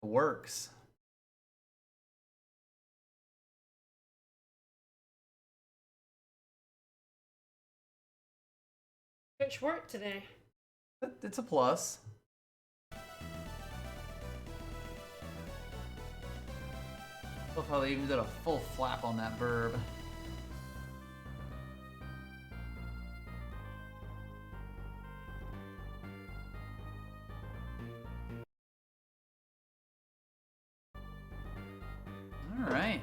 works. Which worked today. It's a plus. Love how they even did a full flap on that verb. Alright.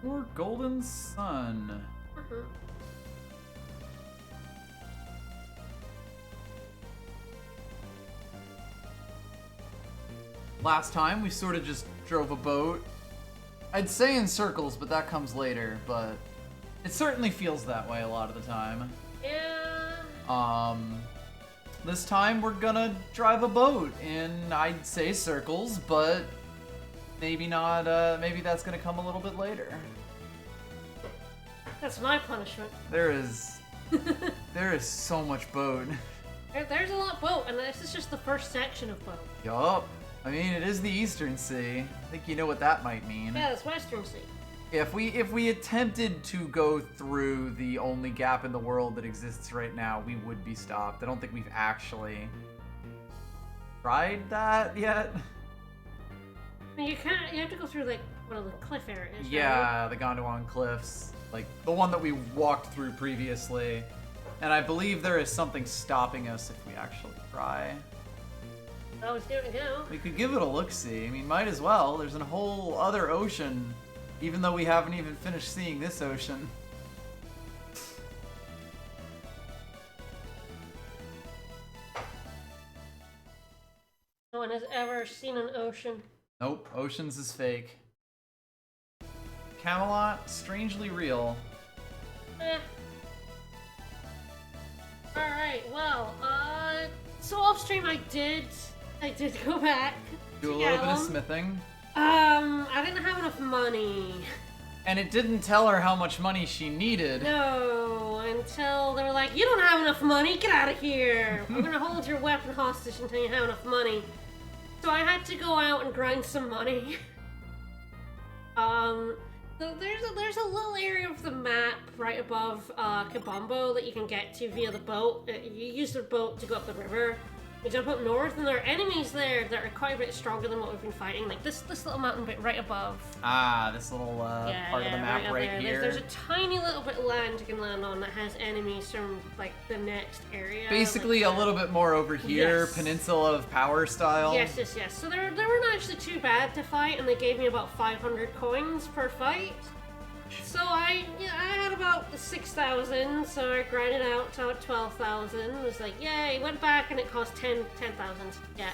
Or Golden Sun. Last time we sort of just drove a boat. I'd say in circles, but that comes later, but it certainly feels that way a lot of the time. Yeah. This time we're gonna drive a boat in, I'd say, circles, but maybe not, maybe that's gonna come a little bit later. That's my punishment. There is so much boat. There's a lot of boat, and this is just the first section of boat. Yup. I mean, it is the Eastern Sea. I think you know what that might mean. Yeah, it's Western Sea. If we attempted to go through the only gap in the world that exists right now, we would be stopped. I don't think we've actually tried that yet. I mean, you have to go through, like, one of the cliff areas, Yeah, right? the Gondwana Cliffs. Like, the one that we walked through previously. And I believe there is something stopping us if we actually try. Always give it a go. We could give it a look-see. I mean, might as well. There's a whole other ocean, even though we haven't even finished seeing this ocean. No one has ever seen an ocean. Nope, oceans is fake. Camelot, strangely real. Alright, well, so off stream I did go back. Do a to little bit of Gallum. smithing. I didn't have enough money. And it didn't tell her how much money she needed. No, until they were like, you don't have enough money, get out of here. We're gonna hold your weapon hostage until you have enough money. So I had to go out and grind some money. So there's a little area of the map right above Kabombo that you can get to via the boat. You use the boat to go up the river. You jump up north, and there are enemies there that are quite a bit stronger than what we've been fighting. Like this little mountain bit right above. Ah, this little part of the map right there. here. There's a tiny little bit of land you can land on that has enemies from like the next area. Basically, like, a little bit more over here, Yes. Peninsula of Power style. Yes. So they weren't actually too bad to fight, and they gave me about 500 coins per fight. So I had about 6,000, so I grinded out to 12,000. It was like, yay, went back and it cost 10,000 to get.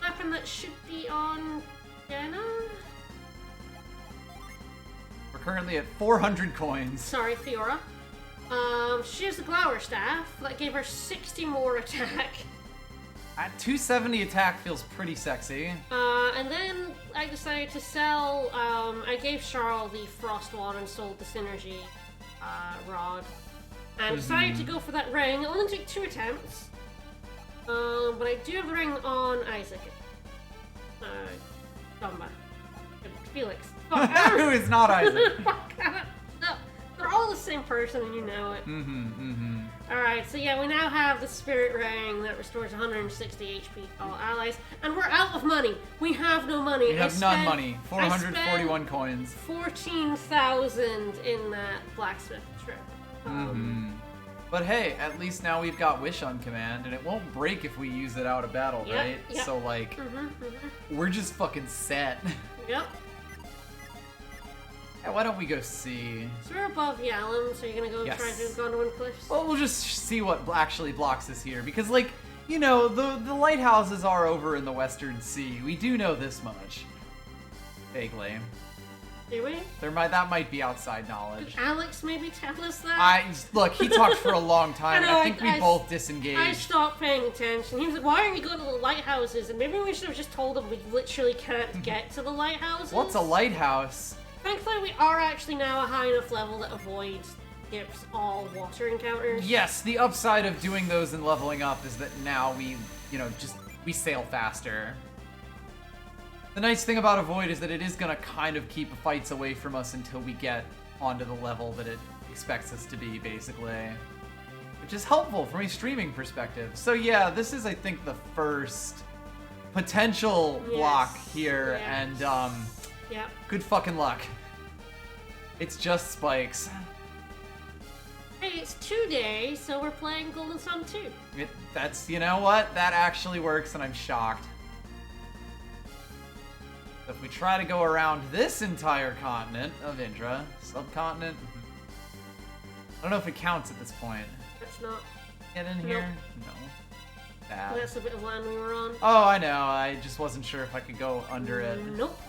Weapon that should be on Jenna? We're currently at 400 coins. Sorry, Fiora. She has the Glower Staff that gave her 60 more attack. At 270 attack feels pretty sexy. And then I decided to sell, I gave Charles the Frost Wand and sold the Synergy Rod. And decided to go for that ring. It only took 2 attempts. But I do have the ring on Isaac. Dumba. Felix. Fuck. Who is not Isaac? No, they're all the same person and you know it. Alright, so yeah, we now have the Spirit Ring that restores 160 HP to all allies. And we're out of money. We have no money. We have none money. 441 coins. 14,000 in that blacksmith trip. But hey, at least now we've got Wish on command, and it won't break if we use it out of battle, right? Yep. So, like, we're just fucking set. Yep. Yeah, why don't we go see? So we're above Yalom, so you're gonna go Yes. try to do Gondwan Cliffs? Well, we'll just see what actually blocks us here, because, like, you know, the lighthouses are over in the Western Sea. We do know this much. Vaguely. Do we? That might be outside knowledge. Did Alex maybe tell us that? Look, he talked for a long time, I and know, I think we both disengaged. I stopped paying attention. He was like, why aren't you going to the lighthouses? And maybe we should have just told him we literally can't get to the lighthouses. What's a lighthouse? Thankfully, we are actually now a high enough level that avoids gives all water encounters. Yes, the upside of doing those and leveling up is that now we, you know, we sail faster. The nice thing about Avoid is that it is going to kind of keep fights away from us until we get onto the level that it expects us to be, basically. Which is helpful from a streaming perspective. So yeah, this is, I think, the first potential block here, and good fucking luck. It's just spikes. Hey, it's 2 days, so we're playing Golden Sun 2. That's, you know what? That actually works, and I'm shocked. So if we try to go around this entire continent of Indra, subcontinent, I don't know if it counts at this point. It's not. Get in here? No. Bad. That's a bit of land we were on. Oh, I know. I just wasn't sure if I could go under it. Nope.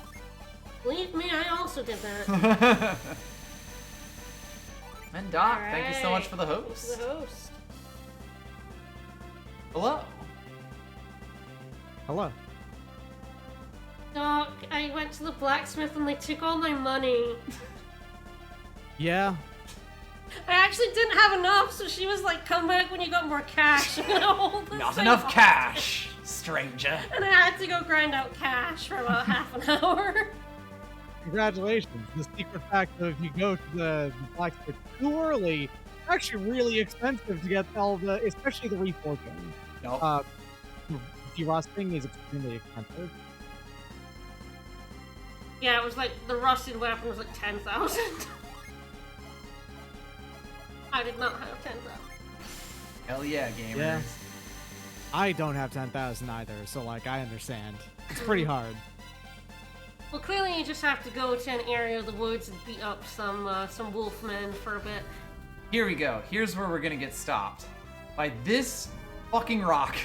Believe me, I also did that. And Doc, thank you so much for the host. The host. Hello. Hello. Doc, I went to the blacksmith and they took all my money. Yeah. I actually didn't have enough, so she was like, come back when you got more cash. I'm gonna hold this Not thing enough off. cash, stranger. And I had to go grind out cash for about half an hour. Congratulations. The secret fact of if you go to the blacksmith too early, it's actually really expensive to get all the, especially the reforging. Nope. Derusting is extremely expensive. Yeah, it was like, the rusted weapon was like 10,000. I did not have 10,000. Hell yeah, gamers. Yeah. I don't have 10,000 either, so like I understand. It's pretty hard. Well, clearly you just have to go to an area of the woods and beat up some wolfmen for a bit. Here we go. Here's where we're gonna get stopped. By this fucking rock.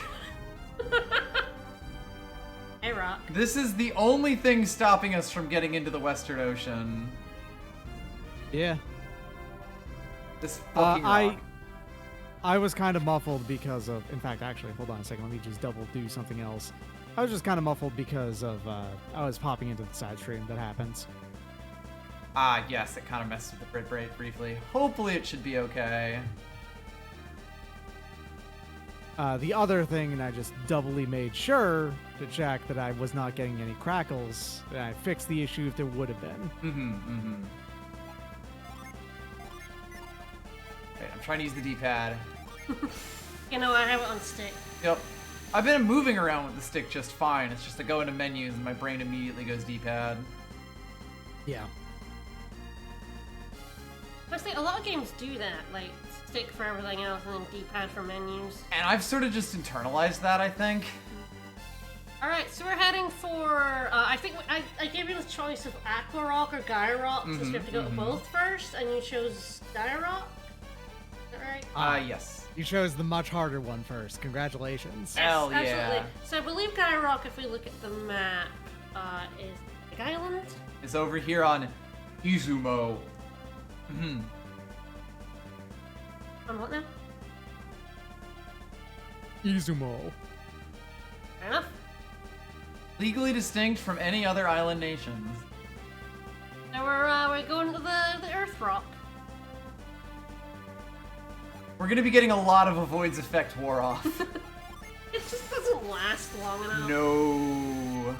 Hey, Rock. This is the only thing stopping us from getting into the Western Ocean. Yeah. This fucking rock. I was kind of muffled because of, in fact, actually, hold on a second, let me just double do something else. I was just kind of muffled because of, I was popping into the side stream that happens. Ah, yes, it kind of messed with the bit rate briefly. Hopefully it should be okay. The other thing, and I just doubly made sure to check that I was not getting any crackles, and I fixed the issue if there would have been. Okay, I'm trying to use the D-pad. You know, I have it on stick. Yep. I've been moving around with the stick just fine. It's just I go into menus and my brain immediately goes D-pad. Yeah. Honestly, a lot of games do that, like stick for everything else and then D-pad for menus. And I've sort of just internalized that, I think. Alright, so we're heading for, I think I gave you the choice of Aqua Rock or Gaia Rock, since you have to go to both first, and you chose Gaia Rock? Is that right? Yes. You chose the much harder one first. Congratulations. Hell yeah. Absolutely. So I believe Gaia Rock, if we look at the map, is Big Island? It's over here on Izumo. On what now? Izumo. Fair enough. Legally distinct from any other island nations. Now we're going to the Earth Rock. We're gonna be getting a lot of Avoid's Effect wore off. It just doesn't last long enough. No.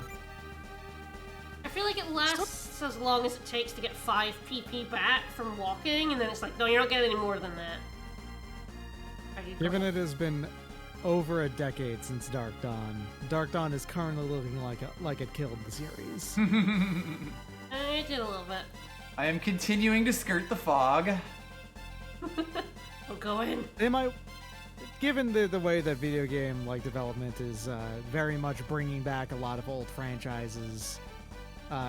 I feel like it lasts as long as it takes to get 5 PP back from walking, and then it's like, no, you're not getting any more than that. Given it has been over a decade since Dark Dawn is currently looking like it killed the series. I did a little bit. I am continuing to skirt the fog. Oh, go in. They might, given the way that video game development is very much bringing back a lot of old franchises,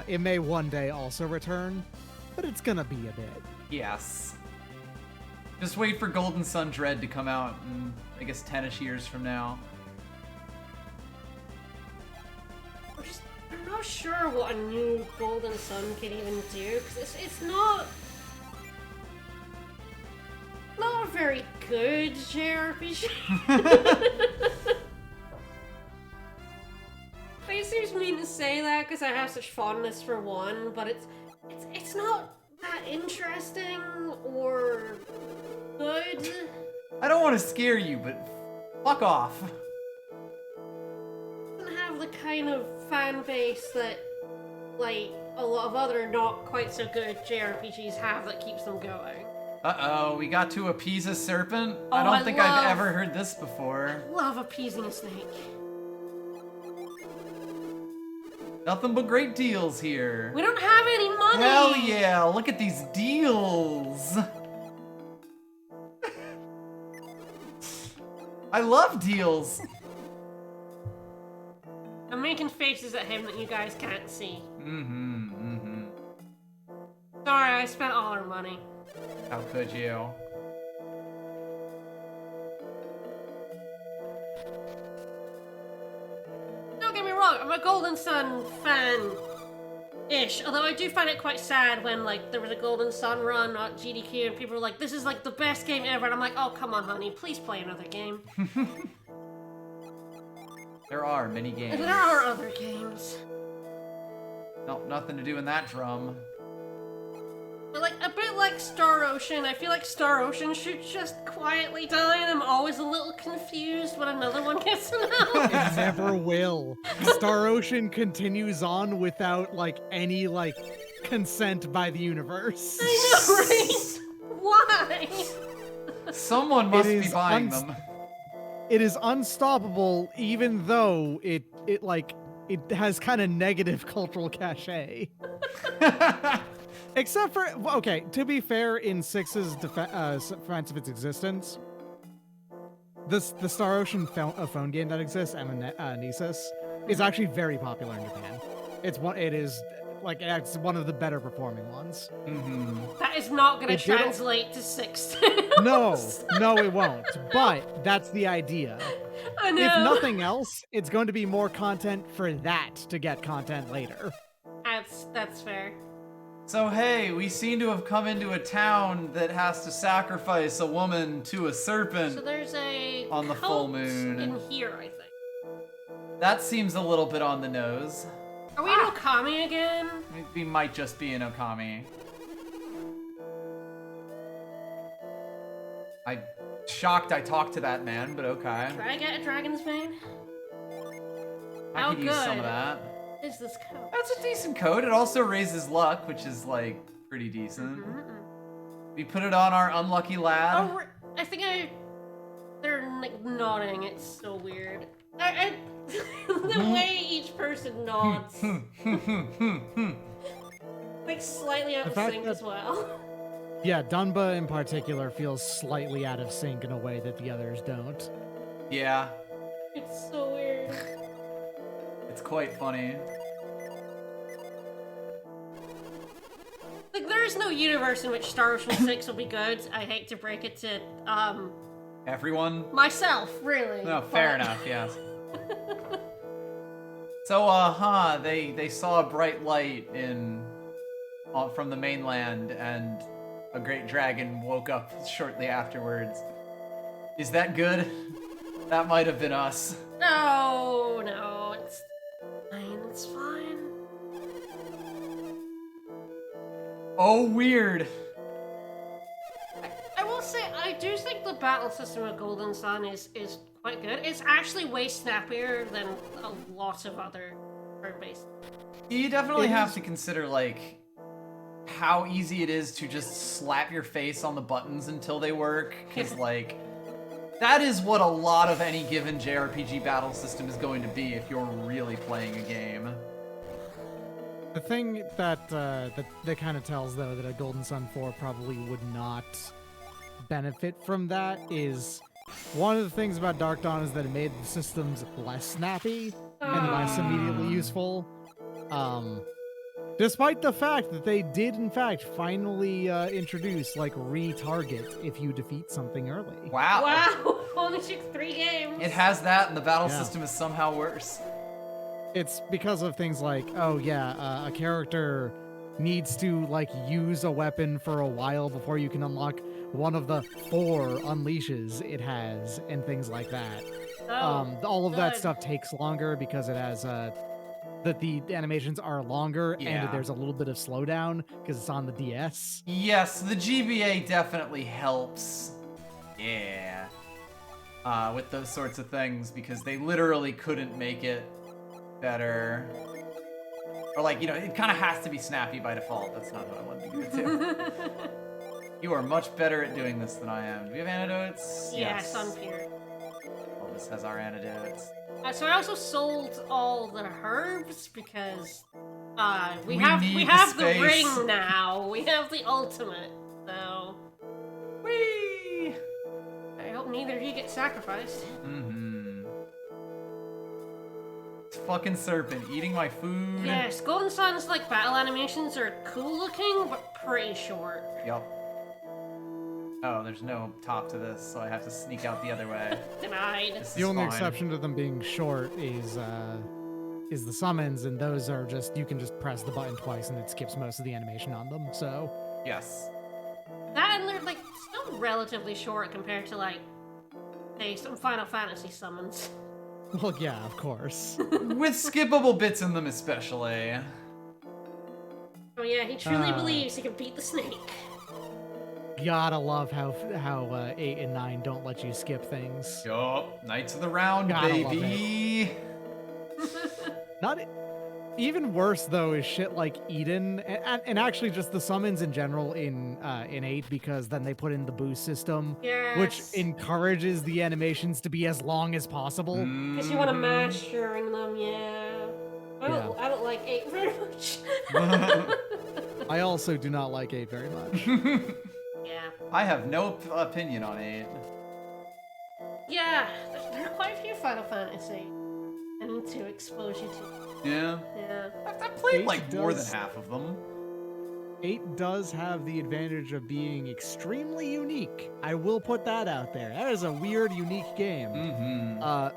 it may one day also return, but it's gonna be a bit. Yes. Just wait for Golden Sun Dread to come out in, I guess, 10-ish years from now. I'm not sure what a new Golden Sun could even do, because it's not a very good JRPG. It seems mean to say that because I have such fondness for one, but it's not that interesting or good. I don't want to scare you, but fuck off. It doesn't have the kind of fan base that like a lot of other not quite so good JRPGs have that keeps them going. Uh-oh, we got to appease a serpent? Oh, I don't think I've love- ever heard this before. Love appeasing a snake. Nothing but great deals here. We don't have any money! Hell yeah, look at these deals. I love deals. I'm making faces at him that you guys can't see. Sorry, I spent all our money. How could you? Don't get me wrong, I'm a Golden Sun fan-ish, although I do find it quite sad when, like, there was a Golden Sun run at GDQ and people were like, this is, like, the best game ever, and I'm like, oh, come on, honey, please play another game. There are many games. There are other games. Nope, nothing to do in that drum. But, like, a bit like Star Ocean, I feel like Star Ocean should just quietly die, and I'm always a little confused when another one gets announced. It never will. Star Ocean continues on without, like, any, like, consent by the universe. I know, right? Why? Someone must It be is buying them. It is unstoppable, even though it has kind of negative cultural cachet. Except for, okay, to be fair, in 6's defense of its existence, the Star Ocean phone game that exists, Amnesis, is actually very popular in Japan. It's one of the better performing ones. That is not going It to did- translate to 6. No, it won't. But that's the idea. I know. If nothing else, it's going to be more content for that to get content later. That's fair. So hey, we seem to have come into a town that has to sacrifice a woman to a serpent. So there's a On the full cult moon. in here, I think. That seems a little bit on the nose. Are we in Okami again? We might just be in Okami. I'm shocked I talked to that man, but okay. Try I get a dragon's bane? I How could use some good? of that. Is this coat? That's a decent code. It also raises luck, which is like pretty decent. We put it on our unlucky lad. Oh, I think they're like nodding. It's so weird. The way each person nods, like slightly out The of fact sync that- as well. Yeah, Dunba in particular feels slightly out of sync in a way that the others don't. Yeah, It's so weird. it's quite funny. Like there is no universe in which Star Ocean 6 will be good. I hate to break it to Everyone? myself, really. No, fair but- enough, yes. So, they saw a bright light from the mainland, and a great dragon woke up shortly afterwards. Is that good? That might have been us. No, it's fine. It's fine. Oh, weird. I will say, I do think the battle system of Golden Sun is quite good. It's actually way snappier than a lot of other turn-based. You definitely It have is- to consider, like, how easy it is to just slap your face on the buttons until they work, because, like, that is what a lot of any given JRPG battle system is going to be if you're really playing a game. The thing that kind of tells, though, that a Golden Sun 4 probably would not benefit from that is one of the things about Dark Dawn is that it made the systems less snappy and less immediately useful. Despite the fact that they did, in fact, finally introduce, like, retarget if you defeat something early. Wow. Wow! Only took 3 games. It has that, and the battle Yeah. system is somehow worse. It's because of things like, oh yeah, a character needs to, like, use a weapon for a while before you can unlock one of the 4 unleashes it has, and things like that. Oh, All of that good. stuff takes longer because it has that the animations are longer Yeah. and there's a little bit of slowdown because it's on the DS. Yes, the GBA definitely helps. Yeah. With those sorts of things, because they literally couldn't make it better. Or like, you know, it kind of has to be snappy by default. That's not what I wanted to give it to. You are much better at doing this than I am. Do we have antidotes? Yes, on Peter. Well, this has our antidotes. So I also sold all the herbs because we We have need the the space. ring now. We have the ultimate. So Whee! I hope neither of you get sacrificed. Mm-hmm. It's fucking serpent eating my food. Yes, Golden Sun's like battle animations are cool looking, but pretty short. Yup. Oh, there's no top to this, so I have to sneak out the other way. Denied. This The is only fine. exception to them being short is the summons, and those are just you can just press the button twice and it skips most of the animation on them. So Yes. That and they're like still relatively short compared to like, say, some Final Fantasy summons. well, yeah, of course. With skippable bits in them especially. Oh yeah, he truly believes he can beat the snake. Gotta love how 8 and 9 don't let you skip things. Yup. Knights of the Round, Gotta love baby. Not even worse though is shit like Eden and actually just the summons in general in 8 because then they put in the boost system, which Yes. encourages the animations to be as long as possible. Because you want to mash during them, yeah. I don't like 8 very much. I also do not like 8 very much. Yeah. I have no opinion on 8. Yeah, there are quite a few Final Fantasy I need to expose you to. Yeah. Yeah. I've played 8 like more than does- half of them. 8 does have the advantage of being extremely unique. I will put that out there. That is a weird, unique game. Mm-hmm.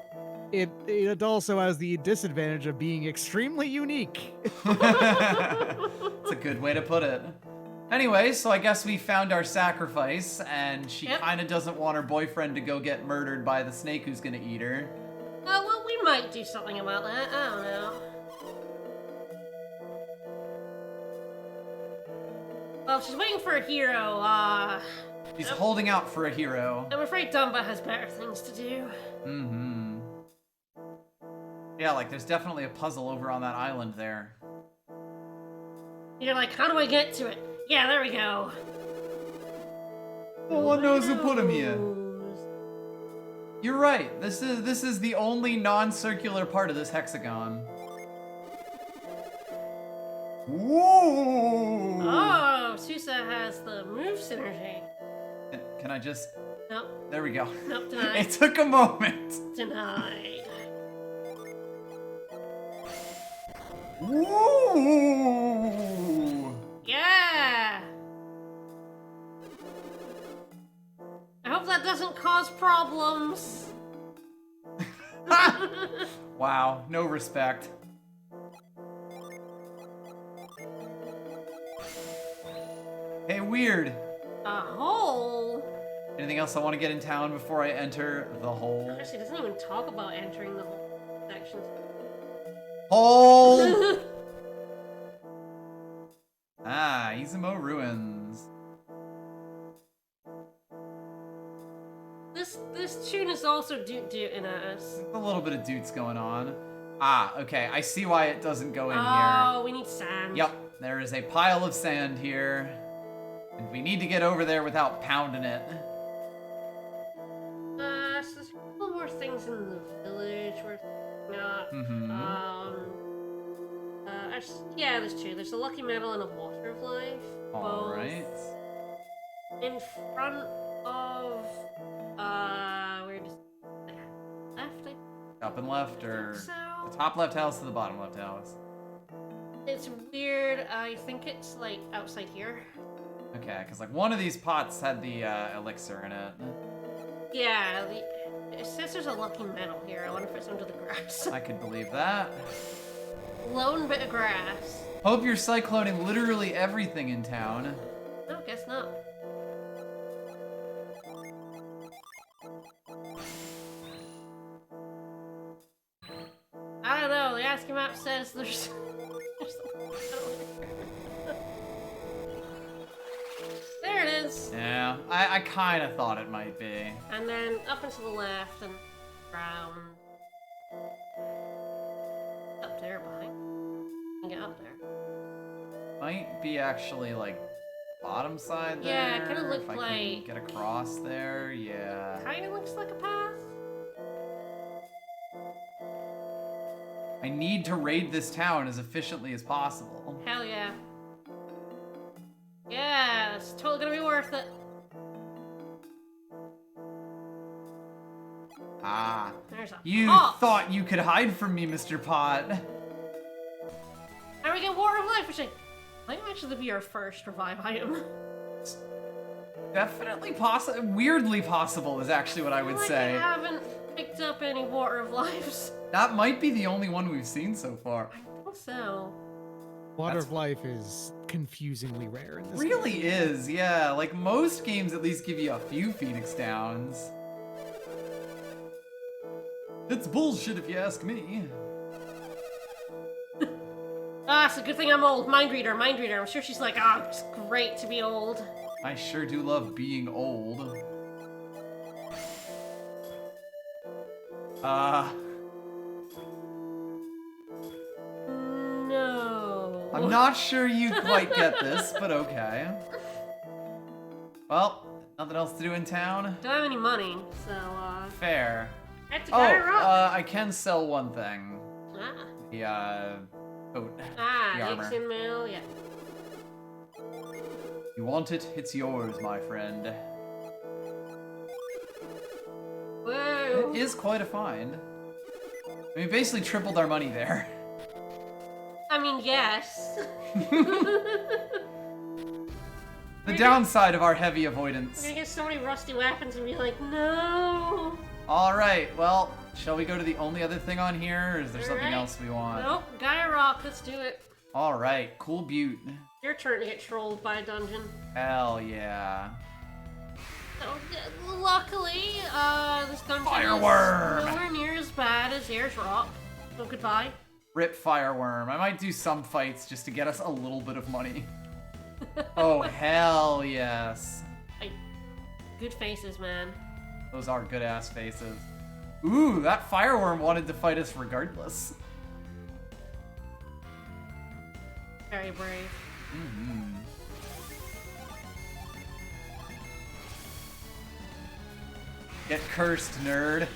It also has the disadvantage of being extremely unique. It's a good way to put it. Anyway, so I guess we found our sacrifice, and she Yep. kind of doesn't want her boyfriend to go get murdered by the snake who's gonna eat her. Well, we might do something about that. I don't know. Well, she's waiting for a hero. She's holding out for a hero. I'm afraid Dumba has better things to do. Mm-hmm. Yeah, like there's definitely a puzzle over on that island there. You're like, how do I get to it? Yeah, there we go. No one knows who put him here. knows. You're right. This is the only non-circular part of this hexagon. Whoa! Oh, Susa has the move synergy. Can I just? Nope, There we go. nope, denied. It took a moment. Denied. Woo! Yeah! I hope that doesn't cause problems. Wow, no respect. Hey, weird. A hole? Anything else I want to get in town before I enter the hole? Actually, it doesn't even talk about entering the whole section. Hole! Ah, Izumo Ruins. This tune is also doot-dooting at us. A little bit of doots going on. Ah, okay, I see why it doesn't go in Oh, we need sand. here. Yep, there is a pile of sand here. And we need to get over there without pounding it. So there's a couple more things in the village we're not. Mm-hmm. Yeah, there's two. There's a lucky medal and a water of life. Alright. In front of where does left? Up and left, or So the top left house to the bottom left house. it's weird. I think it's like outside here. Okay, because like one of these pots had the elixir in it. Yeah, it says there's a lucky medal here. I wonder if it's under the grass. I could believe that. Lone bit of grass. Hope you're cycloning literally everything in town. No, guess not. I don't know. The ASCII map says there's. There it is. Yeah, I kind of thought it might be. And then up and to the left and around. Up there behind. You can get up there. Might be actually like bottom side there. Yeah, it kinda looked if I like- can get across there, yeah. Kinda looks like a path. I need to raid this town as efficiently as possible. Hell yeah. Yeah, it's totally gonna be worth it. Ah. There's a You pot. thought you could hide from me, Mr. Pot. And we get Water of Life, which might actually be our first revive item. Definitely possible. Weirdly possible is actually what I would say. I haven't picked up any Water of Lives. That might be the only one we've seen so far. I think so. Water of Life is confusingly rare in this game. Really is, yeah. Like most games at least give you a few Phoenix Downs. It's bullshit if you ask me. Ah, it's a good thing I'm old. Mind reader, mind reader. I'm sure she's like, ah, it's great to be old. I sure do love being old. No. I'm not sure you quite get this, but okay. Well, nothing else to do in town? Don't have any money, so, Fair. head to Oh, Gaia Rock. I can sell one thing. The, coat. The The armor. Ixin mail, yeah. You want it? It's yours, my friend. Whoa. It is quite a find. I mean, basically tripled our money there. I mean, yes. The downside of our heavy We're avoidance. gonna get so many rusty weapons and be like, no. Alright, well, shall we go to the only other thing on here, or is there something Alright. else we want? Nope, Gaia Rock, let's do it. Alright, cool butte. Your turn to get trolled by a dungeon. Hell yeah. So, luckily, this dungeon Fireworm! is nowhere near as bad as Ayers Rock. So goodbye. Rip Fireworm. I might do some fights just to get us a little bit of money. Oh, hell yes. Good faces, man. Those are good ass faces. Ooh, that Fireworm wanted to fight us regardless. Very brave. Mm-hmm. Get cursed, nerd.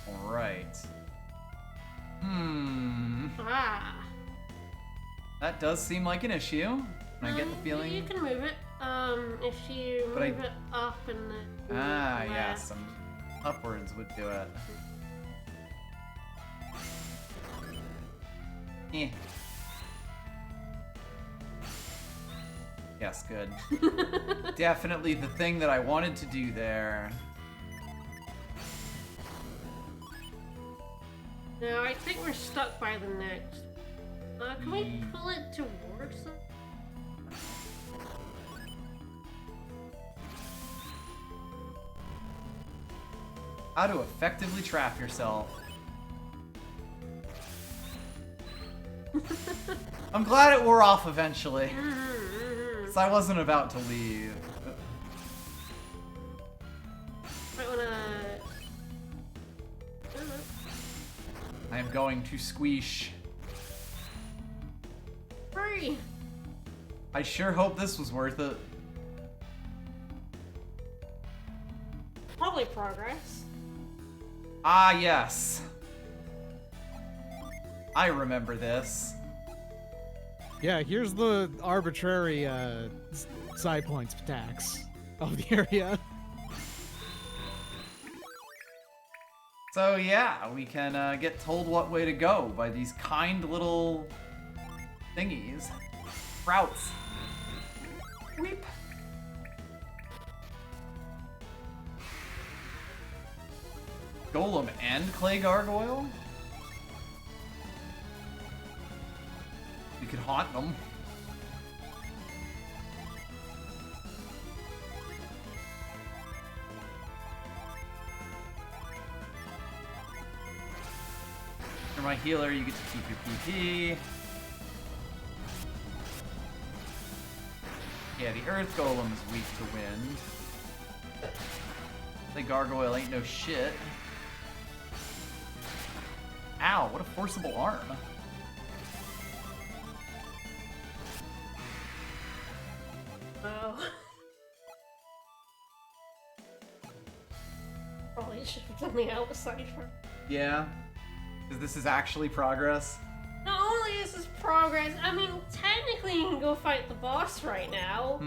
Alright. Ah. That does seem like an issue. I get the You feeling. can move it. If you But move it up and then Ah, left. yeah, some upwards would do it. Eh. Yes, good. Definitely the thing that I wanted to do there. No, I think we're stuck by the next. Can we pull it towards them? How to effectively trap yourself. I'm glad it wore off eventually. So I wasn't about to leave. Might wanna... I am going to squeesh. Hurry! I sure hope this was worth it. Probably progress. Ah, yes. I remember this. Yeah, here's the arbitrary side points tax of the area. So yeah, we can get told what way to go by these kind little thingies. Sprouts. Weep. Golem and clay gargoyle? We could haunt them. You're my healer, you get to keep your PP. Yeah, the Earth Golem's weak to wind. The Gargoyle ain't no shit. Ow, what a forcible arm. Oh. Probably should have done the outside first. Yeah, because this is actually progress. Not only is this progress, I mean, technically you can go fight the boss right now.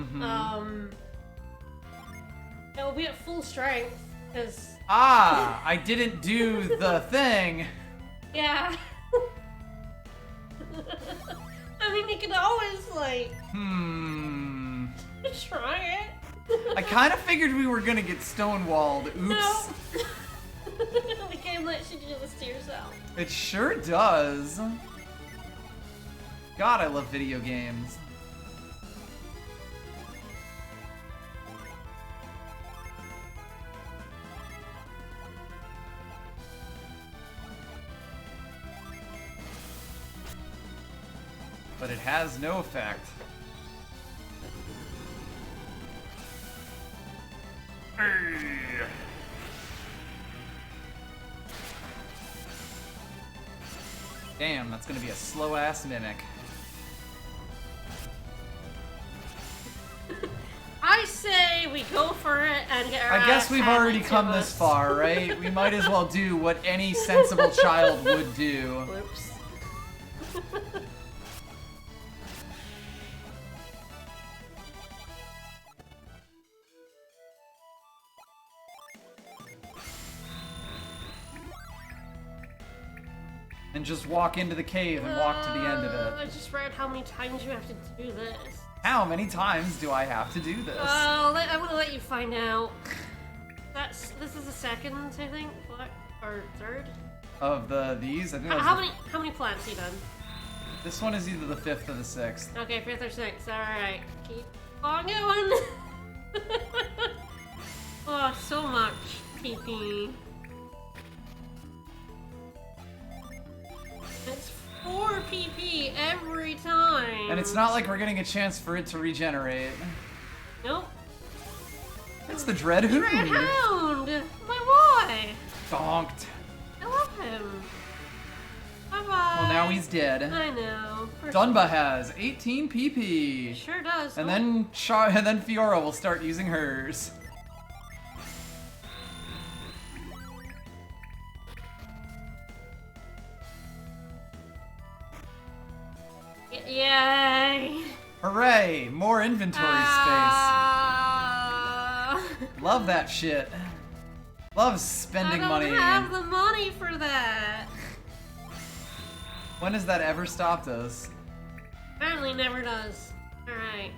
It'll be at full strength, because... Ah, I didn't do the thing. Yeah. I mean, you can always, like... try it. I kind of figured we were gonna get stonewalled. Oops. No. The game lets you do this to yourself. It sure does. God, I love video games. But it has no effect. Damn, that's gonna be a slow-ass mimic. I say we go for it and get our I guess we've ass already handed come to this us. far, right? We might as well do what any sensible child would do. Whoops. And just walk into the cave and walk to the end of I it. just read how many times you have to do this. How many times do I have to do this? I'm gonna let you find out. This is the second, I think, or third. Of these? I think that was How many plants you done? This one is either the 5th or the 6th. Okay, 5th or 6th. All right, keep on going. Oh, so much PP. It's 4 PP every time. And it's not like we're getting a chance for it to regenerate. Nope. It's the Dread Hound. Red Hound! My boy! Donked. I love him. Bye-bye. Well, now he's dead. I know. Dunba has 18 PP. Sure does. And Oh, then Fiora will start using hers. Yay! Hooray! More inventory space. Love that shit. Love spending money. I don't have the money for that. When has that ever stopped us? Apparently never does. Alright.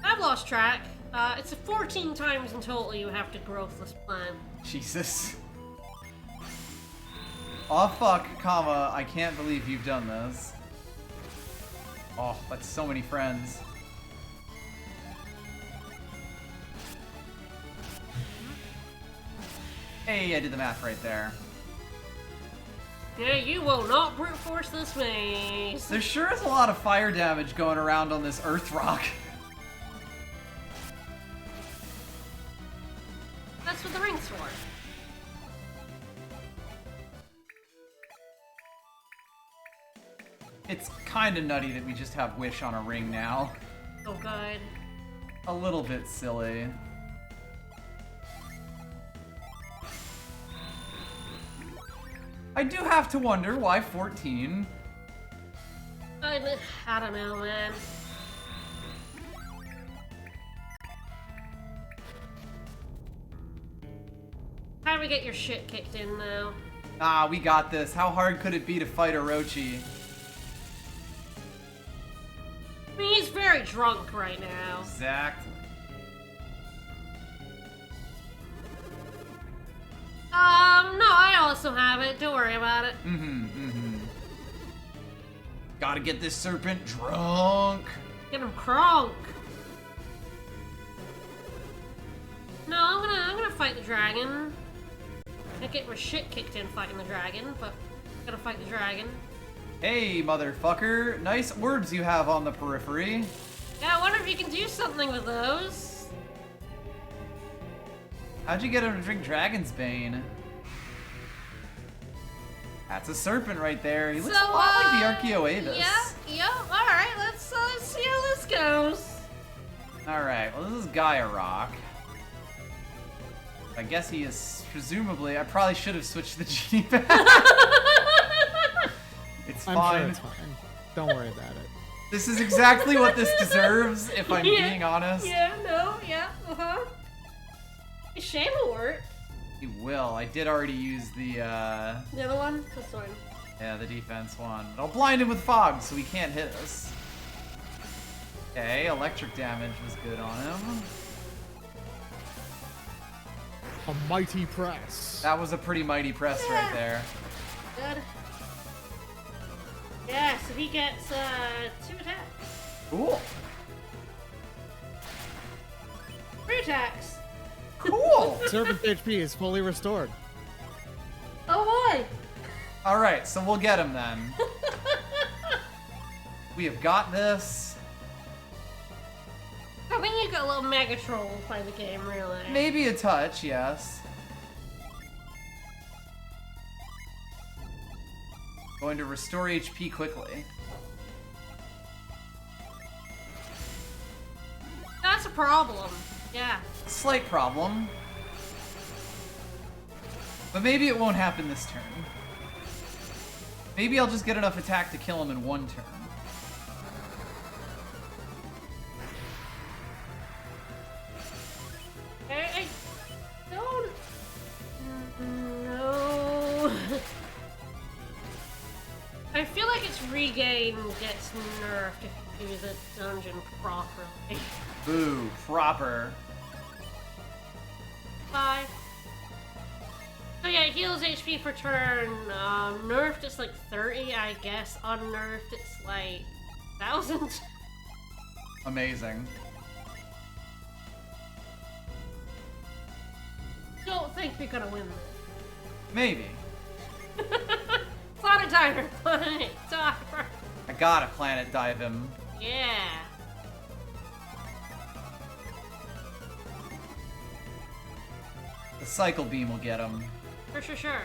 I've lost track. It's 14 times in total you have to growth this plant. Jesus. Oh fuck, comma, I can't believe you've done this. Oh, that's so many friends. Hey, I did the math right there. Yeah, you will not brute force this maze. There sure is a lot of fire damage going around on this Earth Rock. That's what the ring's for. It's kinda nutty that we just have Wish on a ring now. Oh god. A little bit silly. I do have to wonder why 14. I don't know, man. How do we get your shit kicked in now? Ah, we got this. How hard could it be to fight Orochi? I mean, he's very drunk right now. Exactly. No, I also have it. Don't worry about it. Gotta get this serpent drunk. Get him crunk. No, I'm gonna fight the dragon. I get my shit kicked in fighting the dragon, but I'm gonna fight the dragon. Hey, motherfucker. Nice orbs you have on the periphery. Yeah, I wonder if you can do something with those. How'd you get him to drink Dragon's Bane? That's a serpent right there. He looks a lot like the Archaeoavis. Yeah. Alright, let's see how this goes. Alright, well, this is Gaia Rock. I guess he is presumably. I probably should have switched the Genie back. It's fine. I'm sure it's fine. Don't worry about it. This is exactly what this deserves, if I'm being honest. Yeah, A shame will work. He will. I did already use the, The other one? This one. yeah, the defense one. But I'll blind him with fog so he can't hit us. Okay, electric damage was good on him. A mighty press. That was a pretty mighty press right there. Good. Yeah, so he gets 2 attacks. Cool. 3 attacks. Cool. Serpent's HP is fully restored. Oh boy. Alright, so we'll get him then. We have got this. I think you got a little mega troll play the game, really. Maybe a touch, yes. Going to restore HP quickly. That's a problem. Yeah. Slight problem. But maybe it won't happen this turn. Maybe I'll just get enough attack to kill him in 1 turn. I don't know. I feel like its regain gets nerfed if you do the dungeon properly. Boo, proper. 5. So yeah, it heals HP per turn. Nerfed it's like 30, I guess. Unnerfed it's like 1,000. Amazing. Don't think you're gonna win Maybe. this. Planet Diver! Planet Diver! I gotta planet dive him. Yeah. The cycle beam will get him. For sure.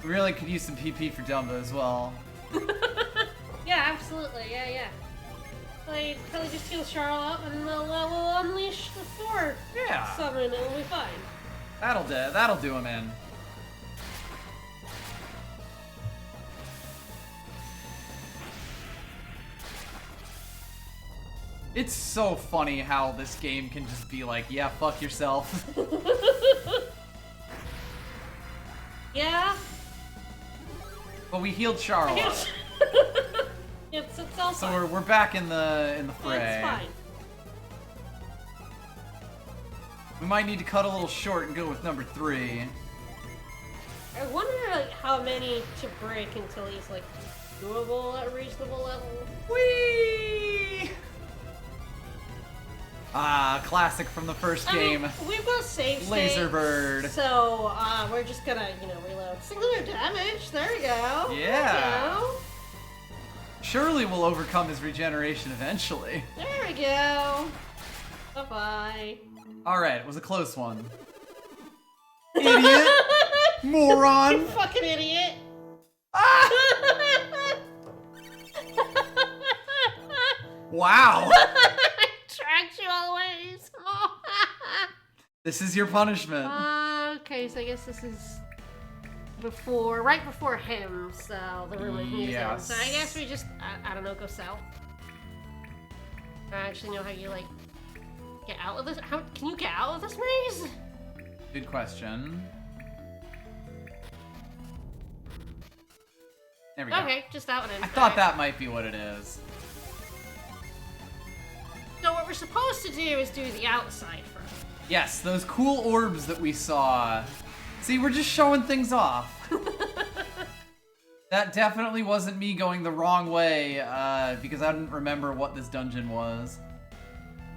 We really could use some PP for Dumbo as well. Yeah, absolutely. Yeah. Probably just heal Charlotte and we'll unleash the 4 Yeah. summon and we'll be fine. That'll do him in. It's so funny how this game can just be like, yeah, fuck yourself. Yeah. But we healed Charlotte. It's all So fine. we're back in the fray. It's fine. We might need to cut a little short and go with number 3. I wonder like how many to break until he's like doable at a reasonable level. Whee! Ah, classic from the first game. We've got save Laser states, bird. So we're just gonna, reload. Singular damage. There we go. Yeah. There we go. Surely we'll overcome his regeneration eventually. There we go. Bye bye. Alright, it was a close one. Idiot! Moron! You fucking idiot. Ah! Wow! I tracked you always. This is your punishment. Okay, so I guess this is right before him, so the room he's in. Yes. So I guess we just, I don't know, go south. I actually know how you, get out of this. How can you get out of this maze? Good question. There we go. Okay, just that one. I thought that might be what it is. So what we're supposed to do is do the outside first. Yes, those cool orbs that we saw. See, we're just showing things off. That definitely wasn't me going the wrong way, because I didn't remember what this dungeon was.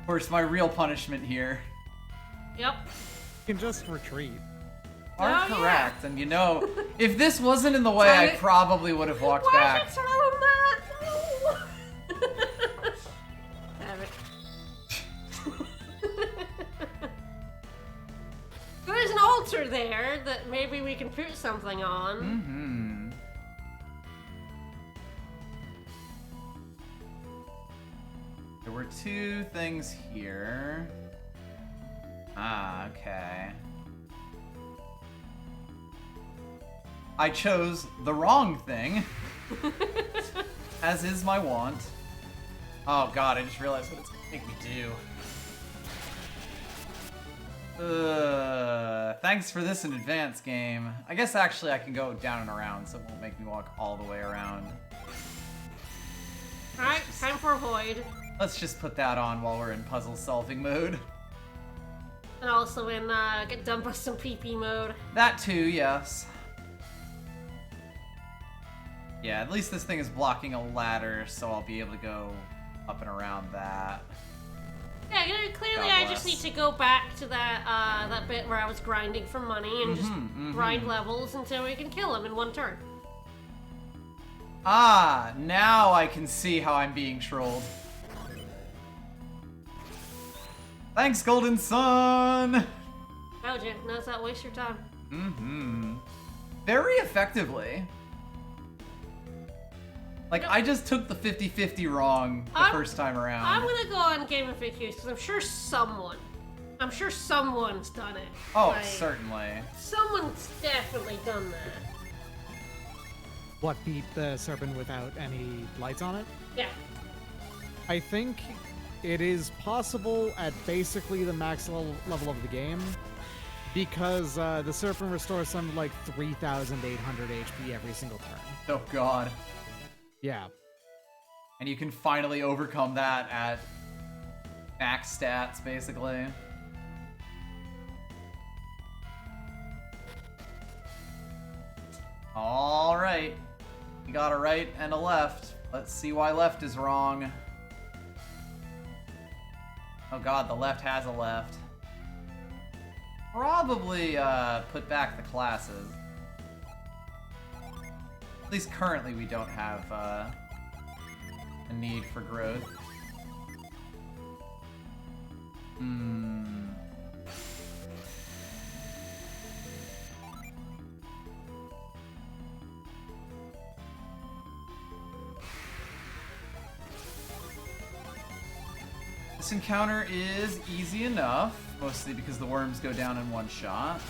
Of course, my real punishment here. Yep. You can just retreat. are Oh, correct. And you know, if this wasn't in the way, I probably would have walked Why back. is it throwing that? No! Damn it. There's an altar there that maybe we can put something on. Mm-hmm. There were two things here. Ah, okay. I chose the wrong thing, as is my wont. Oh god, I just realized what it's gonna make me do. Thanks for this in advance, game. I guess actually I can go down and around, so it won't make me walk all the way around. Alright, time for a void. Let's just put that on while we're in puzzle solving mode. And also in get done by some PP mode. That too, yes. Yeah, at least this thing is blocking a ladder, so I'll be able to go up and around that. Yeah, you know, clearly God I just bless. need to go back to that bit where I was grinding for money and just grind levels until we can kill him in one turn. Ah, now I can see how I'm being trolled. Thanks, Golden Sun! Told you, knows that waste your time. Mm-hmm. Very effectively. Like, I just took the 50-50 wrong the first time around. I'm gonna go on Game of FAQs because I'm sure someone's done it. Oh, Like, certainly. Someone's definitely done that. What, beat the serpent without any lights on it? Yeah. I think it is possible at basically the max level of the game, because the serpent restores something like 3,800 HP every single turn. Oh god. Yeah. And you can finally overcome that at max stats, basically. Alright. We got a right and a left. Let's see why left is wrong. Oh god, the left has a left. Probably put back the classes. At least currently we don't have a need for growth. This encounter is easy enough, mostly because the worms go down in one shot.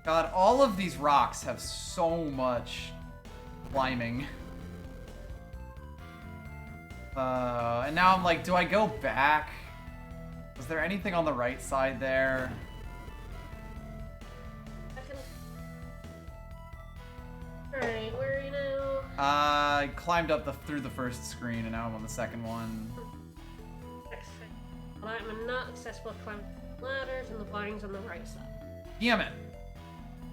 God, all of these rocks have so much climbing. And now I'm like, do I go back? Was there anything on the right side there? Alright, where are you now? I climbed up through the first screen, and now I'm on the second one. I'm not accessible to climb ladders, and the vines on the right side. Damn it!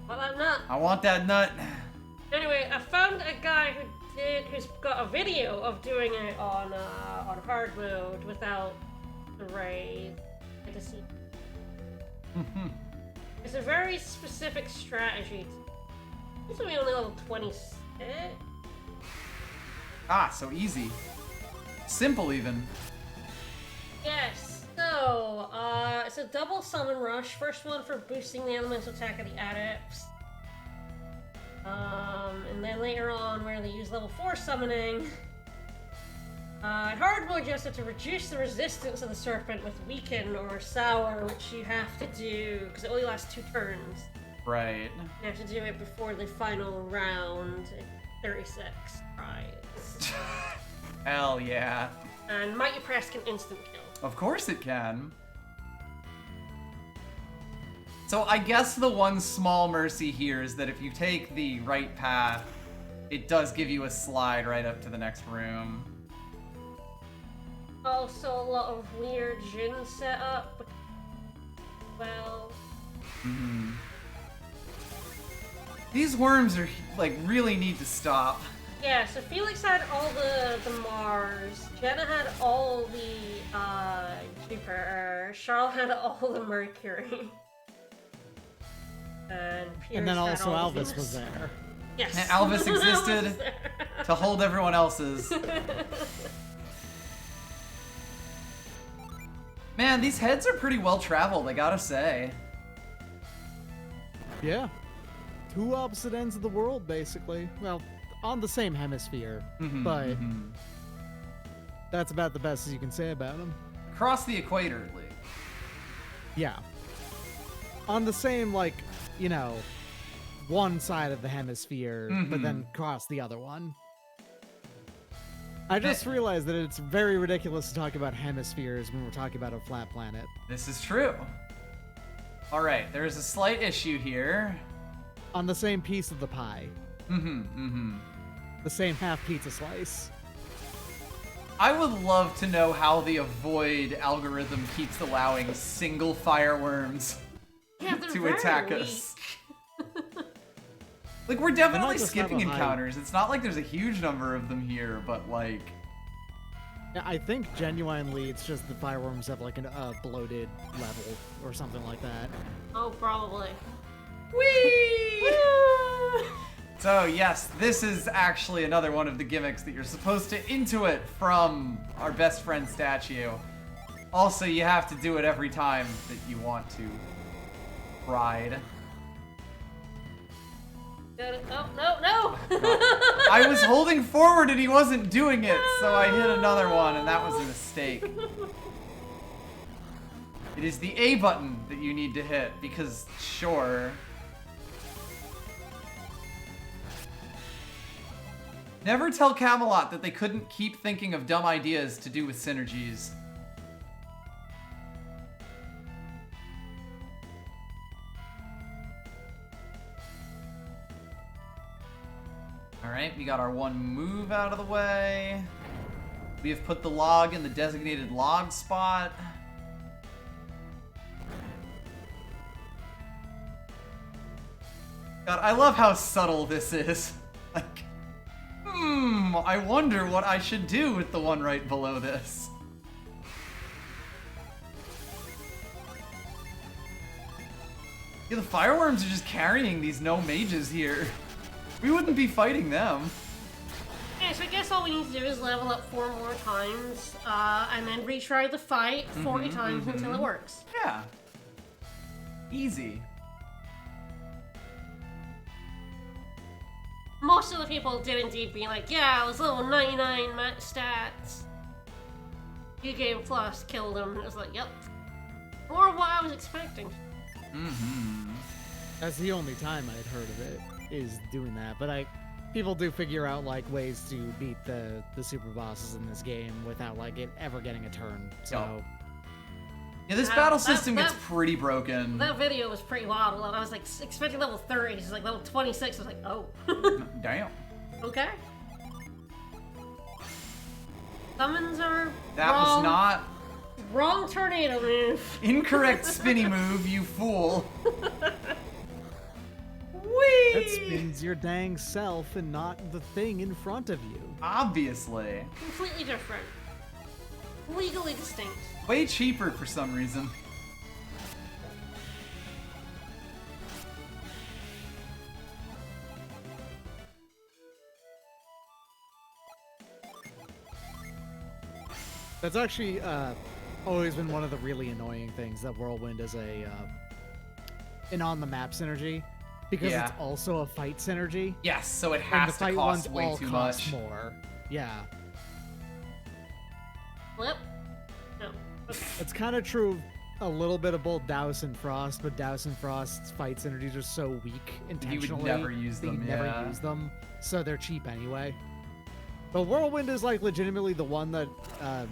Well, I'm not. I want that nut. Anyway, I found a guy who's got a video of doing it on hard mode without the raid. To see. It's a very specific strategy. It's only level 26. Ah, so easy. Simple, even. Yes. So, it's a double summon rush. First one for boosting the elemental attack of the adepts. And then later on, where they use level 4 summoning. Hard mode, you have to reduce the resistance of the serpent with weaken or sour, which you have to do because it only lasts 2 turns. Right. You have to do it before the final round. 36 tries. Hell yeah. And Mighty Press can instant kill. Of course it can. So I guess the one small mercy here is that if you take the right path, it does give you a slide right up to the next room. Also, a lot of weird Jin setup. Well. These worms are like really need to stop. Yeah, so Felix had all the Mars, Jenna had all the Jupiter, Charles had all the Mercury. And Pierce And then had also all the Alvis was Venus. there. Yes. And Alvis Alvis existed was there. to hold everyone else's. Man, these heads are pretty well traveled, I gotta say. Yeah. Two opposite ends of the world, basically. Well, on the same hemisphere, but that's about the best as you can say about them. Across the equator, at least. Yeah. On the same, like, you know, one side of the hemisphere, but then cross the other one. I just realized that it's very ridiculous to talk about hemispheres when we're talking about a flat planet. This is true. Alright, there is a slight issue here. On the same piece of the pie. The same half pizza slice. I would love to know how the avoid algorithm keeps allowing single fireworms Yeah, they're to very attack weak. us. Like, we're definitely just have skipping a high- encounters. It's not like there's a huge number of them here, but like... Yeah, I think genuinely it's just the fireworms have like a bloated level or something like that. Oh, probably. Whee! So yes, this is actually another one of the gimmicks that you're supposed to intuit from our best friend statue. Also, you have to do it every time that you want to ride. Oh, no! I was holding forward and he wasn't doing it, so I hit another one and that was a mistake. It is the A button that you need to hit because, sure. Never tell Camelot that they couldn't keep thinking of dumb ideas to do with synergies. Alright, we got our one move out of the way. We have put the log in the designated log spot. God, I love how subtle this is. Like, I wonder what I should do with the one right below this. Yeah, the fireworms are just carrying these no mages here. We wouldn't be fighting them. Okay, so I guess all we need to do is level up 4 more times, and then retry the fight 40 times until it works. Yeah. Easy. Most of the people did indeed be like, yeah, I was level 99 max stats. New Game Plus killed him. And it was like, yep. More of what I was expecting. That's the only time I'd heard of it, is doing that. But people do figure out like ways to beat the super bosses in this game without like it ever getting a turn. So Yeah, this battle system gets pretty broken. That video was pretty wild. I was like expecting level 30. It's like level 26. I was like, oh. Damn. Okay. Summons are That wrong. was not Wrong tornado move. incorrect spinny move, you fool. that spins your dang self and not the thing in front of you. Obviously. Completely different. Legally distinct. Way cheaper for some reason. That's actually always been one of the really annoying things that Whirlwind is an on the map synergy, because Yeah. it's also a fight synergy. Yes, so it And the has to fight cost ones way all too cost much. more. Yeah. Flip? No. It's kind of true a little bit of both Douse and Frost, but Douse and Frost's fight synergies are so weak intentionally. never use that you them, never yeah. use them, so they're cheap anyway. But Whirlwind is like legitimately the one that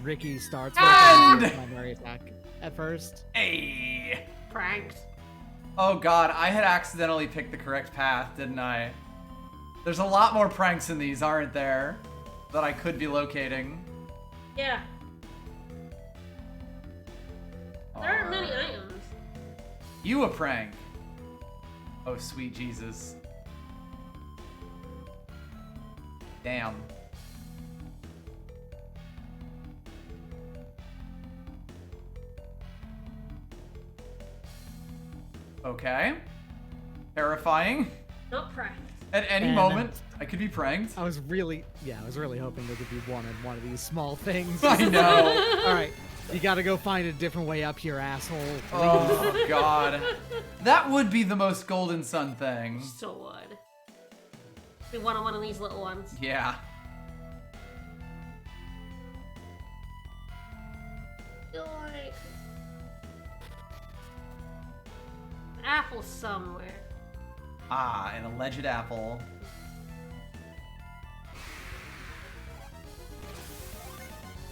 Ricky starts with And- as his primary attack at first. Hey! Pranked. Oh god, I had accidentally picked the correct path, didn't I? There's a lot more pranks in these, aren't there? That I could be locating. Yeah. There aren't many items. You a prank. Oh, sweet Jesus. Damn. Okay. Terrifying. Not pranked. At any And- moment, I could be pranked. I was really hoping there could be one of these small things. I know. All right, you got to go find a different way up here, asshole. Oh, God. That would be the most Golden Sun thing. So would. We want one of these little ones. Yeah. Feel like an apple somewhere. Ah, an alleged apple.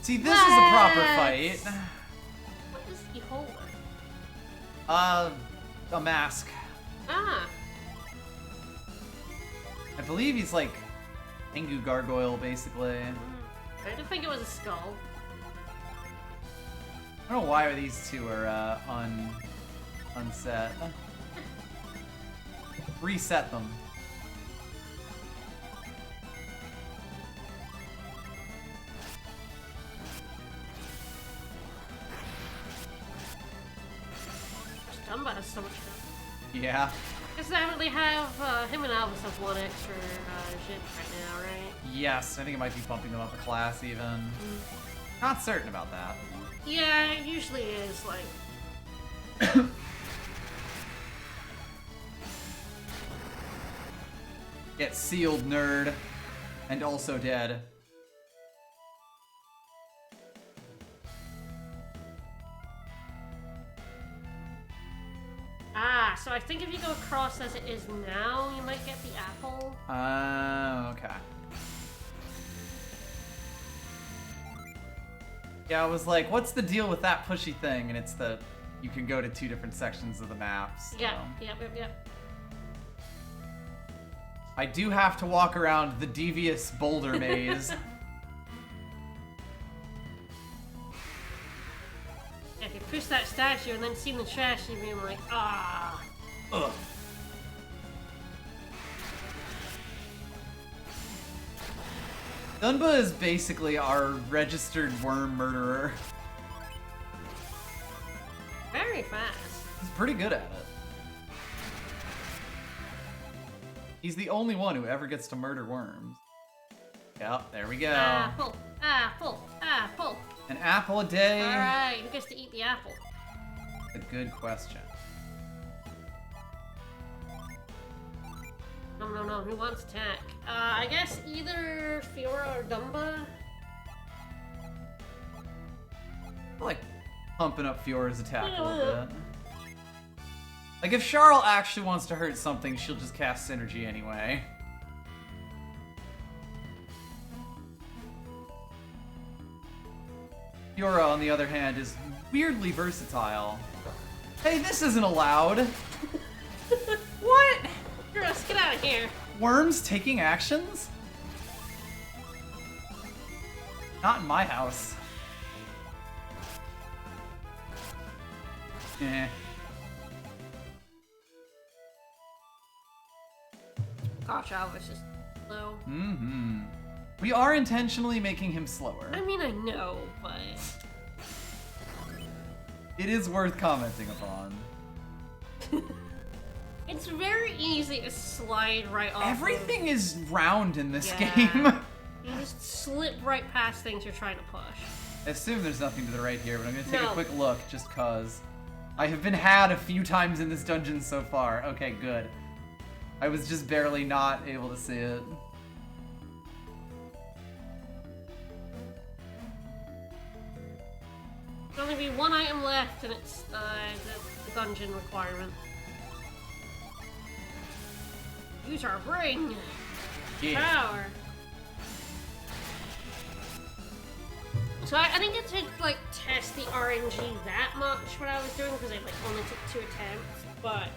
See, this is a proper fight. What is he holding? A mask. Ah, I believe he's like Tengu Gargoyle, basically. I didn't think it was a skull. I don't know why these two are unset. Reset them. Dumba has so much stuff. Yeah. Because they have, him and Albus have one extra shit right now, right? Yes, I think it might be bumping them up a class even. Not certain about that. Yeah, it usually is, like... Get sealed, nerd. And also dead. Ah, so I think if you go across as it is now, you might get the apple. Okay. Yeah, I was like, what's the deal with that pushy thing? And it's the, you can go to 2 different sections of the maps. So. Yep. I do have to walk around the devious boulder maze. Yeah, if you push that statue and then see the trash, you'd be like, ah. Ugh. Dunba is basically our registered worm murderer. Very fast. He's pretty good at it. He's the only one who ever gets to murder worms. Yep, there we go. Apple, apple, apple. An apple a day? Alright, who gets to eat the apple? A good question. No, who wants attack? I guess either Fiora or Dumba? I like pumping up Fiora's attack a little bit. Like, if Charl actually wants to hurt something, she'll just cast Synergy anyway. Fiora, on the other hand, is weirdly versatile. Hey, this isn't allowed! What? Gross, get out of here. Worms taking actions? Not in my house. Eh. Gosh, Albus is slow. Mm-hmm. We are intentionally making him slower. I mean, I know, but... It is worth commenting upon. It's very easy to slide right off. Everything is round in this Yeah. game. You just slip right past things you're trying to push. I assume there's nothing to the right here, but I'm gonna take No. a quick look just cause. I have been had a few times in this dungeon so far. Okay, good. I was just barely not able to see it. There'll only be one item left, and it's the dungeon requirement. Use our brain. Yeah. Power. So I didn't get to like test the RNG that much when I was doing because I like only took 2 attempts, but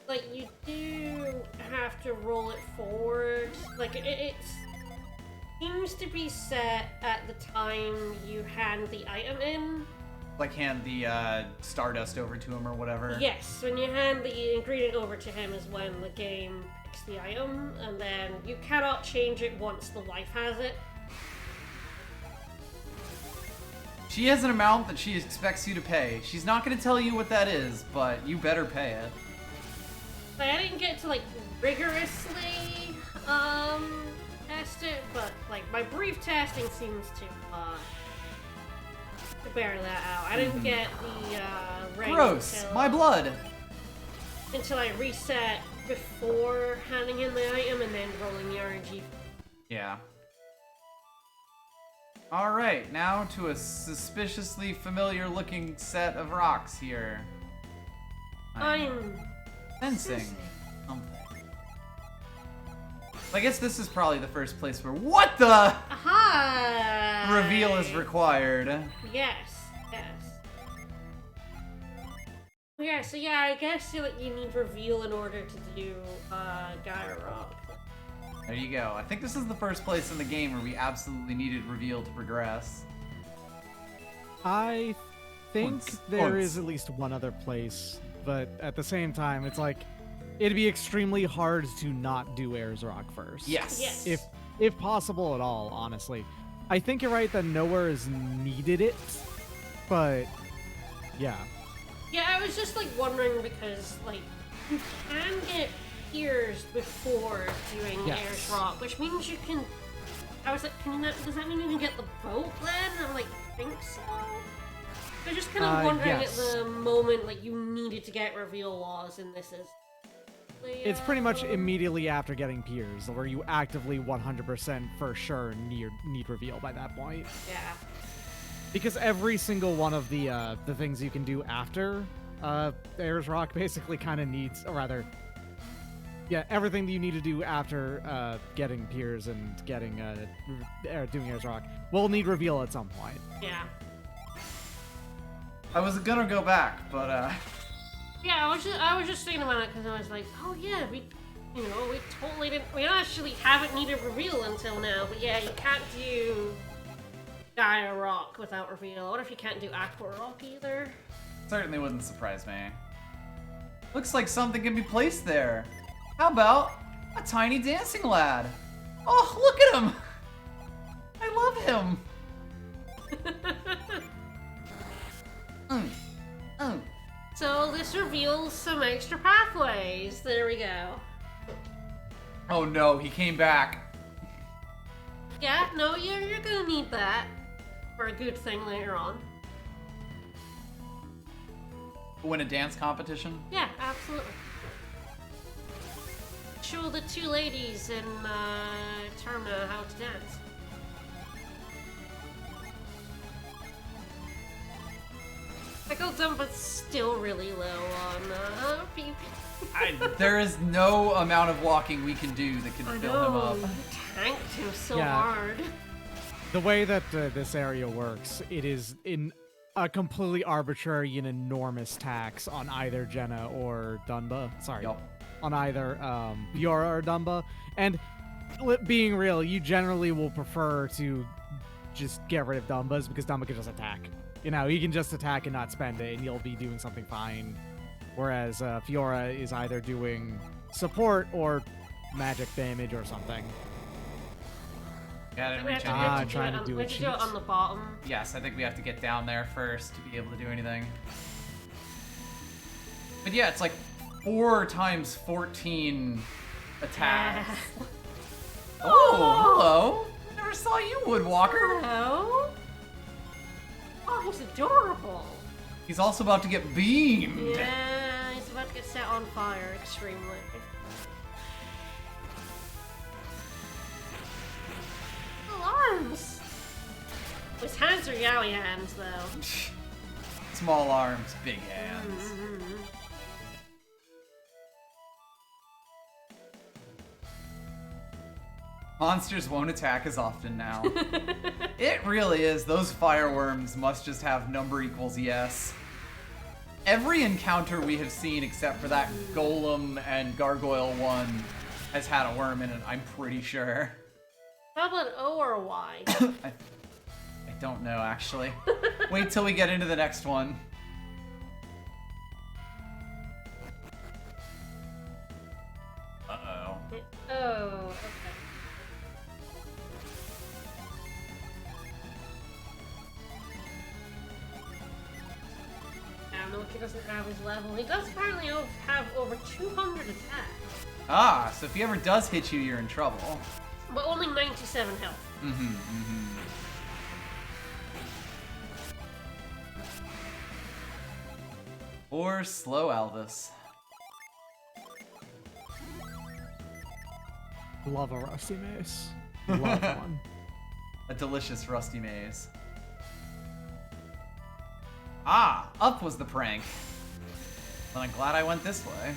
like you do have to roll it forward. Like it seems to be set at the time you hand the item in. Like hand the stardust over to him or whatever. Yes, when you hand the ingredient over to him is when the game fix the item, and then you cannot change it once the wife has it. She has an amount that she expects you to pay. She's not going to tell you what that is, but you better pay it. Like, I didn't get to like rigorously test it, but like my brief testing seems to bear that out. I didn't get the rank Gross! My blood! until I reset before handing in the item and then rolling the RNG. Yeah. Alright, now to a suspiciously familiar looking set of rocks here. I'm sensing something. I guess this is probably the first place where what the aha reveal is required. Yes. Yeah, so yeah, I guess you need reveal in order to do Gaia Rock. There you go. I think this is the first place in the game where we absolutely needed reveal to progress. I think Once. there is at least one other place, but at the same time, it's like it'd be extremely hard to not do Ayers Rock first. Yes. If possible at all, honestly. I think you're right that nowhere has needed it, but yeah. Yeah, I was just like wondering because like you can get piers before doing Ayers Rock, which means you can. I was like, does that mean you can get the boat then? I'm like, I think so. I was just kind of wondering at the moment, like you needed to get reveal laws, and this is. It's pretty much immediately after getting piers, where you actively 100% for sure need reveal by that point. Yeah. Because every single one of the things you can do after Ayers Rock basically kind of needs, or rather, yeah, everything that you need to do after getting piers and getting doing Ayers Rock will need reveal at some point. Yeah. I was gonna go back, but yeah, I was just thinking about it because I was like, oh yeah, we totally didn't. We actually haven't needed reveal until now, but yeah, you can't do Gaia Rock without reveal. What if you can't do Aqua Rock either? certainly wouldn't surprise me. Looks like something can be placed there. How about a tiny dancing lad? Oh, look at him! I love him! So this reveals some extra pathways. There we go. Oh no, he came back. Yeah, no, you're gonna need that for a good thing later on. Win a dance competition? Yeah, absolutely. Show the two ladies in Termina how to dance. Michael Dumba's still really low on PP. There is no amount of walking we can do that can fill him up. You tanked him so hard. The way that this area works, it is in a completely arbitrary and enormous tax on either Jenna or Dunba. Sorry. Yup. On either Fiora or Dumba. And being real, you generally will prefer to just get rid of Dumba's because Dumba can just attack. You know, he can just attack and not spend it, and you'll be doing something fine. Whereas Fiora is either doing support or magic damage or something. Yeah, I didn't reach We out. have to do it on the bottom. Yes, I think we have to get down there first to be able to do anything. But yeah, it's like 4 times 14 attacks. Oh, hello! Never saw you, Woodwalker. Hello? Oh, he's adorable. He's also about to get beamed. Yeah, he's about to get set on fire extremely. Arms! His hands are yaoi hands, though. Small arms, big hands. Monsters won't attack as often now. It really is. Those fireworms must just have number equals yes. Every encounter we have seen except for that golem and gargoyle one has had a worm in it, I'm pretty sure. How about O or Y? I don't know, actually. Wait till we get into the next one. Uh-oh. Oh, okay. I don't know if he doesn't have his level. He does apparently have over 200 attacks. Ah, so if he ever does hit you, you're in trouble. But only 97 health. Or slow Elvis. Love a rusty mace. Love one. A delicious rusty maze. Ah, up was the prank. Well, I'm glad I went this way.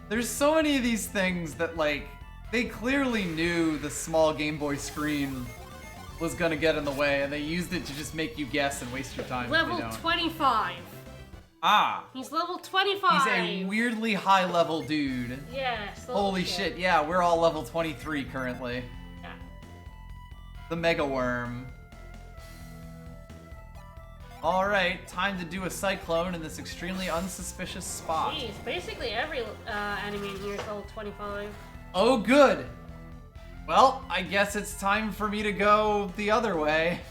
There's so many of these things that, like, they clearly knew the small Game Boy screen was gonna get in the way, and they used it to just make you guess and waste your time. Level if they don't. 25. Ah. He's level 25. He's a weirdly high level dude. Yes. Holy shit, yeah, we're all level 23 currently. Yeah. The Mega Worm. Alright, time to do a cyclone in this extremely unsuspicious spot. Jeez, basically every enemy in here is level 25. Oh, good! Well, I guess it's time for me to go the other way.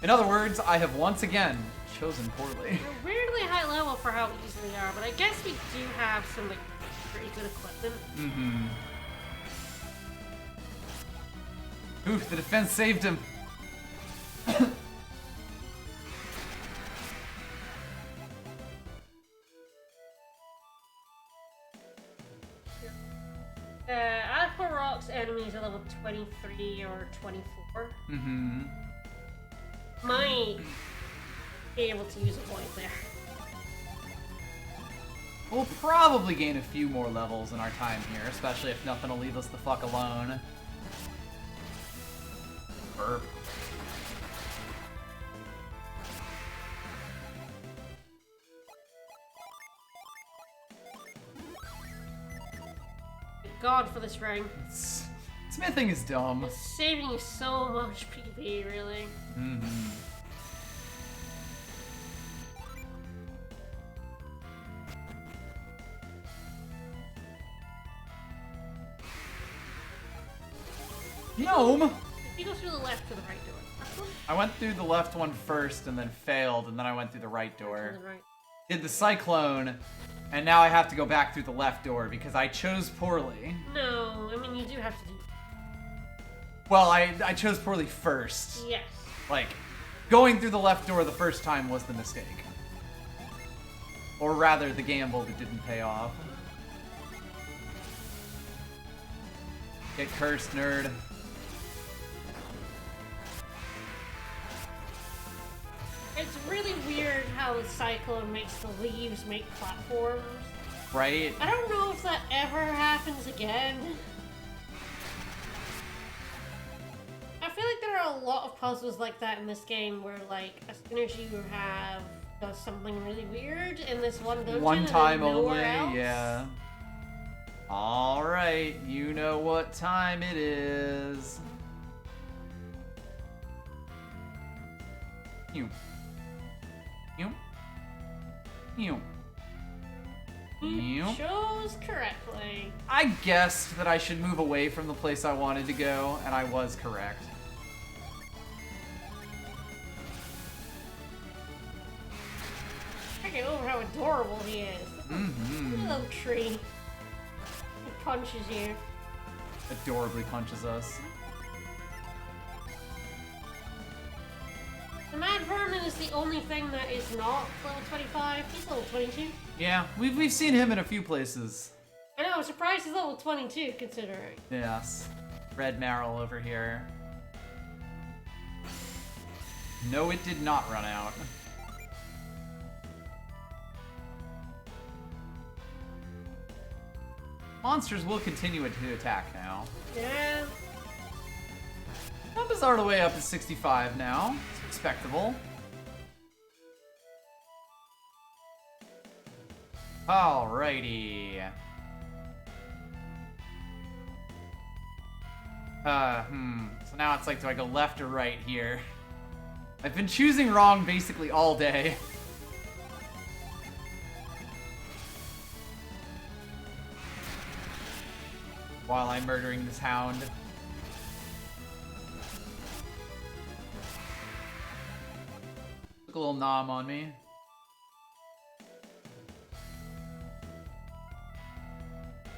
In other words, I have once again chosen poorly. We're weirdly high level for how easy they are, but I guess we do have some like pretty good equipment. Oof, the defense saved him. Aqua Rock's enemies are level 23 or 24. Might be able to use a point there. We'll probably gain a few more levels in our time here, especially if nothing will leave us the fuck alone. Burp. Thank God for this ring. Smithing is dumb. It's saving you so much PP, really. Gnome! If you go through the left or the right door. I went through the left one first and then failed, and then I went through the right door. To the right. Did the cyclone, and now I have to go back through the left door because I chose poorly. No, I mean you do have to do. Well, I chose poorly first. Yes. Like, going through the left door the first time was the mistake. Or rather, the gamble that didn't pay off. Get cursed, nerd. It's really weird how the cyclone makes the leaves make platforms. Right? I don't know if that ever happens again. I feel like there are a lot of puzzles like that in this game where, like, as soon as you have does something really weird in this one dungeon, One time and then only, nowhere else. yeah. Alright, you know what time it is. You. You. You. You chose correctly. I guessed that I should move away from the place I wanted to go, and I was correct. I get over how adorable he is. Little tree. He punches you. Adorably punches us. The Mad Vermin is the only thing that is not level 25. He's level 22. Yeah, we've seen him in a few places. I know, I'm surprised he's level 22 considering. Yes. Red Marrow over here. No, it did not run out. Monsters will continue to attack now. Yeah. Numbers are the way up to 65 now. It's respectable. Alrighty. So now it's like, do I go left or right here? I've been choosing wrong basically all day. While I'm murdering this hound. Took a little nom on me.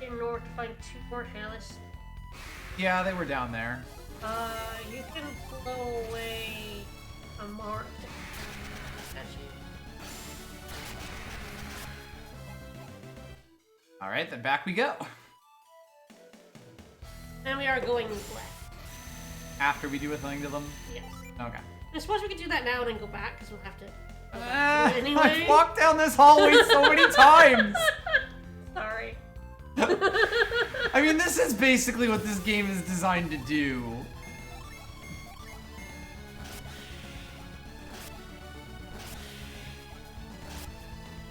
In order to find 2 more hairless. Yeah, they were down there. You can blow away a mark. Alright, then back we go. And we are going left. After we do a thing to them? Yes. Okay. I suppose we could do that now and then go back, because we'll have to go back to it anyway. I've walked down this hallway so many times! Sorry. I mean, this is basically what this game is designed to do.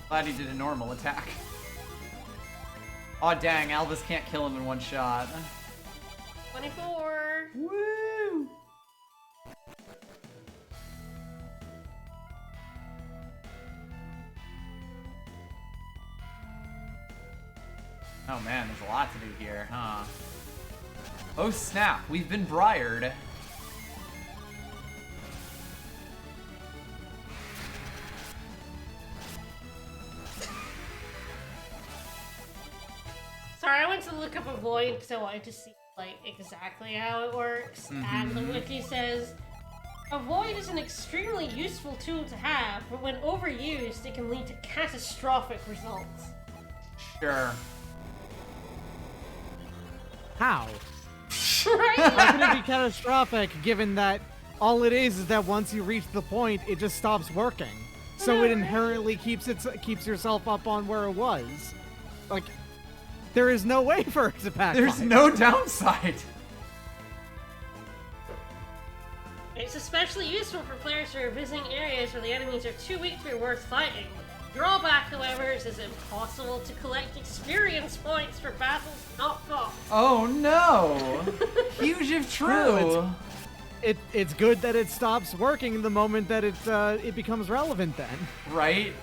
Glad he did a normal attack. Aw, dang, Albus can't kill him in one shot. 24. Woo! Oh man, there's a lot to do here, huh? Oh snap, we've been briared. Sorry, I went to look up a void because I wanted to see like exactly how it works. And the wiki says, a void is an extremely useful tool to have, but when overused, it can lead to catastrophic results. Sure. How? Right? How can it be catastrophic given that all it is that once you reach the point, it just stops working? So it inherently keeps yourself up on where it was. Like, there is no way for it to backfire. There's no downside. It's especially useful for players who are visiting areas where the enemies are too weak to be worth fighting. Drawback, however, is it's impossible to collect experience points for battles not fought. Oh no! Huge if true. It's good that it stops working the moment that it becomes relevant then. Right?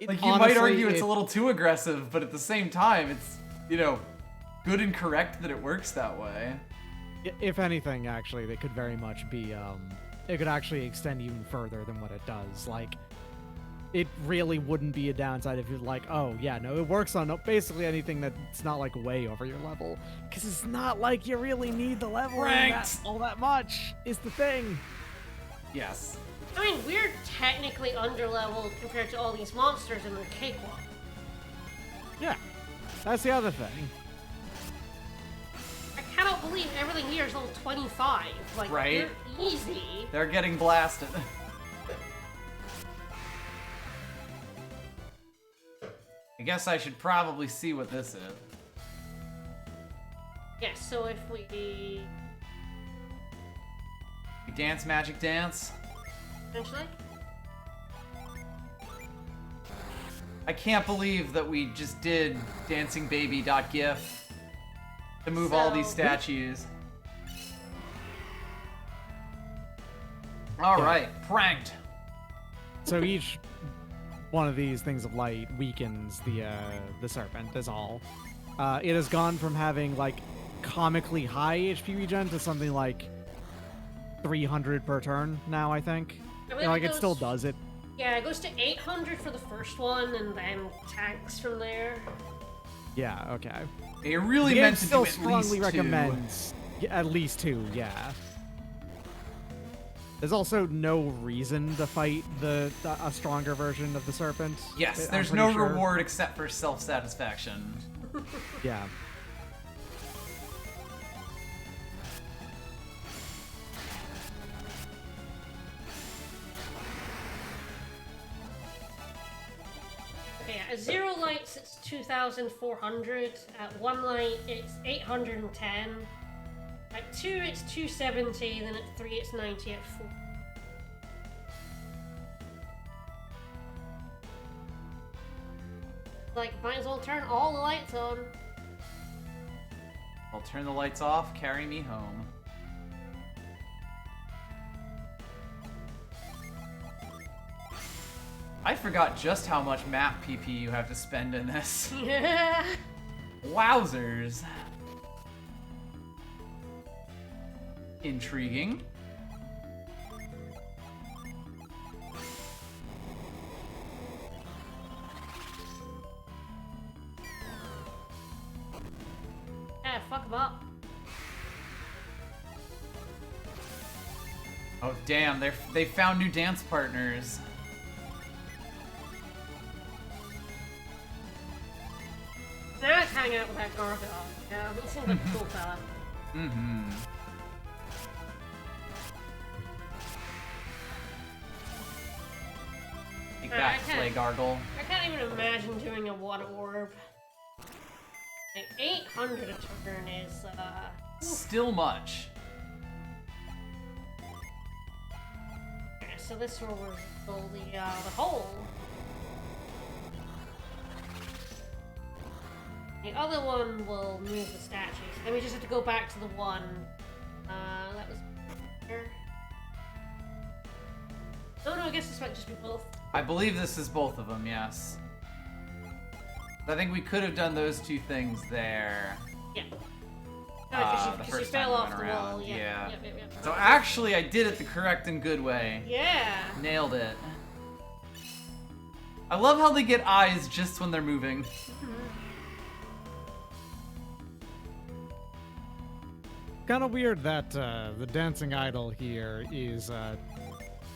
Like, you might argue it's a little too aggressive, but at the same time, it's, you know, good and correct that it works that way. If anything, actually, they could very much be, it could actually extend even further than what it does. Like, it really wouldn't be a downside if you're like, oh, yeah, no, it works on basically anything that's not, like, way over your level. Because it's not like you really need the level all that much, is the thing. Yes. I mean, we're technically underleveled compared to all these monsters in the cakewalk. Yeah, that's the other thing. I cannot believe everything here is level 25. Like, Right? You're easy. They're getting blasted. I guess I should probably see what this is. Yes, so if we Dance magic dance? Essentially? I can't believe that we just did dancingbaby.gif to move all these statues. Alright, pranked. So each one of these things of light weakens the serpent, is all. It has gone from having, like, comically high HP regen to something like 300 per turn now, I think. You know, like, it still does it. Yeah, it goes to 800 for the first one, and then tanks from there. Yeah, okay. It really The meant game to do still at strongly least recommends at least 2, yeah. There's also no reason to fight a stronger version of the serpent. Yes, I'm there's pretty no sure. reward except for self-satisfaction. Yeah. Okay, at 0 lights it's 2,400, at 1 light it's 810, at 2 it's 270, then at 3 it's 90, at 4. Like, might as well turn all the lights on. I'll turn the lights off, carry me home. I forgot just how much map PP you have to spend in this. Yeah. Wowzers. Intriguing. Yeah, fuck them up. Oh damn, they found new dance partners. Now I can hang out with that Gargoyle. Yeah, he seems like a cool fella. Mm-hmm. Take that, I Clay can't- Gargle. I can't even imagine doing a water orb. Like 800 a turn is, Still much. okay, so this will reveal the hole. The other one will move the statues. Then we just have to go back to the one, that was here. Oh no, I guess this might just be both. I believe this is both of them, yes. I think we could have done those two things there. Yeah. The Because you first fell time we off went the around, wall. yeah. Yep. So actually, I did it the correct and good way. Yeah. Nailed it. I love how they get eyes just when they're moving. Kind of weird that the dancing idol here is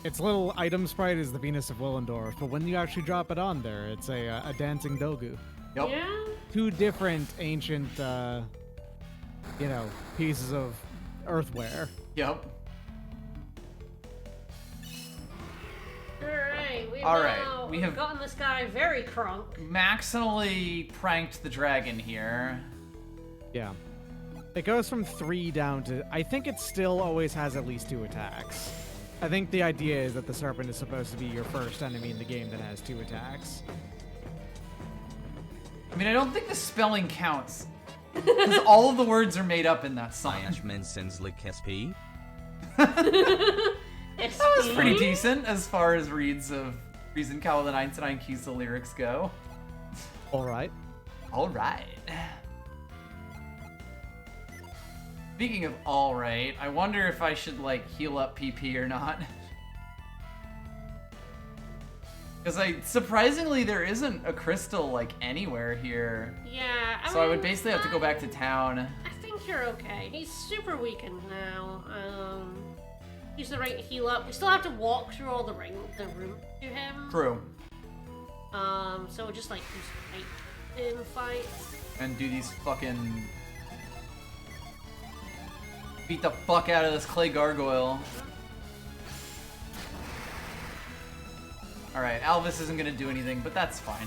its little item sprite is the Venus of Willendorf, but when you actually drop it on there, it's a dancing Dogu. Yep. Yeah. Two different ancient, pieces of earthware. Yep. Alright, we have gotten this guy very crunk. maximally pranked the dragon here. Yeah. It goes from 3 down to... I think it still always has at least 2 attacks. I think the idea is that the serpent is supposed to be your first enemy in the game that has 2 attacks. I mean, I don't think the spelling counts. Because all of the words are made up in that song. SP. That was pretty decent as far as reads of Reason Cowl the 99 Keys the lyrics go. Alright. Alright. Speaking of alright, I wonder if I should, like, heal up PP or not. Because surprisingly, there isn't a crystal, like, anywhere here. Yeah, So I would basically have to go back to town. I think you're okay. He's super weakened now. Use the right to heal up. We still have to walk through all the room to him. True. So we'll just like do some fight. And do these fucking... Beat the fuck out of this clay gargoyle. Alright, Alvis isn't gonna do anything, but that's fine.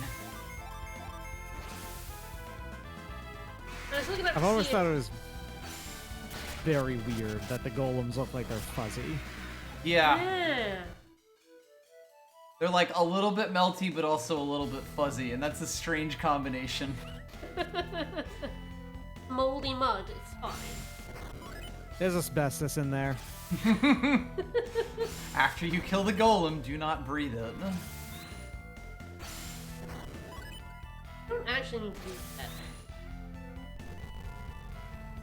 I was looking up I've to always see thought it was very weird that the golems look like they're fuzzy. Yeah. Yeah. They're like a little bit melty, but also a little bit fuzzy, and that's a strange combination. Moldy mud. It's fine. There's asbestos in there. After you kill the golem, do not breathe it. I don't actually need to do that.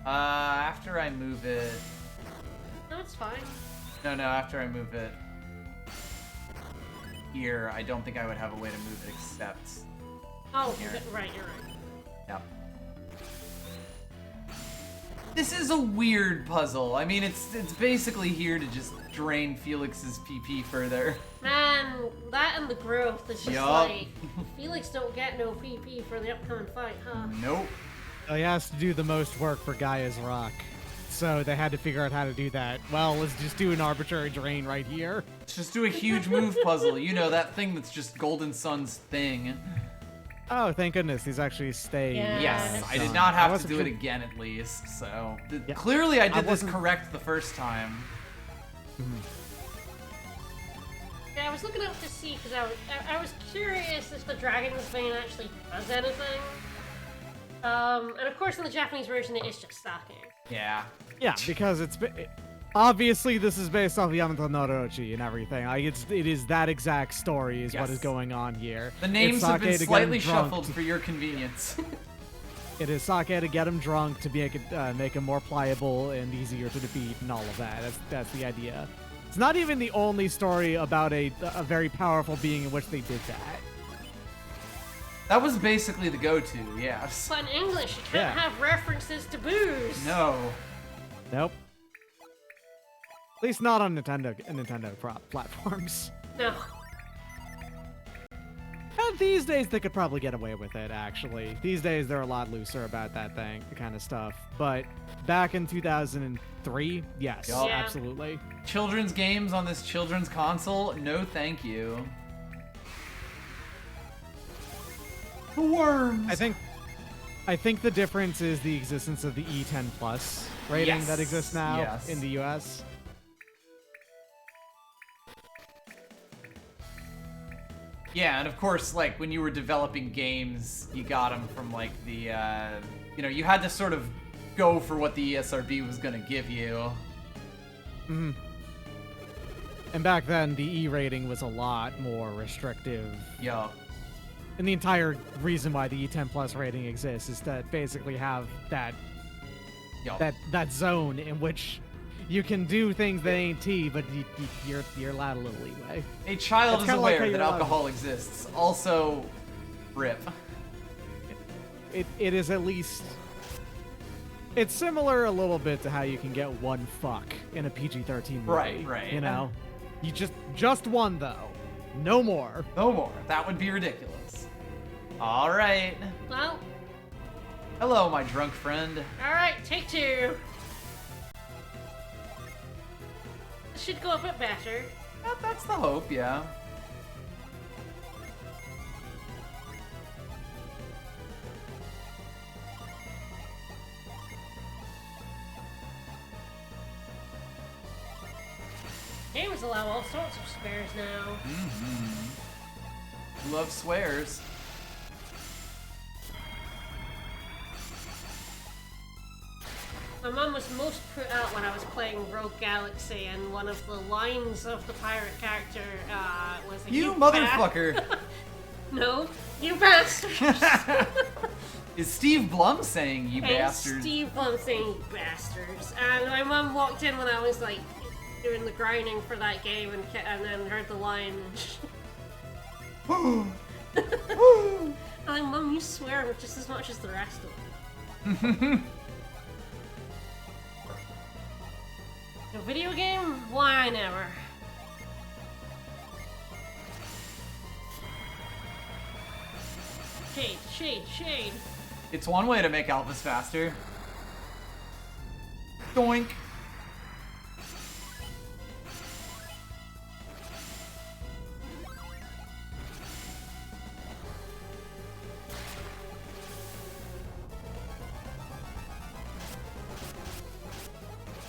After I move it... No, it's fine. No, after I move it here, I don't think I would have a way to move it except... Oh, Here. right, you're right. Yep. This is a weird puzzle. I mean, it's basically here to just drain Felix's PP further. Man, that and the growth is just Yup. like Felix don't get no PP for the upcoming fight, huh? Nope. He has to do the most work for Gaia's Rock. So they had to figure out how to do that. Well, let's just do an arbitrary drain right here. Let's just do a huge move puzzle. You know, that thing that's just Golden Sun's thing. Oh, thank goodness, these actually stay. Yeah. Yes, I did done. not I have to wasn't do it sure- again at least, so... Yeah. Clearly I did this wasn't- correct the first time. Yeah, I was looking up to see because I was curious if the Dragon's Vein actually does anything. And of course in the Japanese version it is just sake. Yeah. Yeah, because obviously this is based off Yamato no Orochi and everything. Like it is that exact story is what Yes. is going on here. The names It's have been sake to get 'em slightly drunk shuffled for your convenience. It is sake to get him drunk to make him more pliable and easier to defeat and all of that. That's the idea. It's not even the only story about a very powerful being in which they did that. That was basically the go-to, yes. But in English, you can't Yeah. have references to booze. No. Nope. At least not on Nintendo platforms. No. And these days they could probably get away with it, actually. These days they're a lot looser about that kind of stuff. But back in 2003, yes, Yup. Yeah. absolutely. Children's games on this children's console? No, thank you. The worms. I think the difference is the existence of the E10 Plus rating Yes, that exists now yes. in the US. Yeah, and of course, like, when you were developing games, you got them from, like, the, you had to sort of go for what the ESRB was gonna give you. Mm-hmm. And back then, the E rating was a lot more restrictive. Yo. And the entire reason why the E10 Plus rating exists is to basically have that Yo. that zone in which you can do things that ain't tea, but you're allowed a little leeway. A child It's is kinda like aware how that you're allowed- alcohol exists. Also, rip. It is at least. It's similar a little bit to how you can get one fuck in a PG-13 movie. Right. You know, you just one though, no more. No more. That would be ridiculous. All right. Well, Hello, my drunk friend. alright, take two. This should go a bit better. That's the hope, yeah. Games allow all sorts of spares now. Who loves swears? My mum was most put out when I was playing Rogue Galaxy, and one of the lines of the pirate character was You ba-" motherfucker! No, you bastards! Is Steve Blum saying you And bastards? Steve Blum saying "You bastards." And my mum walked in when I was like doing the grinding for that game, and then heard the line. And I'm like, Mum, you swear just as much as the rest of them. A video game? Why never? Shade. It's one way to make Elvis faster. Doink.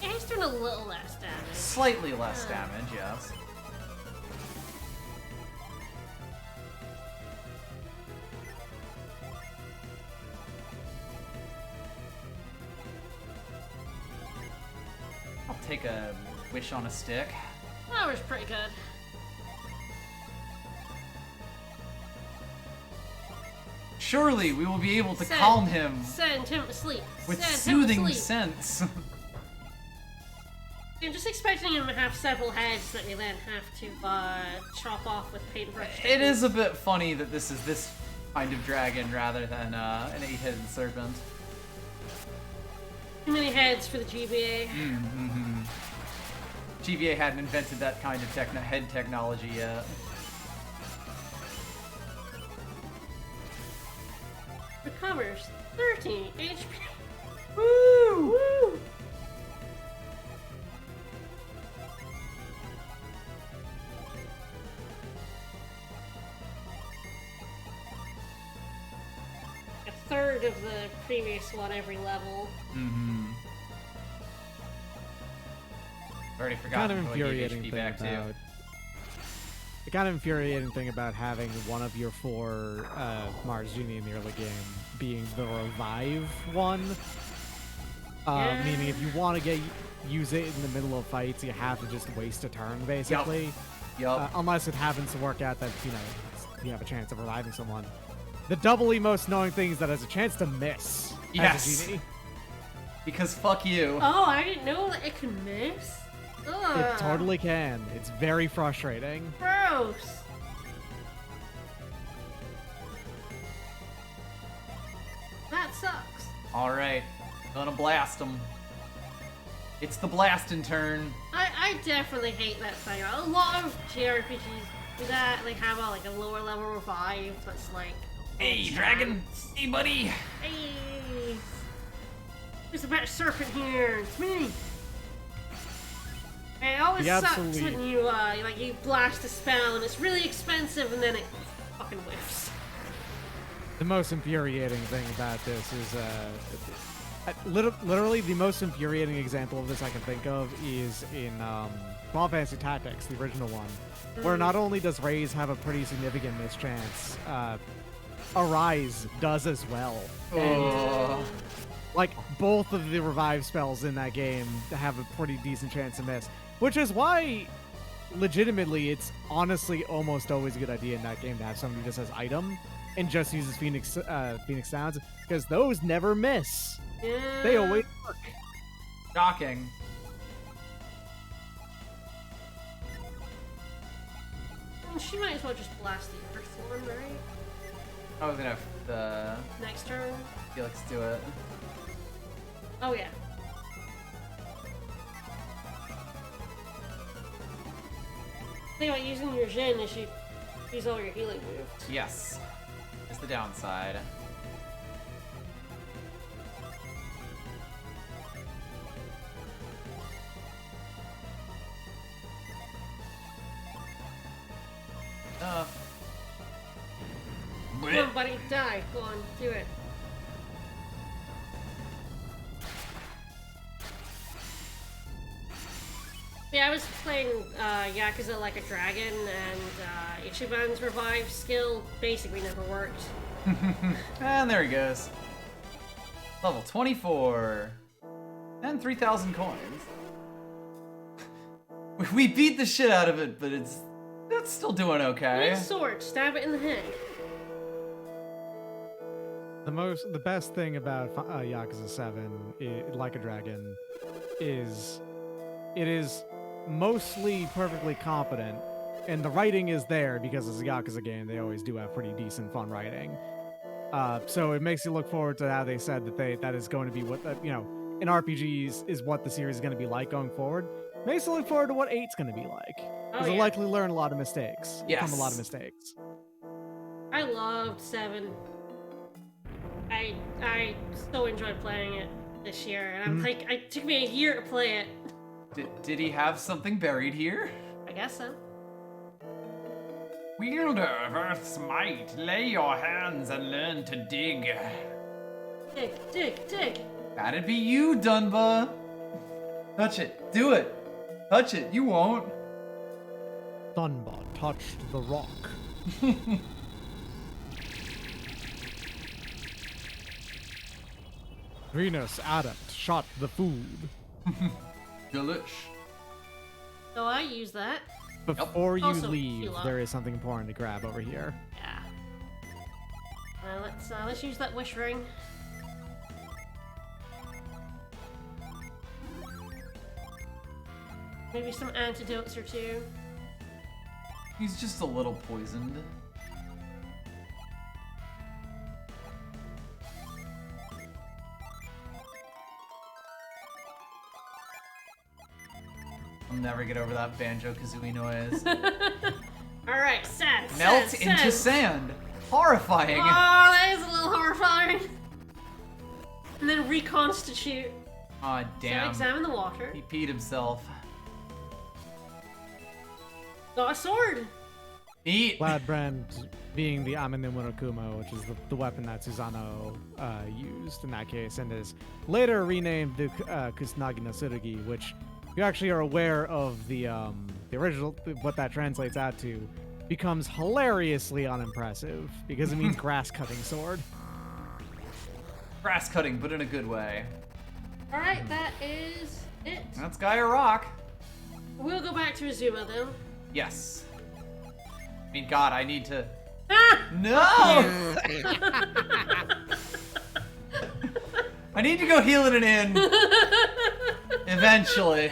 Yeah, he's doing a little less damage. Slightly less damage, yes. I'll take a wish on a stick. That was pretty good. Surely we will be able to Send- calm him Send him to sleep. with Send soothing him to sleep. scents. I'm just expecting him to have several heads that we then have to chop off with paintbrush. It is a bit funny that this is this kind of dragon rather than an 8-headed serpent. Too many heads for the GBA. GVA hadn't invented that kind of head technology yet. Recovers 13 HP. Woo! Woo! A third of the previous one every level. Already Kind forgotten of who I gave infuriating HP thing back to. about the kind of infuriating thing about having one of your 4 Mars Genie in the early game being the revive one, meaning if you want to use it in the middle of fights, you have to just waste a turn, basically. Yup. Unless it happens to work out that, you have a chance of reviving someone. The doubly most annoying thing is that it has a chance to miss as a Genie. Because fuck you. Oh, I didn't know that it can miss. Ugh. It totally can. It's very frustrating. Gross. That sucks. Alright, gonna blast them. It's the blasting turn. I definitely hate that thing. A lot of JRPGs do that. They have a lower level revive that's like. Hey, dragon! Hey, buddy! Hey! There's a better serpent here. It's me. It always sucks when you you blast a spell and it's really expensive and then it fucking whiffs. The most infuriating thing about this is literally the most infuriating example of this I can think of is in Final Fantasy Tactics, the original one, where not only does Raze have a pretty significant mischance, Arise does as well. And, like, both of the revive spells in that game have a pretty decent chance to miss, which is why, legitimately, it's honestly almost always a good idea in that game to have somebody who just has item and just uses Phoenix Sounds, because those never miss. Yeah. They always work. Shocking. Well, she might as well just blast the Earth one, right? I was gonna have the Next turn. Felix do it. Oh yeah. Think about using your Jin is you use all your healing moves. Yes. That's the downside. Come on, buddy, die. Go on, do it. Yeah, I was playing Yakuza Like a Dragon, and Ichiban's revive skill basically never worked. And there he goes. Level 24. And 3,000 coins. We beat the shit out of it, but it's still doing okay. Nice sword, stab it in the head. The best thing about Yakuza 7, Like a Dragon, is it is mostly perfectly competent, and the writing is there because it's a Yakuza game. They always do have pretty decent, fun writing. So it makes you look forward to how they said that is going to be what in RPGs is what the series is going to be like going forward. Makes you look forward to what 8's going to be like. Because they'll likely learn a lot of mistakes. Yes. From a lot of mistakes. I loved 7. I so enjoyed playing it this year, and I'm like, it took me a year to play it. Did he have something buried here? I guess so. Wielder of Earth's might, lay your hands and learn to dig. Dig, dig, dig. That'd be you, Dunba. Touch it. Do it. Touch it. You won't. Dunba touched the rock. Venus Adept shot the food. Delish. So I use that. Before you Also, leave, heal up. there is something important to grab over here. Yeah. Let's use that wish ring. Maybe some antidotes or two. He's just a little poisoned. I'll never get over that Banjo-Kazooie noise. Alright, sand, Melt sand, into sand. sand. Horrifying. Oh, that is a little horrifying. And then reconstitute. Aw, damn. So examine the water. He peed himself. Got a sword. Eat. Gladbrand being the Amine Monokuma, which is the weapon that Susanoo used in that case, and is later renamed the Kusanagi no Tsurugi, which you actually are aware of the original, what that translates out to, becomes hilariously unimpressive because it means grass cutting sword. Grass cutting, but in a good way. Alright, that is it. That's Gaia Rock. We'll go back to Izumo then. Yes. I mean, God, I need to... Ah! No! I need to go heal it in. Eventually.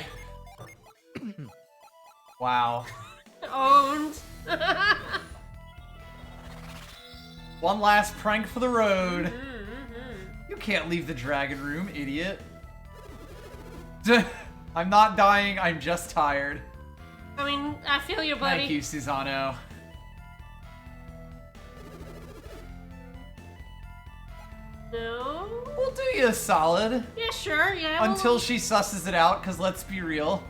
Wow. Owned. One last prank for the road. You can't leave the dragon room, idiot. I'm not dying, I'm just tired. I mean, I feel you, buddy. Thank you, Susano. No? We'll do you a solid. Yeah, sure, yeah. Until she susses it out, because let's be real.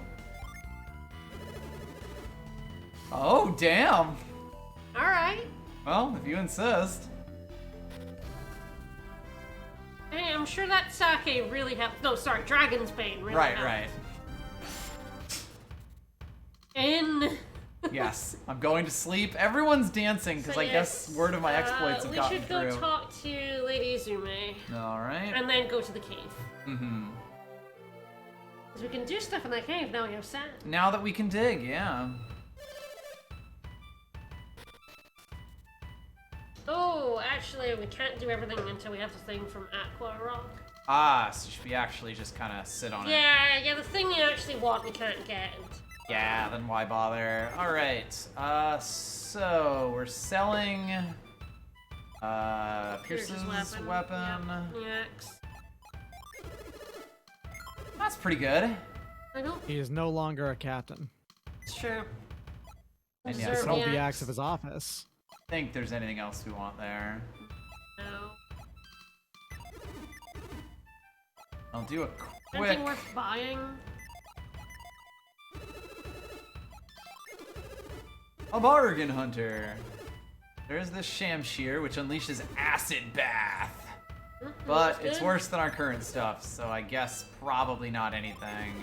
Oh, damn. Alright. Well, if you insist. Hey, I'm sure that sake really helped. No, sorry, Dragon's Bane really helped. Right. In. Yes, I'm going to sleep. Everyone's dancing, because So I guess word of my exploits have gotten through. We should go talk to Lady Izume. Alright. And then go to the cave. Mm-hmm. Because we can do stuff in that cave now we have sand. Now that we can dig, yeah. Oh, actually, we can't do everything until we have the thing from Aqua Rock. Ah, so should we actually just kind of sit on it? Yeah, the thing you actually want we can't get. Yeah, then why bother? Alright, so we're selling Pierce's weapon. Yep. The axe. That's pretty good. I don't. He is no longer a captain. It's true. And He yeah, Deserve so sold the axe. axe of his office. I think there's anything else we want there. No. I'll do a quick... Anything worth buying? A bargain hunter. There's this Shamshir, which unleashes acid bath. But That's it's good. worse than our current stuff, so I guess probably not anything.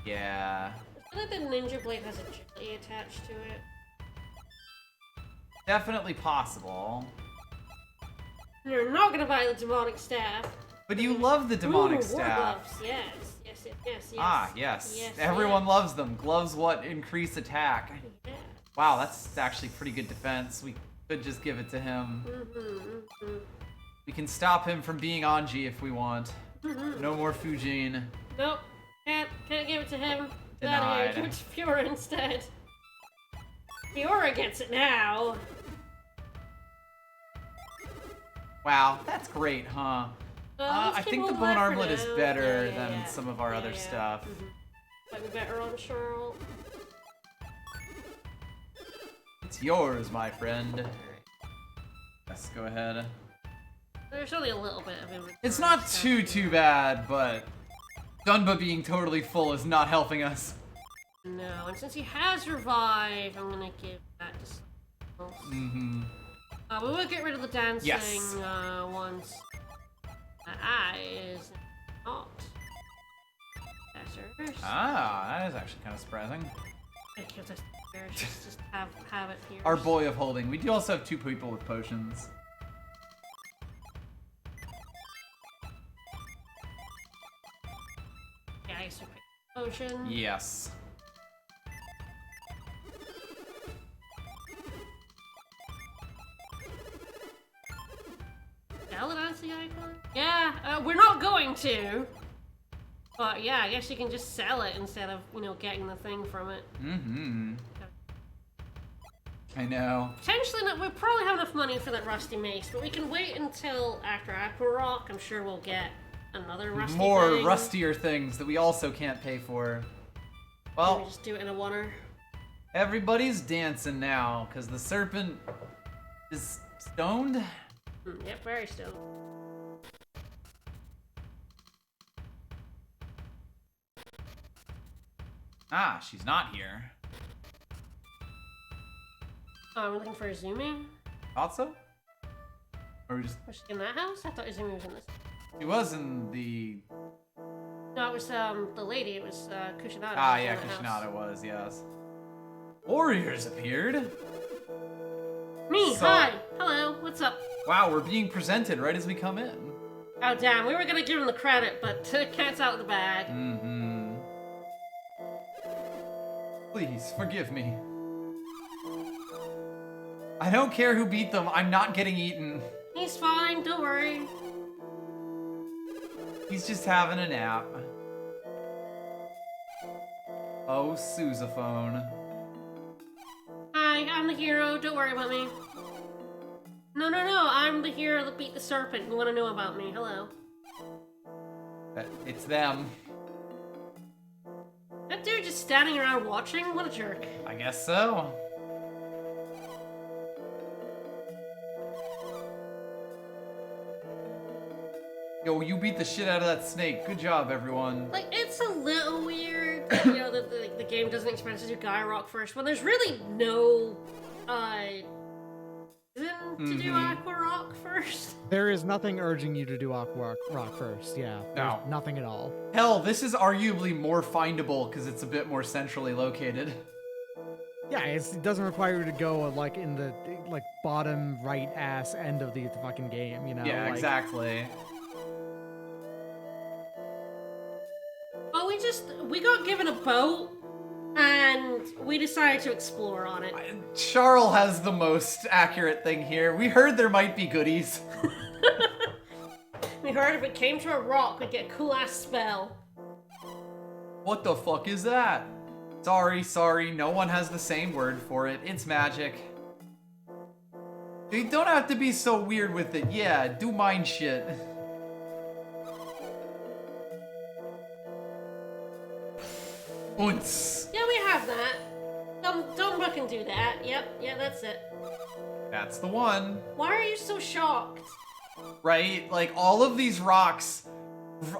Yeah. I feel like the Ninja Blade has a jelly attached to it. Definitely possible. You're not gonna buy the demonic staff. But you love the demonic Ooh, staff. war gloves. Yes. Ah, yes. Yes, Everyone yes. loves them. Gloves what increase attack. Yeah. Wow, that's actually pretty good defense. We could just give it to him. We can stop him from being Anji if we want. No more Fujin. Nope. Can't give it to him. Get out of here. Denied. Give it to Fiora instead. Fiora gets it now. Wow, that's great, huh? Let's I keep think the all bone that for armlet is now. better Yeah. than some of our other Yeah. stuff. Might be better on Cheryl. It's yours, my friend. Yes, go ahead. There's only a little bit of inventory. It's not stuff. too bad, but Dunba being totally full is not helping us. No, and since he has revived, I'm gonna give that to someone else. Mm-hmm. We will get rid of the dancing Yes. once that eye is not better. Ah, that is actually kind of surprising. Just have it here. Our boy of holding. We do also have two people with potions. Yeah, I used to pick potion. Yes. Sell the dancing icon? Yeah, we're not going to. But yeah, I guess you can just sell it instead of, getting the thing from it. Mm-hmm. I know. Potentially, we'll probably have enough money for that rusty mace, but we can wait until after Aqua Rock. I'm sure we'll get another rusty More thing. rustier things that we also can't pay for. Can Well, we just do it in a oneer? everybody's dancing now, because the serpent is stoned? Yep, very still. Ah, she's not here. Oh, I'm looking for Izumi. Thought so? Or we just... Was she in that house? I thought Izumi was in this. She was in the... No, it was the lady. It was Kusanada. Ah, was in yeah, that house. Kushinada was, yes. Warriors appeared. Me, So- hi. Hello, what's up? Wow, we're being presented right as we come in. Oh, damn, we were gonna give him the credit, but cat's out of the bag. Mm-hmm. Please, forgive me. I don't care who beat them, I'm not getting eaten. He's fine, don't worry. He's just having a nap. Oh, sousaphone. Hi, I'm the hero, don't worry about me. No, I'm the hero that beat the serpent. You wanna know about me? Hello. It's them. That dude just standing around watching? What a jerk. I guess so. Yo, you beat the shit out of that snake. Good job, everyone. Like, it's a little weird that, you know, that the game doesn't expect us to do Gaia Rock first, when there's really no, reason to do Aqua Rock first. There is nothing urging you to do Aqua Rock first. Yeah. No. There's nothing at all. Hell, this is arguably more findable because it's a bit more centrally located. Yeah, it doesn't require you to go like in the bottom right ass end of the fucking game. You know. Yeah, like, exactly. Well, we got given a boat, and we decided to explore on it. Charles has the most accurate thing here. We heard there might be goodies. We heard if it came to a rock, we'd get a cool-ass spell. What the fuck is that? Sorry, no one has the same word for it. It's magic. You don't have to be so weird with it. Yeah, do mind shit. Unts. Yeah, we have that. Don't fucking do that. Yep, yeah, that's it. That's the one. Why are you so shocked? Right? Like, all of these rocks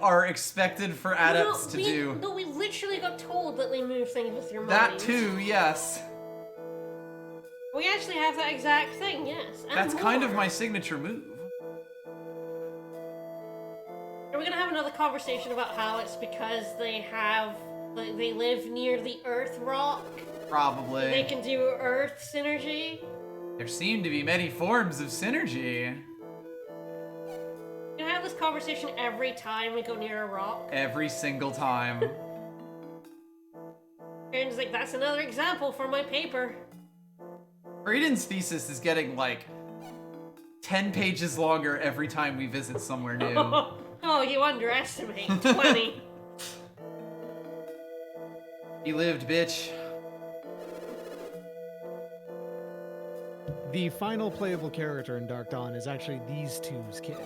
are expected for adepts to do. No, we literally got told that we move things with your mind. That too, yes. We actually have that exact thing, yes. And That's kind of more. my signature move. Are we gonna have another conversation about how it's because they live near the Earth rock? Probably. They can do Earth synergy? There seem to be many forms of synergy. We have this conversation every time we go near a rock. Every single time. And it's like, that's another example for my paper. Brayden's thesis is getting like 10 pages longer every time we visit somewhere new. Oh, you underestimate. 20. He lived, bitch. The final playable character in Dark Dawn is actually these two's kid.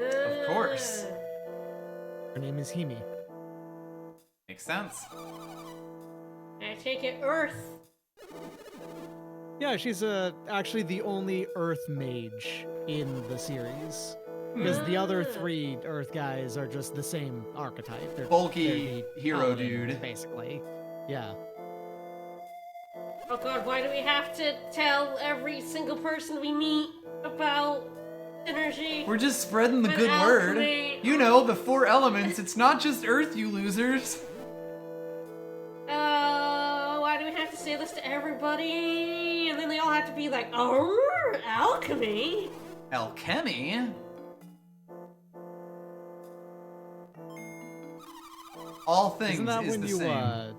Of course. Her name is Himi. Makes sense. I take it Earth. Yeah, she's actually the only Earth mage in the series. Because the other three Earth guys are just the same archetype. They're Bulky the hero paladin, dude. basically. Yeah. Oh god, why do we have to tell every single person we meet about synergy? We're just spreading the And good word. alchemy. You know, the 4 elements. It's not just Earth, you losers. Why do we have to say this to everybody? And then they all have to be like, oh, alchemy? Alchemy? All things Isn't that is when the you same.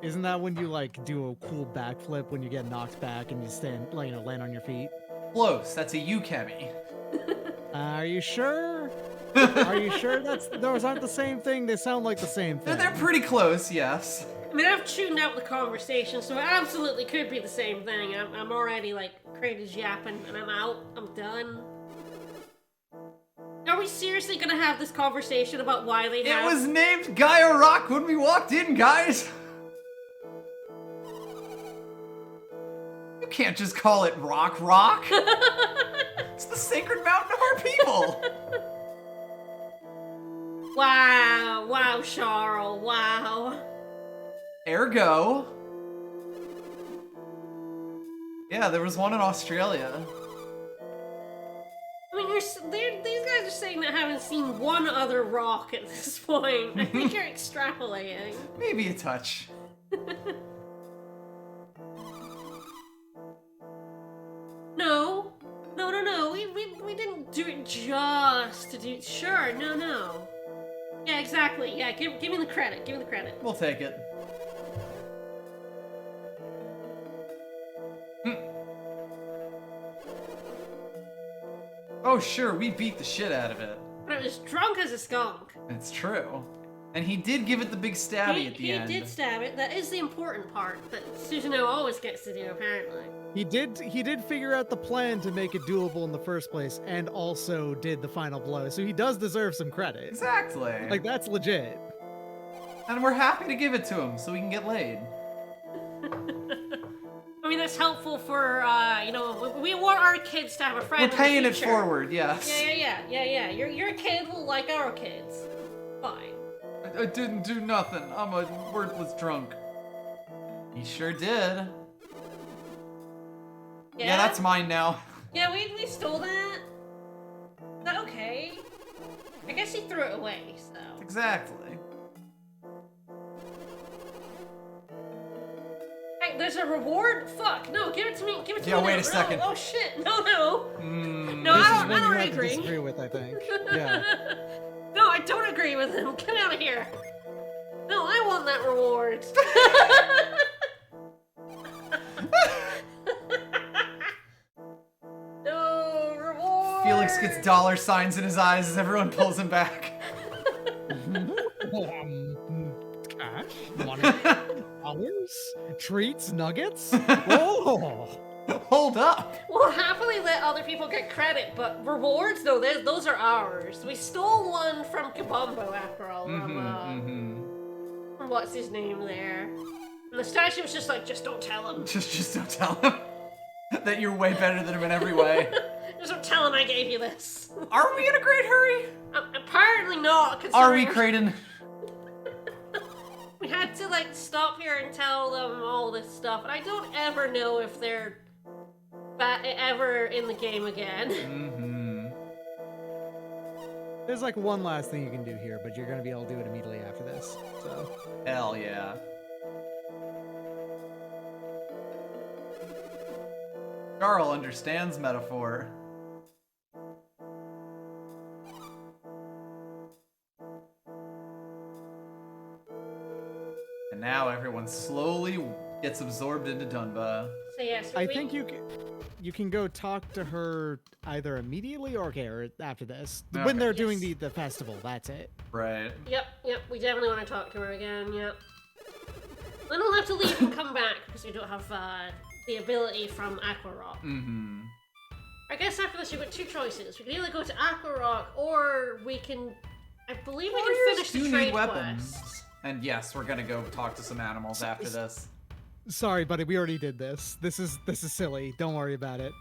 isn't that when you like do a cool backflip when you get knocked back and you stand like land on your feet? Close. That's a Ukemi. Are you sure? Are you sure those aren't the same thing? They sound like the same thing. They're pretty close, yes. I mean, I've tuned out the conversation, so it absolutely could be the same thing. I'm already, like, crazy yapping, and I'm out. I'm done. Are we seriously gonna have this conversation about why they It have... was named Gaia Rock when we walked in, guys. You can't just call it Rock Rock. It's the sacred mountain of our people. Wow, Charles, wow. Ergo. Yeah, there was one in Australia. I mean, these guys are saying that I haven't seen one other rock at this point. I think you're extrapolating. Maybe a touch. do it just to do. Sure, no. Yeah, exactly. Yeah, give me the credit. Give me the credit. We'll take it. Oh, sure, we beat the shit out of it. But it was drunk as a skunk. It's true. And he did give it the big stabby at the end. He did stab it. That is the important part that Susanoo always gets to do, apparently. He did figure out the plan to make it doable in the first place, and also did the final blow. So he does deserve some credit. Exactly. Like, that's legit. And we're happy to give it to him so we can get laid. I mean, that's helpful for, we want our kids to have a friend. We're paying in the it future. forward, yes. Yeah. Your kid will like our kids. Fine. I didn't do nothing. I'm a worthless drunk. He sure did. Yeah, that's mine now. Yeah, we stole that. Is that okay? I guess he threw it away, so. Exactly. Hey, there's a reward? Fuck, no, give it to me. Give it to me. Yeah, wait now. a second. No, oh shit, no. No, This I is one don't you have to agree. disagree with, I think. Yeah. No, I don't agree with him. Get out of here. No, I want that reward. No reward. Felix gets dollar signs in his eyes as everyone pulls him back. Cash? Money? Dollars? Treats? Nuggets? Oh! Hold up. We'll happily let other people get credit, but rewards, though, those are ours. We stole one from Kabumbo, after all. From what's his name there? And the statue was just like, just don't tell him. Just don't tell him that you're way better than him in every way. Just don't tell him I gave you this. Are we in a great hurry? Apparently not. Are we, considering Kraden? We had to, like, stop here and tell them all this stuff, and I don't ever know if they're ever in the game again. There's like one last thing you can do here, but you're gonna be able to do it immediately after this. So. Hell yeah. Carl understands metaphor. And now everyone slowly gets absorbed into Dunba. So yes, I think you can go talk to her either immediately or after this. Okay. When they're doing the festival, that's it. Right. Yep, we definitely want to talk to her again, yep. Then we'll have to leave and come back, because we don't have the ability from Aqua Rock. I guess after this you've got two choices. We can either go to Aqua Rock, or we can... I believe we can finish the trade quest. And yes, we're gonna go talk to some animals after this. Sorry, buddy, we already did this. This is silly. Don't worry about it.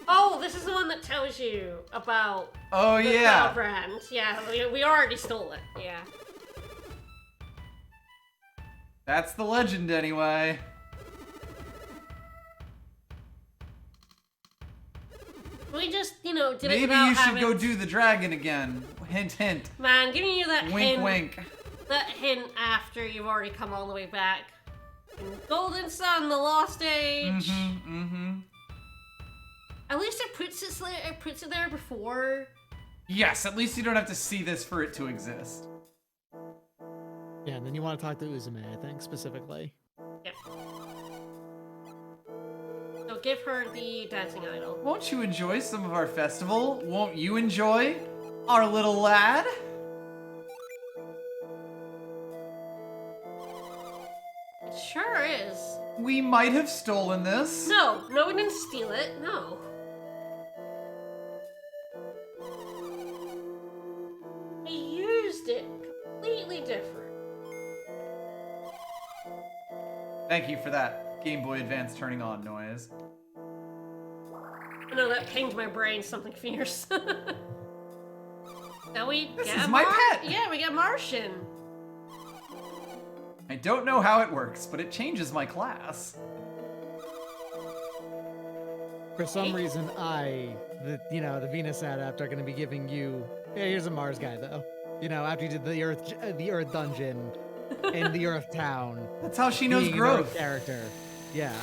Oh, this is the one that tells you about Oh, the yeah. Bell brand. Yeah, we already stole it. Yeah. That's the legend anyway. We just, did it Maybe without you should having... go do the dragon again. Hint, hint. Man, giving you that Wink, hint. wink. That hint after you've already come all the way back. Golden Sun, the Lost Age. At least it puts it there before. Yes, at least you don't have to see this for it to exist. Yeah, and then you want to talk to Uzume, I think, specifically. Yep. So give her the dancing idol. Won't you enjoy some of our festival? Won't you enjoy our little lad? It sure is. We might have stolen this. No, we didn't steal it. No. We used it completely different. Thank you for that Game Boy Advance turning on noise. I know that came to my brain, something fierce. Now we This get is my pet! Yeah, we get Martian. I don't know how it works, but it changes my class. For some reason, the Venus Adept are going to be giving you. Yeah, here's a Mars guy though. After you did the Earth dungeon and the Earth town. That's how she knows being an growth. Earth character. Yeah.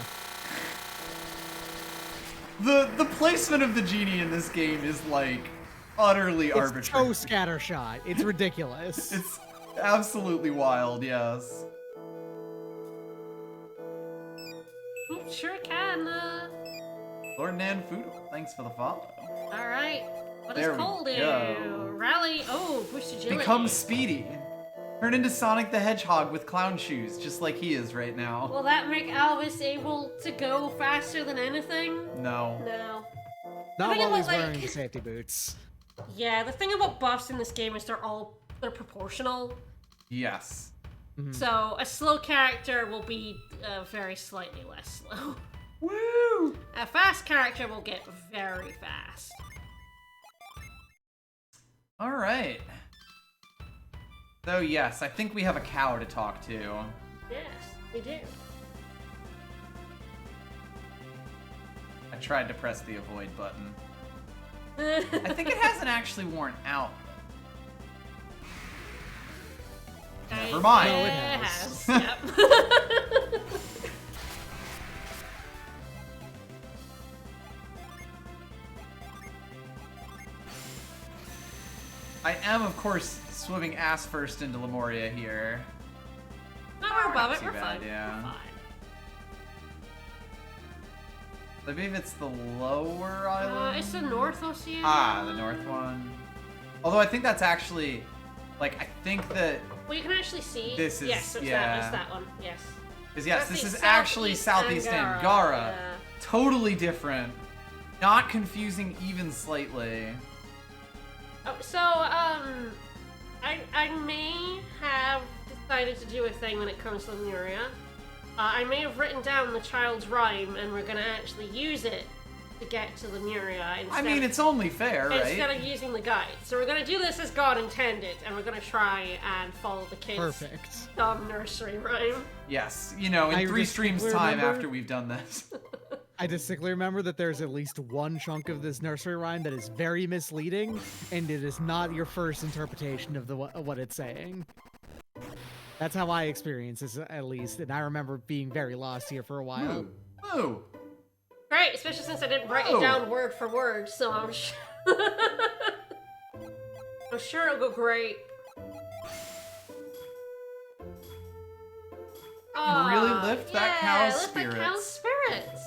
The placement of the genie in this game is like utterly It's arbitrary. so scattershot. It's ridiculous. It's absolutely wild, yes. You sure can. Lord Nan Foodle, thanks for the follow. All right. What There does we Cole do? go. Rally. Oh, boost agility. Become speedy. Turn into Sonic the Hedgehog with clown shoes, just like he is right now. Will that make Alvis able to go faster than anything? No. No. Not think while about, he's like- wearing the safety boots. Yeah, the thing about buffs in this game is they're proportional. Yes. So a slow character will be very slightly less slow. Woo! A fast character will get very fast. All right. So yes, I think we have a cow to talk to. Yes, we do. I tried to press the avoid button. I think it hasn't actually worn out. Never mind. No, It it has. has. Yep. I am, of course, swimming ass first into Lemuria here. No, we're above it. too We're bad, fine. yeah. We're fine. I believe it's the lower island. It's the North Ocean. Ah, the north one. Although I think that's actually, like, I think that, Well, you can actually see. This is- yes, it's yeah. It's that one. Yes. because yes, That's this the is actually Southeast Angara. Angara. Yeah. Totally different. Not confusing even slightly. Oh, so, I may have decided to do a thing when it comes to Lemuria. I may have written down the child's rhyme, and we're gonna actually use it to get to Lemuria. I mean, it's only fair, instead right? of using the guide. So we're gonna do this as God intended, and we're gonna try and follow the kids' Perfect. dumb nursery rhyme. Yes, you know, in I 3 distinctly streams time remember- after we've done this. I distinctly remember that there's at least one chunk of this nursery rhyme that is very misleading, and it is not your first interpretation of what it's saying. That's how I experience this, at least, and I remember being very lost here for a while. Ooh. Great, especially since I didn't write Oh. it down word for word, so I'm I'm sure it'll go great. Really lift that cow's lift that cow's spirits. spirits.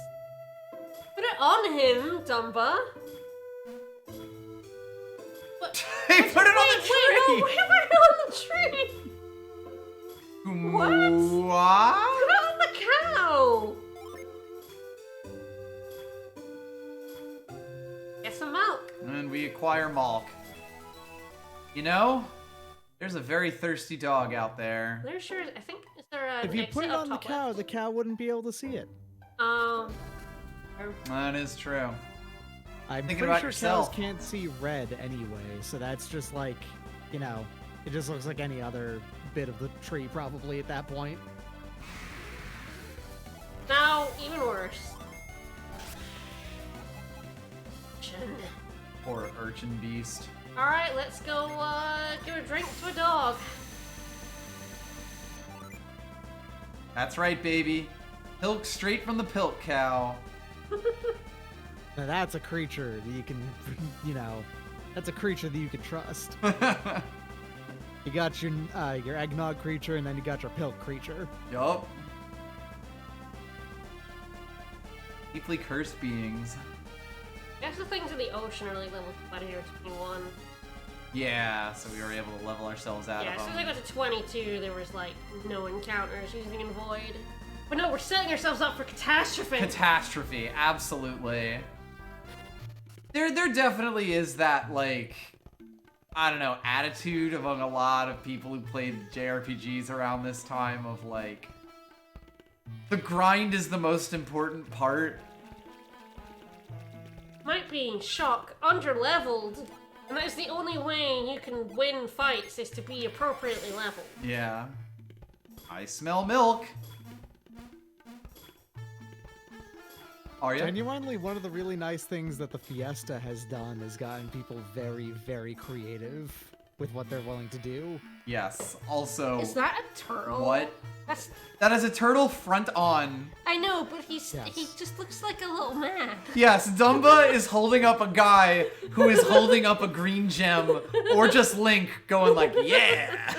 Put it on him, Dumba. What? Hey, put it on the Wait, no, tree! wait, put it on the tree! What? What? Put it on the cow! Get some milk. And we acquire Malk. You know, there's a very thirsty dog out there. There's sure, I think, is there an If you exit put it up on the top cow, left? the cow wouldn't be able to see it. That is true. I'm Thinking pretty about sure yourself. cows can't see red anyway, so that's just like, you know, it just looks like any other bit of the tree probably at that point. Now, even worse. Urchin. Poor urchin beast. Alright, let's go, give a drink to a dog. That's right, baby. Pilk straight from the pilk cow. Now that's a creature that you can, you know, that's a creature that you can trust. You got your eggnog creature, and then you got your pilk creature. Yup. Deeply cursed beings. Guess the things in the ocean are like level 20 or 21. Yeah, so we were able to level ourselves out Yeah, of as soon them. as I got to 22, there was like no encounters using Void. But no, we're setting ourselves up for catastrophe. Catastrophe, absolutely. There definitely is that, like, I don't know, attitude among a lot of people who played JRPGs around this time of, like, the grind is the most important part. Might be in shock, under-leveled, and that is the only way you can win fights is to be appropriately leveled. Yeah. I smell milk. Are you? Genuinely, one of the really nice things that the Fiesta has done is gotten people very, very creative with what they're willing to do. Yes. Also, Is that a turtle? what? That's... That is a turtle front on. I know, know, but he just looks like a little man. Yes, Dumba is holding up a guy who is holding up a green gem, or just Link going like, yeah!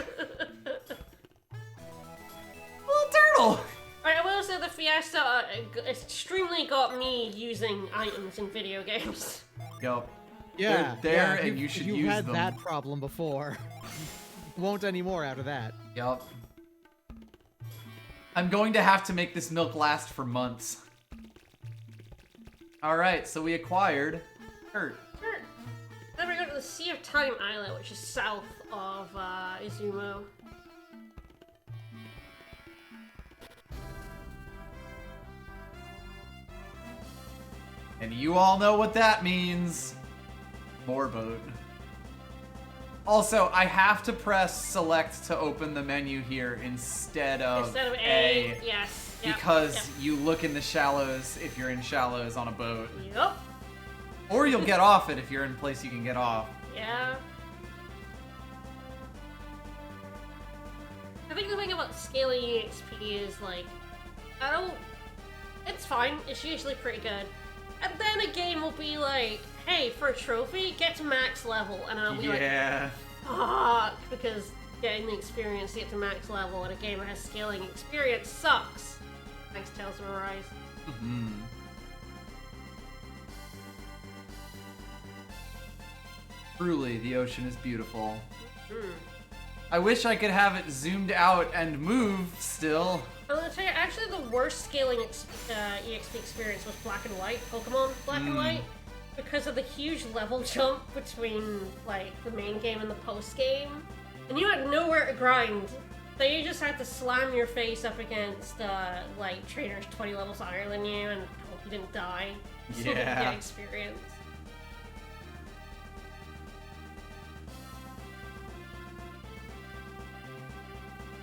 Little turtle! Alright, I will say the Fiesta extremely got me using items in video games. Yup. Yeah, They're there, yeah, and you should you've use had them. that problem before. Won't anymore after that. Yup. I'm going to have to make this milk last for months. Alright, so we acquired Kurt. Sure. Then we go to the Sea of Time Island, which is south of Izumo. And you all know what that means. More boat. Also, I have to press select to open the menu here instead of A. Yes. Yep, Because yep. you look in the shallows if you're in shallows on a boat. Yup. Or you'll get off it if you're in a place you can get off. Yeah. I think the thing about scaling EXP is, like, it's fine. It's usually pretty good. And then a game will be like, hey, for a trophy, get to max level. And I'll be Yeah. like, fuck, because getting the experience to get to max level in a game that has scaling experience sucks. Thanks, Tales of Arise. Mm-hmm. Truly, the ocean is beautiful. Mm. I wish I could have it zoomed out and move still. I'm gonna tell you, actually, the worst scaling EXP experience was Black and White, Pokemon Black and White, because of the huge level jump between, like, the main game and the post game. And you had nowhere to grind, so you just had to slam your face up against, like, trainers 20 levels higher than you and hope you didn't die. So you could Yeah. get experience.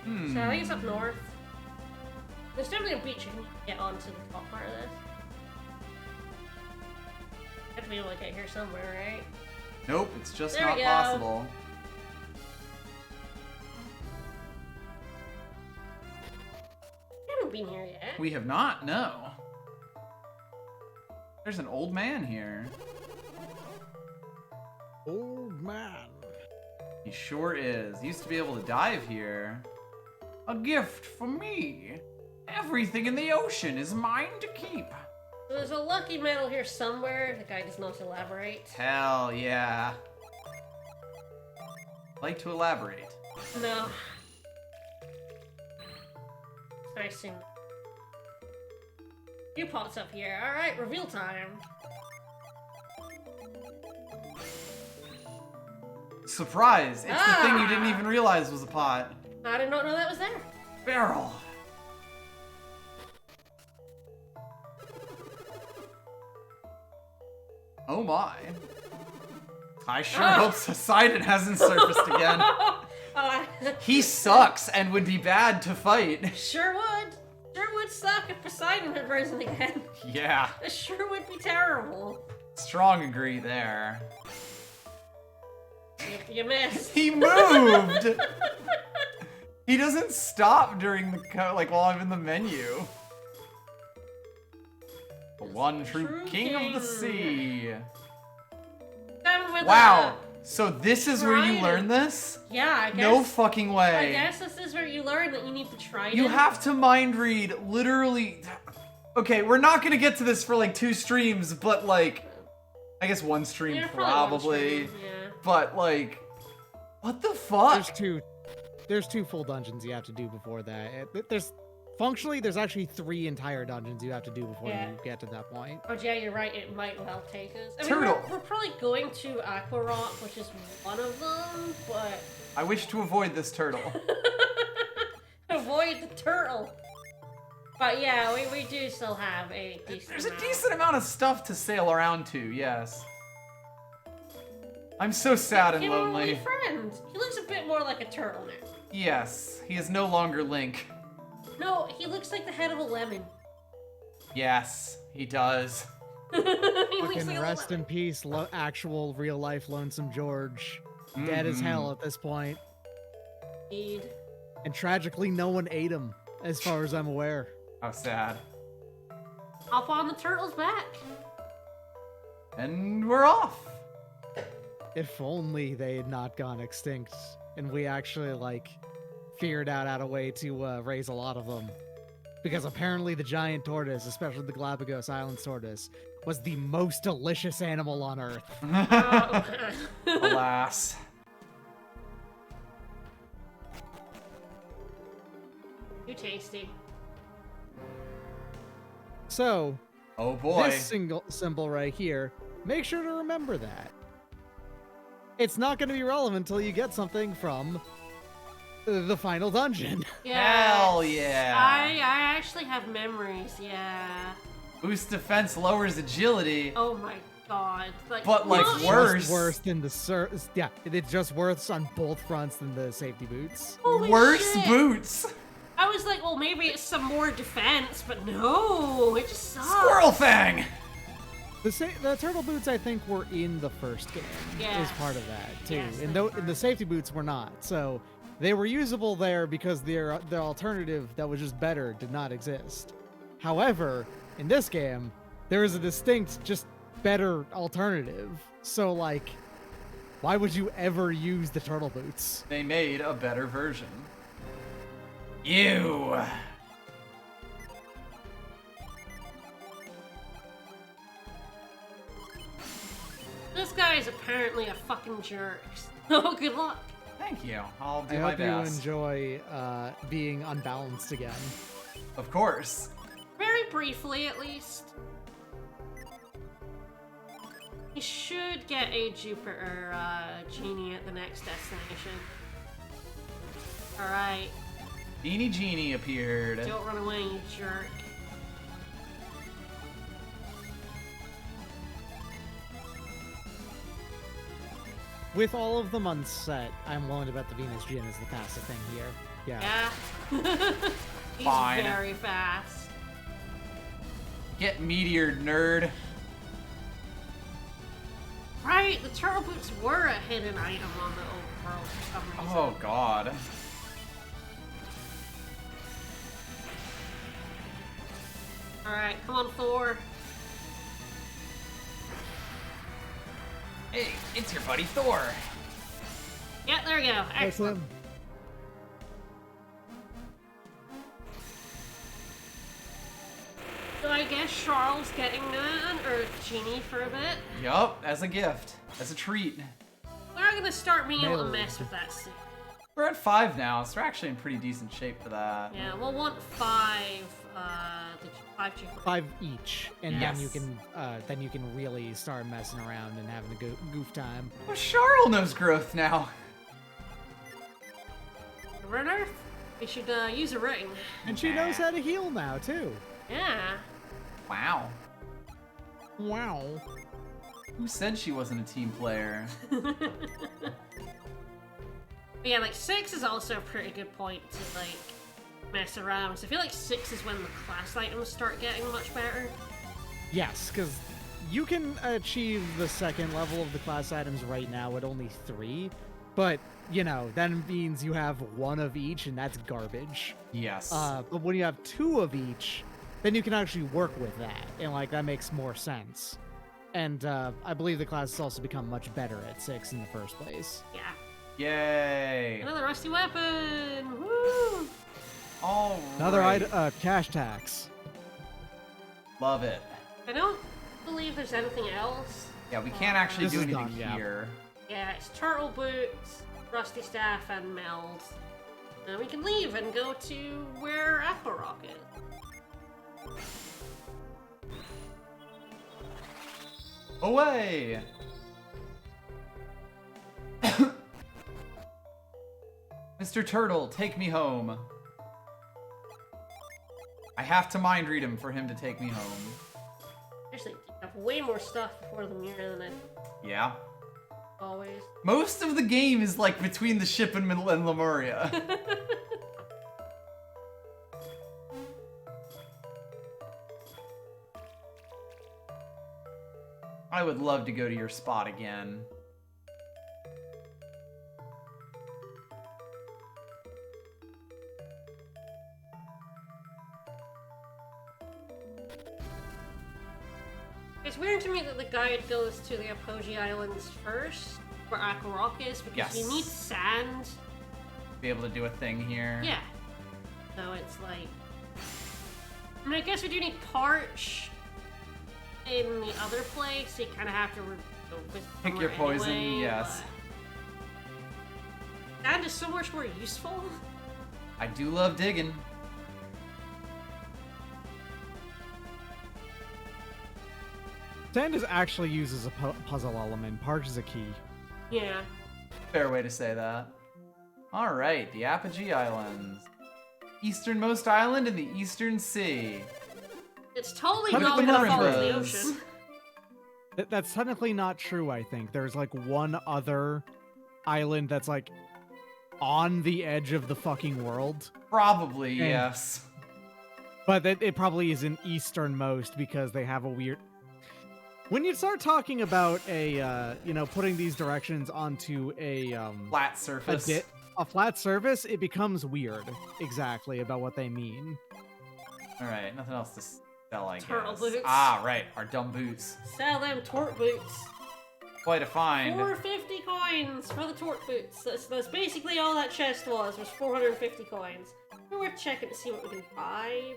So I think it's up north. There's definitely a beach you can get onto the top part of this. Have to be able to get here somewhere, right? Nope, it's just There not we go. possible. We haven't been here yet. We have not, no. There's an old man here. Old man. He sure is. Used to be able to dive here. A gift for me. Everything in the ocean is mine to keep. So there's a lucky medal here somewhere. The guy does not elaborate. Hell yeah. Like to elaborate. No. I assume. Few pots up here. Alright, reveal time. Surprise! It's the thing you didn't even realize was a pot. I did not know that was there. Barrel. Oh my. I sure hope Poseidon hasn't surfaced again. He sucks and would be bad to fight. Sure would. Sure would suck if Poseidon had risen again. Yeah. It sure would be terrible. Strong agree there. You missed. He moved! He doesn't stop during the while I'm in the menu. The one true king of the sea. Wow. So this is where you learn this? Yeah, I guess. No fucking way. I guess this is where you learn that you need to try it. You have to mind read literally. Okay, we're not gonna get to this for like 2 streams, but like, I guess 1 stream Yeah, probably. one stream, yeah. But like, what the fuck? There's two full dungeons you have to do before that. There's actually 3 entire dungeons you have to do before you get to that point. Oh yeah, you're right. It might well take us. I mean, Turtle. we're probably going to Aqua Rock, which is one of them, but I wish to avoid this turtle. avoid the turtle. But yeah, we do still have a decent. There's a decent amount of stuff to sail around to. Yes. I'm so sad and Give him a lonely. wee friend. He looks a bit more like a turtle now. Yes, he is no longer Link. No, he looks like the head of a lemon. Yes, he does. He looks Fucking like a rest lemon. in peace, actual real life Lonesome George. Dead as hell at this point. Indeed. And tragically, no one ate him, as far as I'm aware. How sad. hop on the turtle's back. And we're off. If only they had not gone extinct and we actually, like, figured out a way to raise a lot of them. Because apparently the giant tortoise, especially the Galapagos Islands tortoise, was the most delicious animal on Earth. Alas. Too tasty. So, Oh boy. this single symbol right here, make sure to remember that. It's not going to be relevant until you get something from the final dungeon. Hell yeah. I actually have memories, yeah. Boost defense, lowers agility. Oh my god. Like, But, like, no, worse. Just worse than the yeah, it's just worse on both fronts than the safety boots. Holy Worse shit. boots. I was like, well, maybe it's some more defense, but no, it just sucks. Squirrel Fang. The turtle boots, I think, were in the first game. Yeah. Is part of that too, Yes, and they though were. the safety boots were not. So they were usable there because the alternative that was just better did not exist. However, in this game, there is a distinct, just better alternative. So like, why would you ever use the turtle boots? They made a better version. You. This guy is apparently a fucking jerk. So good luck. Thank you. I'll do I my hope you best. enjoy being unbalanced again. Of course. Very briefly, at least. You should get a Jupiter Genie at the next destination. Alright, Genie appeared. don't run away, you jerk. With all of them unset, I'm willing to bet the Venus Gin is the fastest thing here. Yeah. Yeah. He's Fine. very fast. Get meteored, nerd. Right, the turtle boots were a hidden item on the overworld for some reason. Oh god. Alright, come on, Thor. Hey, it's your buddy Thor. Yeah, there we go. That's Excellent. him. So I guess Charles getting an Earth Genie for a bit. Yup, as a gift. As a treat. We're gonna start being able to Nailed. mess with that soon. We're at 5 now, so we're actually in pretty decent shape for that. Yeah, we'll want 5, five Jupiter. 5 each, and Yes. then you can really start messing around and having a goof time. Well, Charl knows growth now. We're on Earth. We should use a ring. And she knows how to heal now too. Yeah. Wow. Wow. Who said she wasn't a team player? But yeah, like 6 is also a pretty good point to like mess around. So I feel like 6 is when the class items start getting much better. Yes, because you can achieve the second level of the class items right now at only 3, but you know that means you have 1 of each, and that's garbage. Yes. But when you have 2 of each, then you can actually work with that, and like that makes more sense. And I believe the classes also become much better at 6 in the first place. Yeah. Yay. Another rusty weapon! Woo! All Another right. cash tax. Love it. I don't believe there's anything else. Yeah, we can't actually This do is anything done, yeah. here. Yeah, it's turtle boots, rusty staff, and meld. And we can leave and go to where Aqua Rock is. Away! Mr. Turtle, take me home. I have to mind read him for him to take me home. Actually, you have way more stuff before the mirror than I Yeah. always. Most of the game is like between the ship and Lemuria. I would love to go to your spot again. It's weird to me that the guide goes to the Apogee Islands first, where Gaia Rock is, because you need sand. Be able to do a thing here. Yeah. So it's like... I mean, I guess we do need Parch in the other place, so you kind of have to go with Pick your poison, anyway, yes. But... Sand is so much more useful. I do love digging. Sand is actually used as a puzzle element. Parch is a key. Yeah. Fair way to say that. Alright, the Apogee Islands. Easternmost island in the Eastern Sea. It's totally How not did gonna the fall into the Marimbas? ocean. That's technically not true, I think. There's like one other island that's like on the edge of the fucking world. Probably, And- yes. But it probably isn't easternmost because they have a weird... When you start talking about a, putting these directions onto a Flat surface. a flat surface, it becomes weird. Exactly about what they mean. Alright, nothing else to sell, I Turtle guess. boots. Ah, right, our dumb boots. Sell them tort boots. Quite a find. 450 coins for the tort boots. That's basically all that chest was 450 coins. We're checking to see what we can buy.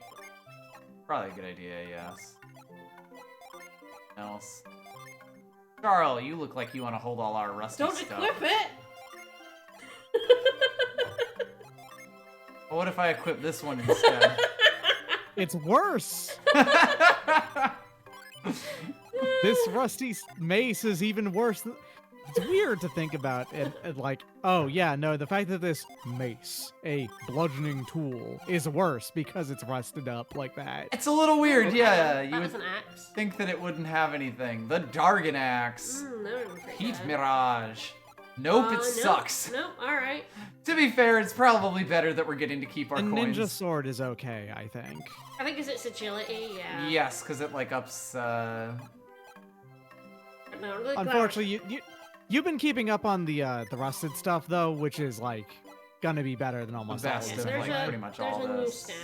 Probably a good idea, yes. Else. Carl, you look like you want to hold all our rusty Don't stuff. equip it! Well, what if I equip this one instead? It's worse. This rusty mace is even worse. It's weird to think about it like, oh yeah, no, the fact that this mace, a bludgeoning tool, is worse because it's rusted up like that. It's a little weird, yeah. That You was would an axe. think that it wouldn't have anything. The Dargan Axe. That would've been pretty Heat bad. Mirage. Nope, it Nope, sucks. Nope, alright. To be fair, it's probably better that we're getting to keep our The coins. ninja sword is okay, I think. I think it's agility, yeah. Yes, because it like ups. No, really glad- Unfortunately, you've been keeping up on the rusted stuff though, which is like gonna be better than almost all best of of, them. like, pretty much there's all a new this. staff.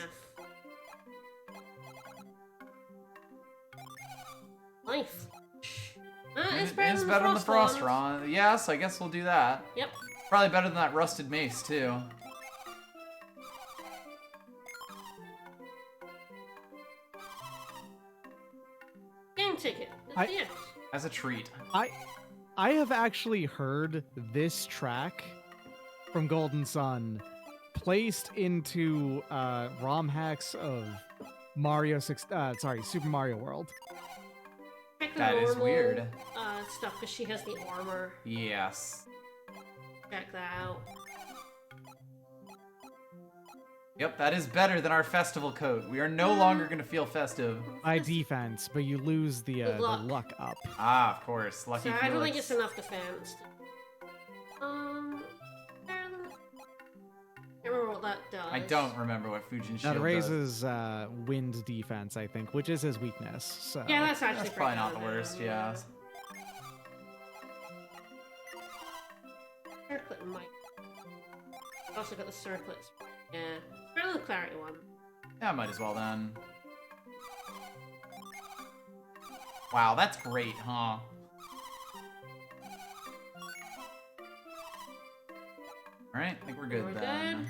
Life. It's better, than the Frost Wand. Rod. Yes, I guess we'll do that. Yep. Probably better than that rusted mace too. Game ticket. I- Yeah. As a treat. I have actually heard this track from Golden Sun placed into ROM hacks of Super Mario World. Check the That is normal, weird. Stuff because she has the armor. Yes. Check that out. Yep, that is better than our festival coat. We are no longer going to feel festive. By defense, but you lose the luck. luck up. Ah, of course. Lucky So I don't think Felix. it's enough defense. I can't remember what that does. I don't remember what Fujin Shield That does. raises wind defense, I think, which is his weakness. So Yeah, that's actually That's pretty probably not the good, worst, yeah. Circlet might. I've also got the circlets. Yeah. Better than the clarity one. Yeah, might as well then. Wow, that's great, huh? Alright, I think we're good We're then. good.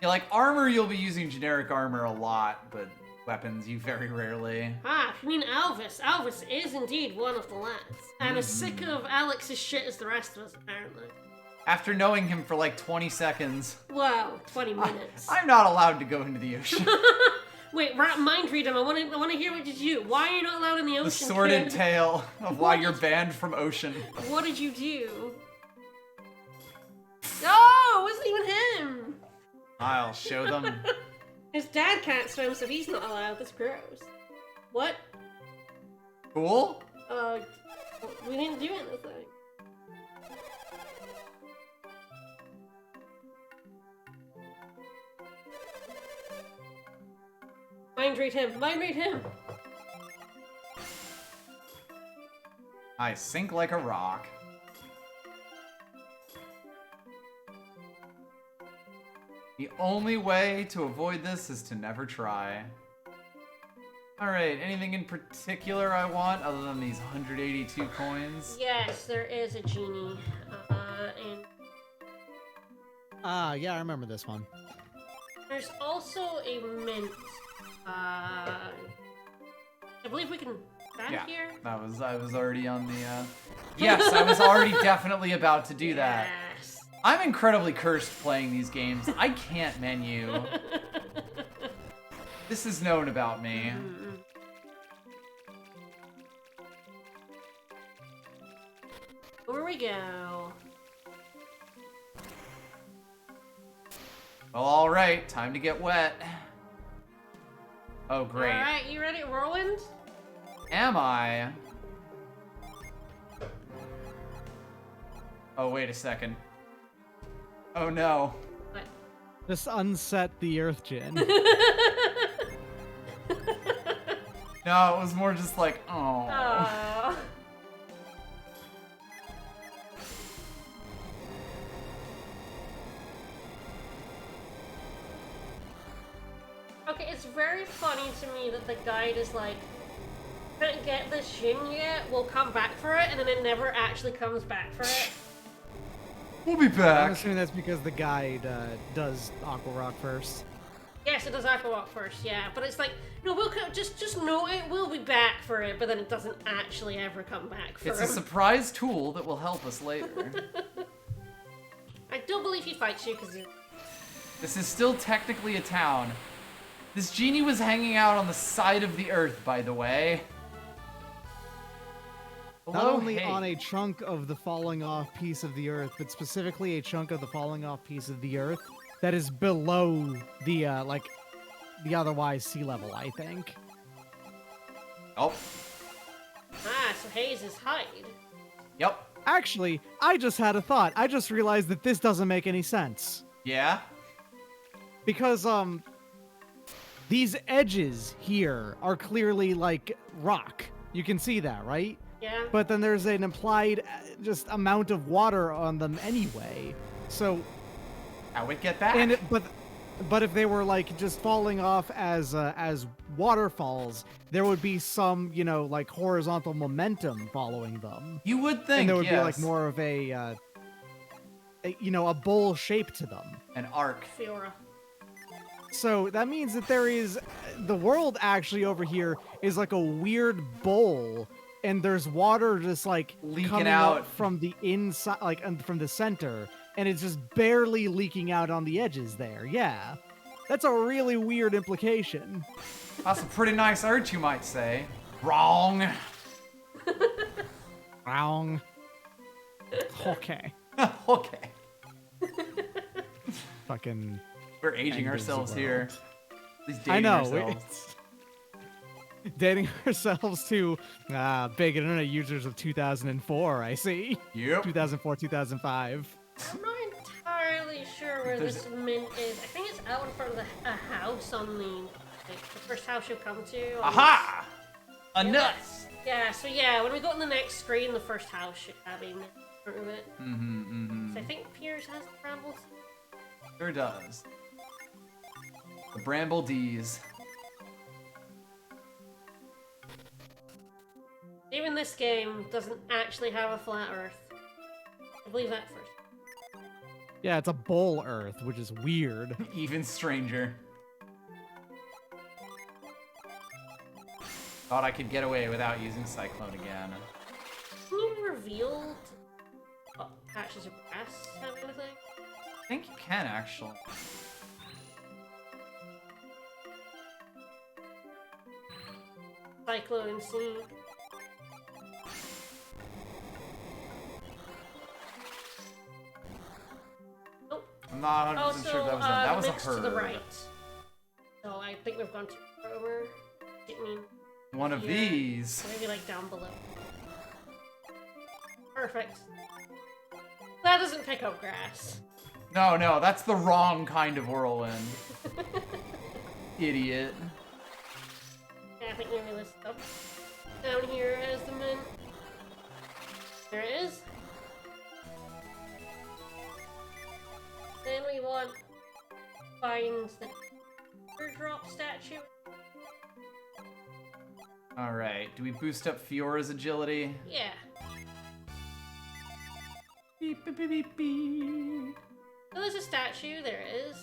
Yeah, like armor, you'll be using generic armor a lot, but weapons, you very rarely. Ah, you mean Alvis. Alvis is indeed one of the lads. And as sick of Alex's shit as the rest of us, apparently. After knowing him for like 20 seconds, Well, 20 minutes. I'm not allowed to go into the ocean. Wait, mind read him. I want to hear what did you. Why are you not allowed in the ocean? The sordid kid? tale of why you're banned from ocean. What did you do? Oh, it wasn't even him. I'll show them. His dad can't swim, so he's not allowed. That's gross. What? Cool? We didn't do anything. Mind read him. Mind read him. I sink like a rock. The only way to avoid this is to never try. Alright, anything in particular I want other than these 182 coins? Yes, there is a genie. And Yeah, I remember this one. there's also a mint. I believe we can stand here. I was already on the Yes, I was already definitely about to do that. Yes. I'm incredibly cursed playing these games. I can't menu. This is known about me. Where we go? Well, alright, time to get wet. Oh, great. Alright, you ready, Whirlwind? Am I? Oh, wait a second. Oh no. What? Just unset the Earth Gin. No, it was more just like, oh. Oh. Okay, it's very funny to me that the guide is like, couldn't get this Shin yet, we'll come back for it, and then it never actually comes back for it. We'll be I'm back. assuming that's because the guide does Aqua Rock first. Yes, it does Aqua Walk first, yeah, but it's like, no, we'll just know it, we'll be back for it, but then it doesn't actually ever come back for It's it. a surprise tool that will help us later. I don't believe he fights you, because This is still technically a town. This genie was hanging out on the side of the earth, by the way. Not Hello, only hey. on a chunk of the falling off piece of the Earth, but specifically a chunk of the falling off piece of the Earth that is below the the otherwise sea level, I think. Oh, so Hayes is Hyde. yep. Actually, I just had a thought. I just realized that this doesn't make any sense. Yeah? Because, these edges here are clearly, like, rock. You can see that, right? Yeah. But then there's an implied just amount of water on them anyway. So, How would get back? and but if they were like just falling off as waterfalls, there would be some, you know, like horizontal momentum following them. You would think, And there would yes. be like more of a you know, a bowl shape to them. An arc. Fiora. So that means that there is the world actually over here is like a weird bowl, and there's water just like Leaking coming out. out from the inside, like from the center, and it's just barely leaking out on the edges there. Yeah, that's a really weird implication. That's a pretty nice art, you might say. Wrong. Wrong. Okay. Okay. Fucking. We're aging End of the ourselves here. world. At least dating I know. ourselves. Dating ourselves to big internet users of 2004. I see. Yep. 2004, 2005. I'm not entirely sure where There's- this mint is. I think it's out in front of a house on the first house you'll come to. Aha! A Yeah, nut! Yeah, so yeah, when we go on the next screen, the first house should have a mint in front of it. So I think Piers has the brambles. Sure does. The Bramble D's. Even this game doesn't actually have a flat Earth. I believe that first. Yeah, it's a bowl Earth, which is weird. Even stranger. Thought I could get away without using Cyclone again. Can you reveal patches of grass have anything? I think you can, actually. Cyclone and Sea. Nope. I'm not 100% Also, sure if that was a, that was the a mint's herd. to the right. So I think we've gone too far over. Didn't mean One of here. these. Maybe like down below. Perfect. That doesn't pick up grass. No, no, that's the wrong kind of whirlwind. Idiot. Yeah, I think maybe this up down here as the mint. There it is. Then we want to find the teardrop statue. All right. Do we boost up Fiora's agility? Yeah. Beep, beep, beep, beep, beep. Oh, there's a statue. There is.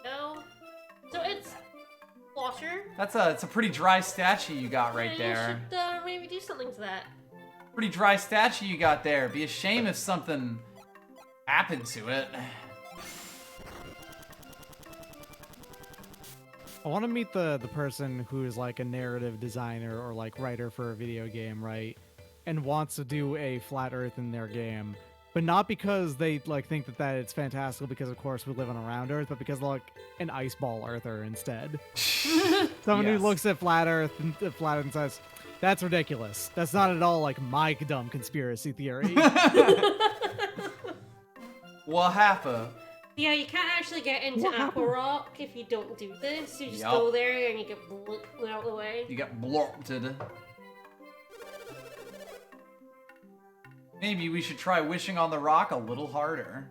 No. So it's water. It's a pretty dry statue you got right Yeah, there. You should maybe do something to that. Pretty dry statue you got there. Be a shame if something happened to it. I want to meet the person who's like a narrative designer or like writer for a video game, right? And wants to do a flat Earth in their game, but not because they like think that it's fantastical because of course we live on a round Earth, but because they're like an ice ball Earther instead. Someone who Yes. looks at flat Earth and says, "That's ridiculous. That's not at all like my dumb conspiracy theory." What happened? Yeah, you can't actually get into What Aqua happened? Rock if you don't do this. You just Yup. go there and you get out of the way. You got blorted. Maybe we should try wishing on the rock a little harder.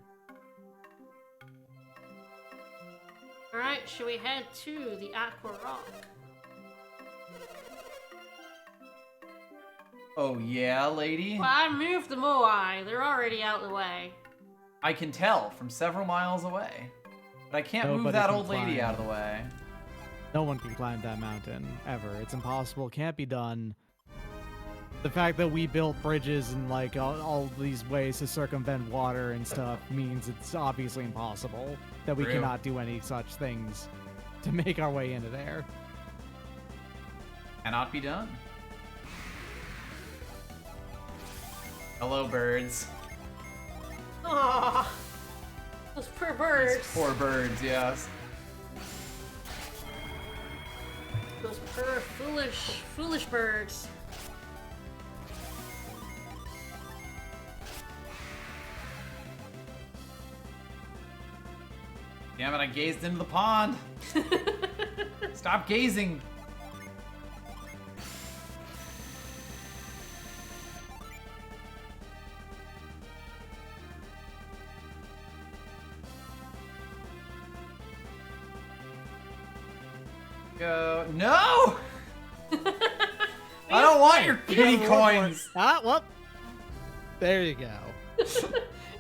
Alright, should we head to the Aqua Rock? Oh yeah, lady? Well, I moved the Moai. They're already out of the way. I can tell from several miles away. But I can't move Nobody that can old lady climb. out of the way. No one can climb that mountain, ever. It's impossible, can't be done. The fact that we built bridges and like all these ways to circumvent water and stuff means it's obviously impossible that we True. cannot do any such things to make our way into there. Cannot be done. Hello, birds. Aww. Those poor birds. Poor birds, yes. Those poor foolish birds. Damn it, I gazed into the pond. Stop gazing. Go. No! I don't want your pity coins. Ah, well, there you go.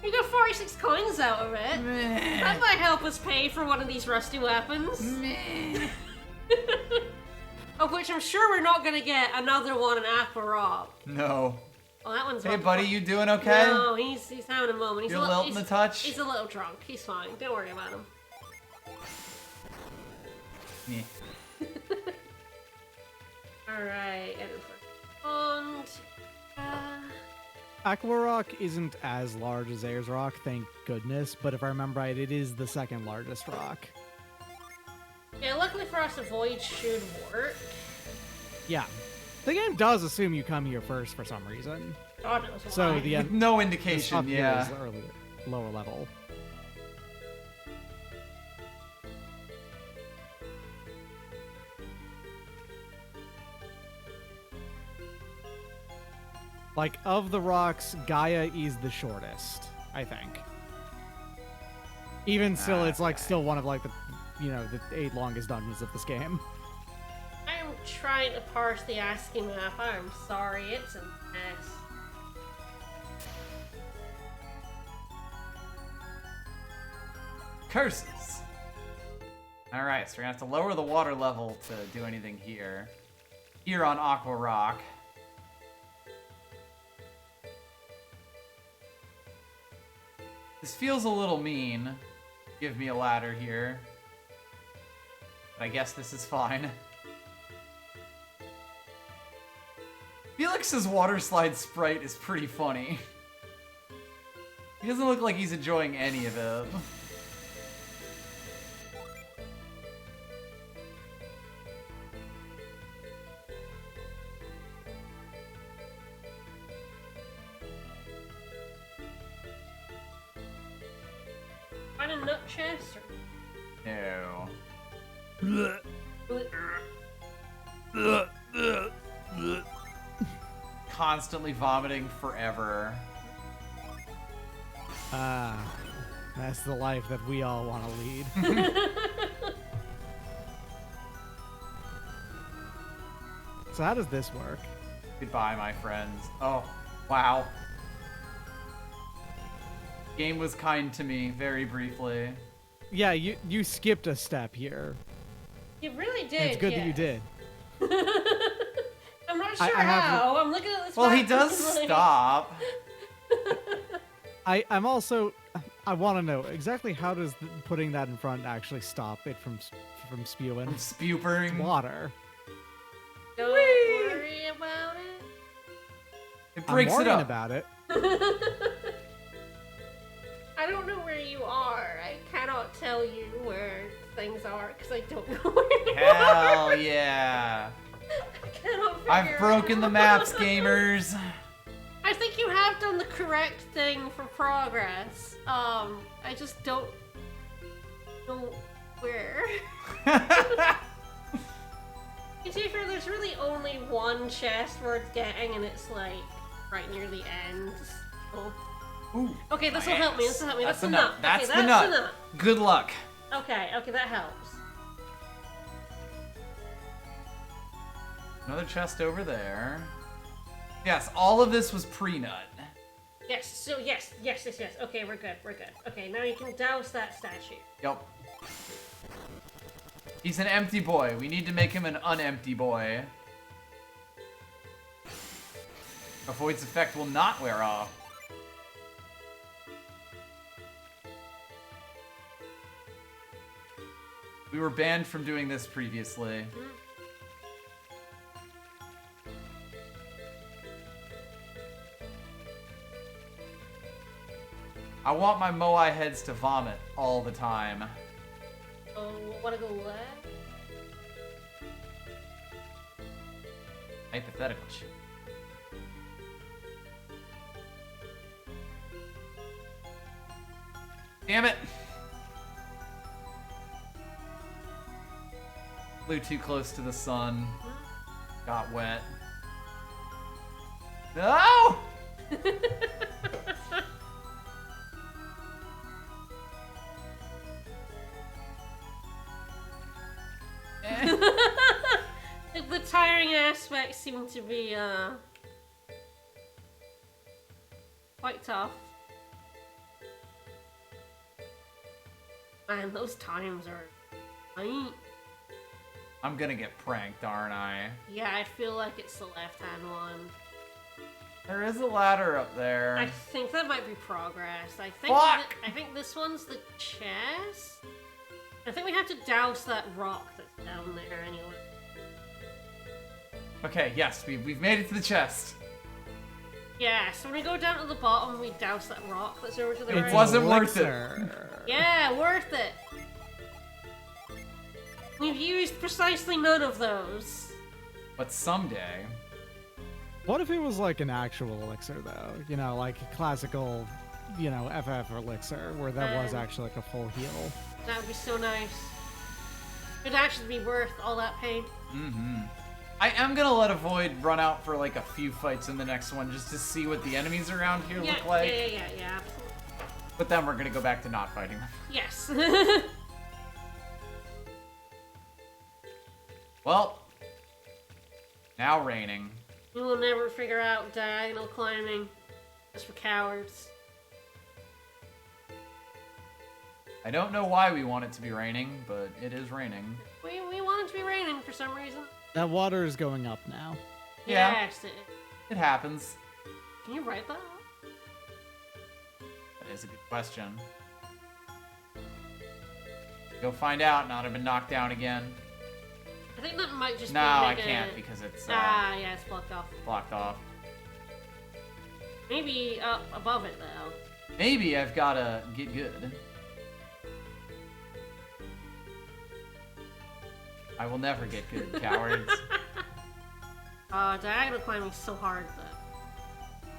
You got 46 coins out of it. Meh. That might help us pay for one of these rusty weapons. Meh. Of which I'm sure we're not gonna get another one in Aqua Rock. No. Oh, that one's Hey, not- buddy, you doing okay? No, he's having a moment. He's You're a little, lilting the touch? He's a little drunk. He's fine. Don't worry about him. Meh. Alright, and pond. Aqua Rock isn't as large as Ayers Rock, thank goodness, but if I remember right, it is the second largest rock. Yeah, luckily for us, the void should work. Yeah. The game does assume you come here first for some reason. God knows why. So the With no the indication, stuff here yeah. is lower level. Like, of the rocks, Gaia is the shortest, I think. Even still, it's like Okay. still one of like the, the 8 longest dungeons of this game. I'm trying to parse the ASCII map. I'm sorry, it's a mess. Curses. Alright, so we're gonna have to lower the water level to do anything here. Here on Aqua Rock. This feels a little mean. Give me a ladder here. But I guess this is fine. Felix's water slide sprite is pretty funny. He doesn't look like he's enjoying any of it. Find a nut chest? No. Constantly vomiting forever. Ah, that's the life that we all want to lead. So how does this work? Goodbye, my friends. Oh, wow. Game was kind to me, very briefly. Yeah, you skipped a step here. You really did. And it's good that you did. I'm not sure how. I'm looking at this. Well, he map does and, like... stop. I'm also. I want to know exactly how does putting that in front actually stop it from spewing From spewing water. Don't worry about it. It breaks I'm it up. about it. I don't know where you are. I cannot tell you where things are because I don't know where you are. Hell yeah. I cannot figure I've broken it the out. maps, gamers. I think you have done the correct thing for progress. I just don't know where. To be fair, there's really only one chest worth getting, and it's like right near the end. So... Ooh, Okay, this will help me. This will help me. That's That's the the nut. nut. That's Okay, the that's nut. Good luck. Okay, that helps. Another chest over there. Yes, all of this was pre-nut. Yes. So yes. Okay, we're good. Okay, now you can douse that statue. Yep. He's an empty boy. We need to make him an unempty boy. A void's effect will not wear off. We were banned from doing this previously. I want my Moai heads to vomit all the time. Oh, wanna go left? Hypothetical shit. Damn it! Flew too close to the sun. Got wet. No! The tiring aspects seem to be quite tough. Man, those times are I'm gonna get pranked, aren't I? Yeah, I feel like it's the left-hand one. There is a ladder up there. I think that might be progress. I think this one's the chest. I think we have to douse that rock that's down there anyway. Okay, yes, we've made it to the chest. Yeah, so when we go down to the bottom, we douse that rock that's over to the right. It wasn't worth it. Yeah, worth it. We've used precisely none of those. But someday... What if it was like an actual elixir, though? You know, like a classical, you know, FF elixir, where that was actually like a full heal. That would be so nice. It'd actually be worth all that pain. Mm-hmm. I am gonna let a void run out for like a few fights in the next one, just to see what the enemies around here look like. Yeah, absolutely. But then we're gonna go back to not fighting them. Yes. Well, now raining. We will never figure out diagonal climbing. Just for cowards. I don't know why we want it to be raining, but it is raining. We want it to be raining for some reason. That water is going up now. Yeah. Yes, It happens. Can you write that up? That is a good question. Go find out, not have been knocked down again. I think that might just No, be I can't because it's yeah, it's blocked off. blocked off. Maybe up above it though. Maybe I've gotta get good. I will never get good, cowards. Diagonal climbing's so hard though.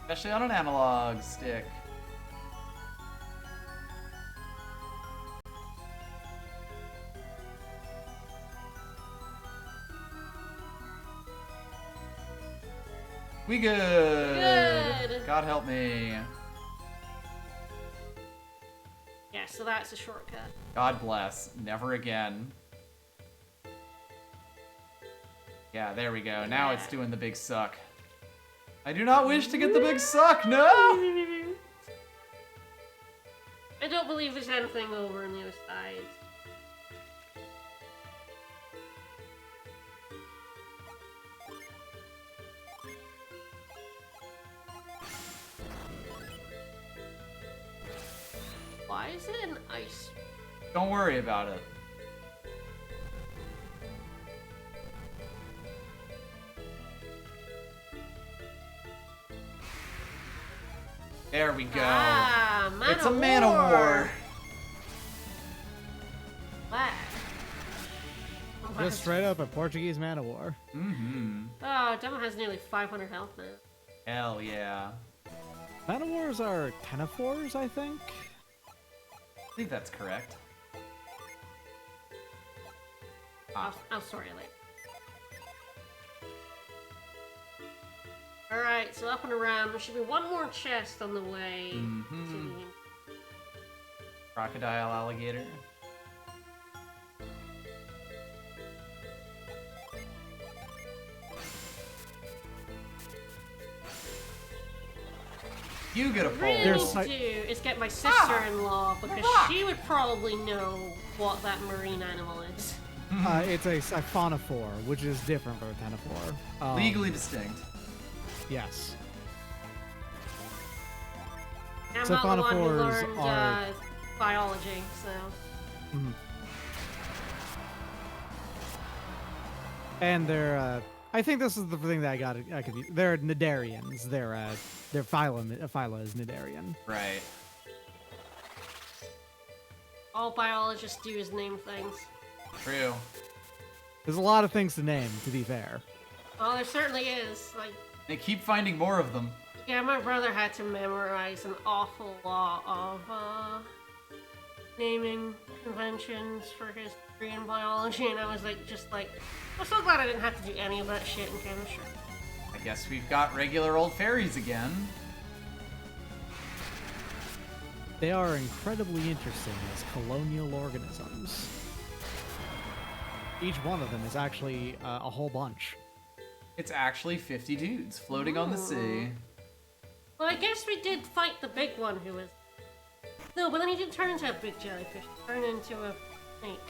Especially on an analog stick. We good. Good. God help me. Yeah, so that's a shortcut. God bless. Never again. Yeah, there we go. Now it's doing the big suck. I do not wish to get the big suck, no! I don't believe there's anything over on the other side. Why is it an ice? Don't worry about it. There we go. Ah, mana It's a mana war. Wow. Just straight up a Portuguese mana war. Mm-hmm. Oh, Dumbo has nearly 500 health now. Hell yeah. Mana wars are Tenaphors, I think. I think that's correct. I'll sort it later. Alright, so up and around. There should be one more chest on the way to the... Crocodile alligator. You get a pole. Really There's need to do is get my sister-in-law, because she would probably know what that marine animal is. It's a siphonophore, which is different from a Tenaphor. Legally distinct. Yes. I'm not the one who Siphonophores learned are... biology, so... And they're, I think this is the thing that I could use. They're Nidarians. Their phyla is Nidarian. Right. All biologists do is name things. True. There's a lot of things to name, to be fair. Oh, there certainly is. Like, They keep finding more of them. yeah, my brother had to memorize an awful lot of naming conventions for his degree in biology, and I was like, I'm so glad I didn't have to do any of that shit in chemistry. I guess we've got regular old fairies again. They are incredibly interesting as colonial organisms. Each one of them is actually a whole bunch. It's actually 50 dudes floating on the sea. Well, I guess we did fight the big one who was... No, but then he didn't turn into a big jellyfish. He turned into a snake.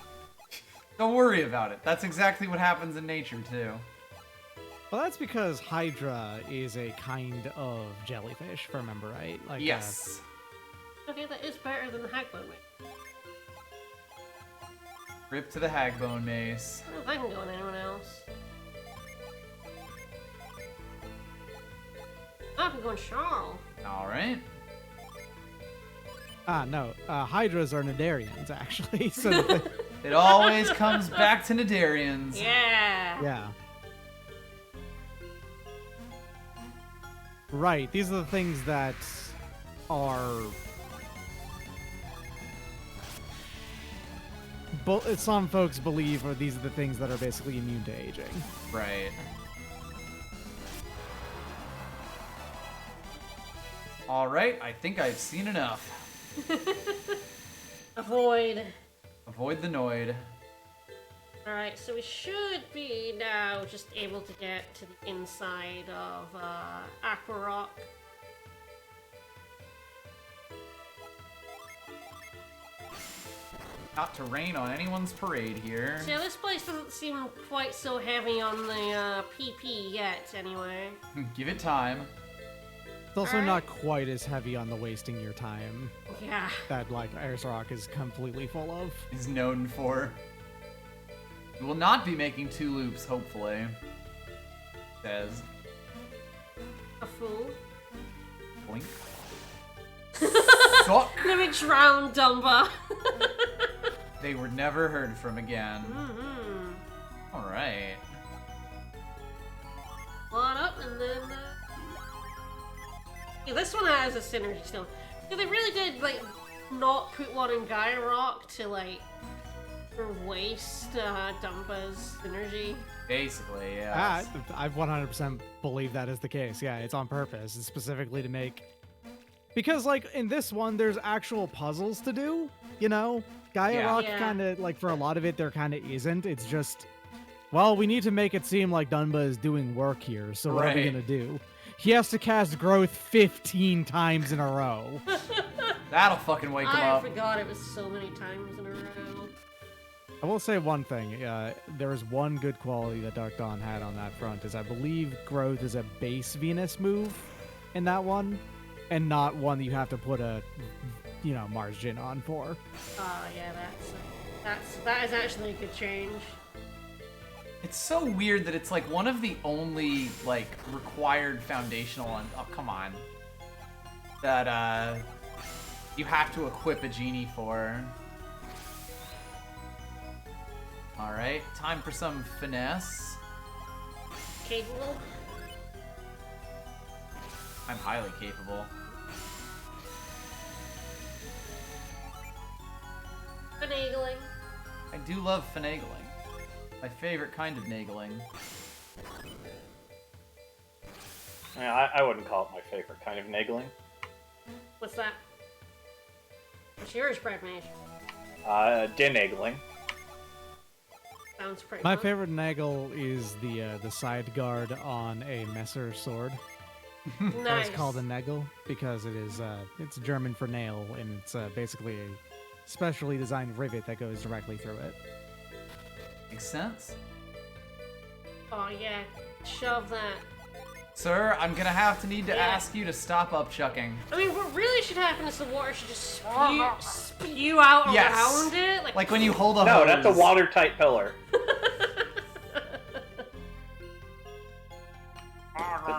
Don't worry about it. That's exactly what happens in nature, too. Well, that's because Hydra is a kind of jellyfish, if I remember right. Like, Yes. Okay, that is better than the Hagbone Mace. Rip to the Hagbone Mace. I don't know if I can go on anyone else. I can go on Charles. Alright. no. Hydras are Nidarians, actually. So the It always comes back to Nidarians. Yeah. yeah. Right. These are the things that are... some folks believe these are the things that are basically immune to aging. Right. Alright, I think I've seen enough. Avoid. Avoid the Noid. Alright, so we should be now just able to get to the inside of Aqua Rock. Not to rain on anyone's parade here. So yeah, this place doesn't seem quite so heavy on the PP yet, anyway. Give it time. It's also Alright. not quite as heavy on the wasting your time Yeah. that, like, Ice Rock is completely full of. Is known for. We will not be making 2 loops, hopefully. Says. A fool. Blink. Suck. Let me drown, Dumba. They were never heard from again. Mm-hmm. Alright. One up, and then... Yeah, this one has a synergy stone. Yeah, they really did, like, not put one in Gaia Rock to, like, waste Dumpa's synergy. Basically, yeah. I 100% believe that is the case. Yeah, it's on purpose. It's specifically to make... Because, like, in this one, there's actual puzzles to do, you know? Gaia Yeah. Rock Yeah. kind of, like, for a lot of it, there kind of isn't. It's just Well, we need to make it seem like Dunba is doing work here, so what are we Right. gonna do? He has to cast Growth 15 times in a row. That'll fucking wake him I up. forgot it was so many times in a row. I will say one thing. There is one good quality that Dark Dawn had on that front, is I believe Growth is a base Venus move in that one, and not one that you have to put a, Mars Jin on for. Oh yeah, that is actually a good change. It's so weird that it's like one of the only like required foundational oh come on. That you have to equip a genie for. Alright, time for some finesse. Capable. I'm highly capable. Finagling. I do love finagling. My favorite kind of nagling. Yeah, I wouldn't call it my favorite kind of nagling. What's that? What's yours, Brad Mage? Denagling. Sounds pretty My fun. favorite Nagel is the side guard on a Messer sword. Nice. It's called a Nagel because it's German for nail, and it's basically a specially designed rivet that goes directly through it. Makes sense. Oh yeah, shove that. Sir, I'm gonna need to Yeah. ask you to stop upchucking. I mean, what really should happen is the water should just spew out Yes. around it. Like when you hold a No, hose. that's a watertight pillar.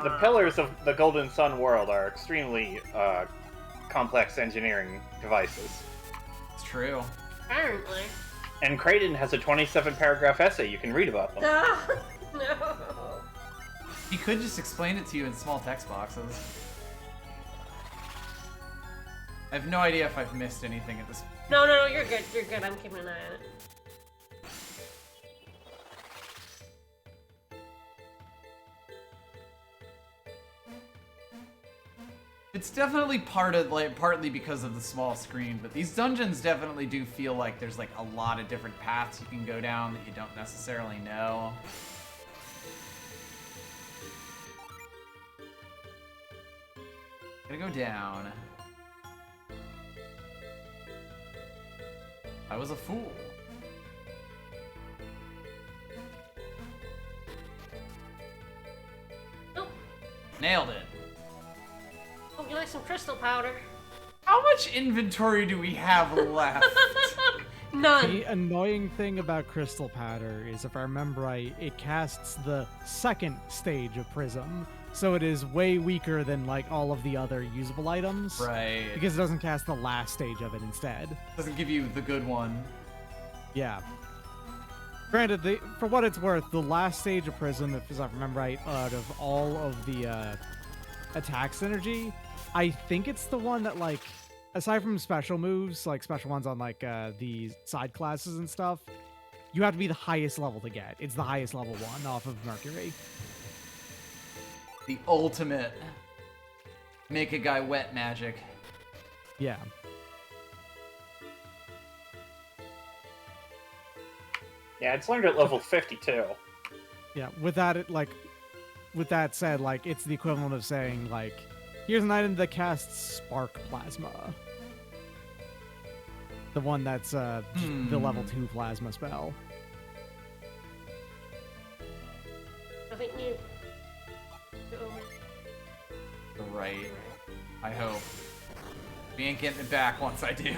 The pillars of the Golden Sun world are extremely complex engineering devices. It's true. Apparently. And Creighton has a 27-paragraph essay you can read about them. No. He could just explain it to you in small text boxes. I have no idea if I've missed anything at this. No, you're good. You're good. I'm keeping an eye on it. It's definitely partly because of the small screen, but these dungeons definitely do feel like there's like a lot of different paths you can go down that you don't necessarily know. Gonna go down. I was a fool. Nope. Nailed it. Oh, you like some crystal powder? How much inventory do we have left? None. The annoying thing about Crystal Powder is, if I remember right, it casts the second stage of Prism, so it is way weaker than like all of the other usable items. Right. Because it doesn't cast the last stage of it instead. Doesn't give you the good one. Yeah. Granted, for what it's worth, the last stage of Prism, if I remember right, out of all of the attack synergy, I think it's the one that, like, aside from special moves, like special ones on like the side classes and stuff, you have to be the highest level to get. It's the highest level one off of Mercury. The ultimate make a guy wet magic. Yeah. Yeah, it's learned at level 52. Yeah. With that said, like, it's the equivalent of saying, like, here's an item that casts Spark Plasma. The one that's the level 2 plasma spell. I think you. Right. I hope. We ain't getting it back once I do.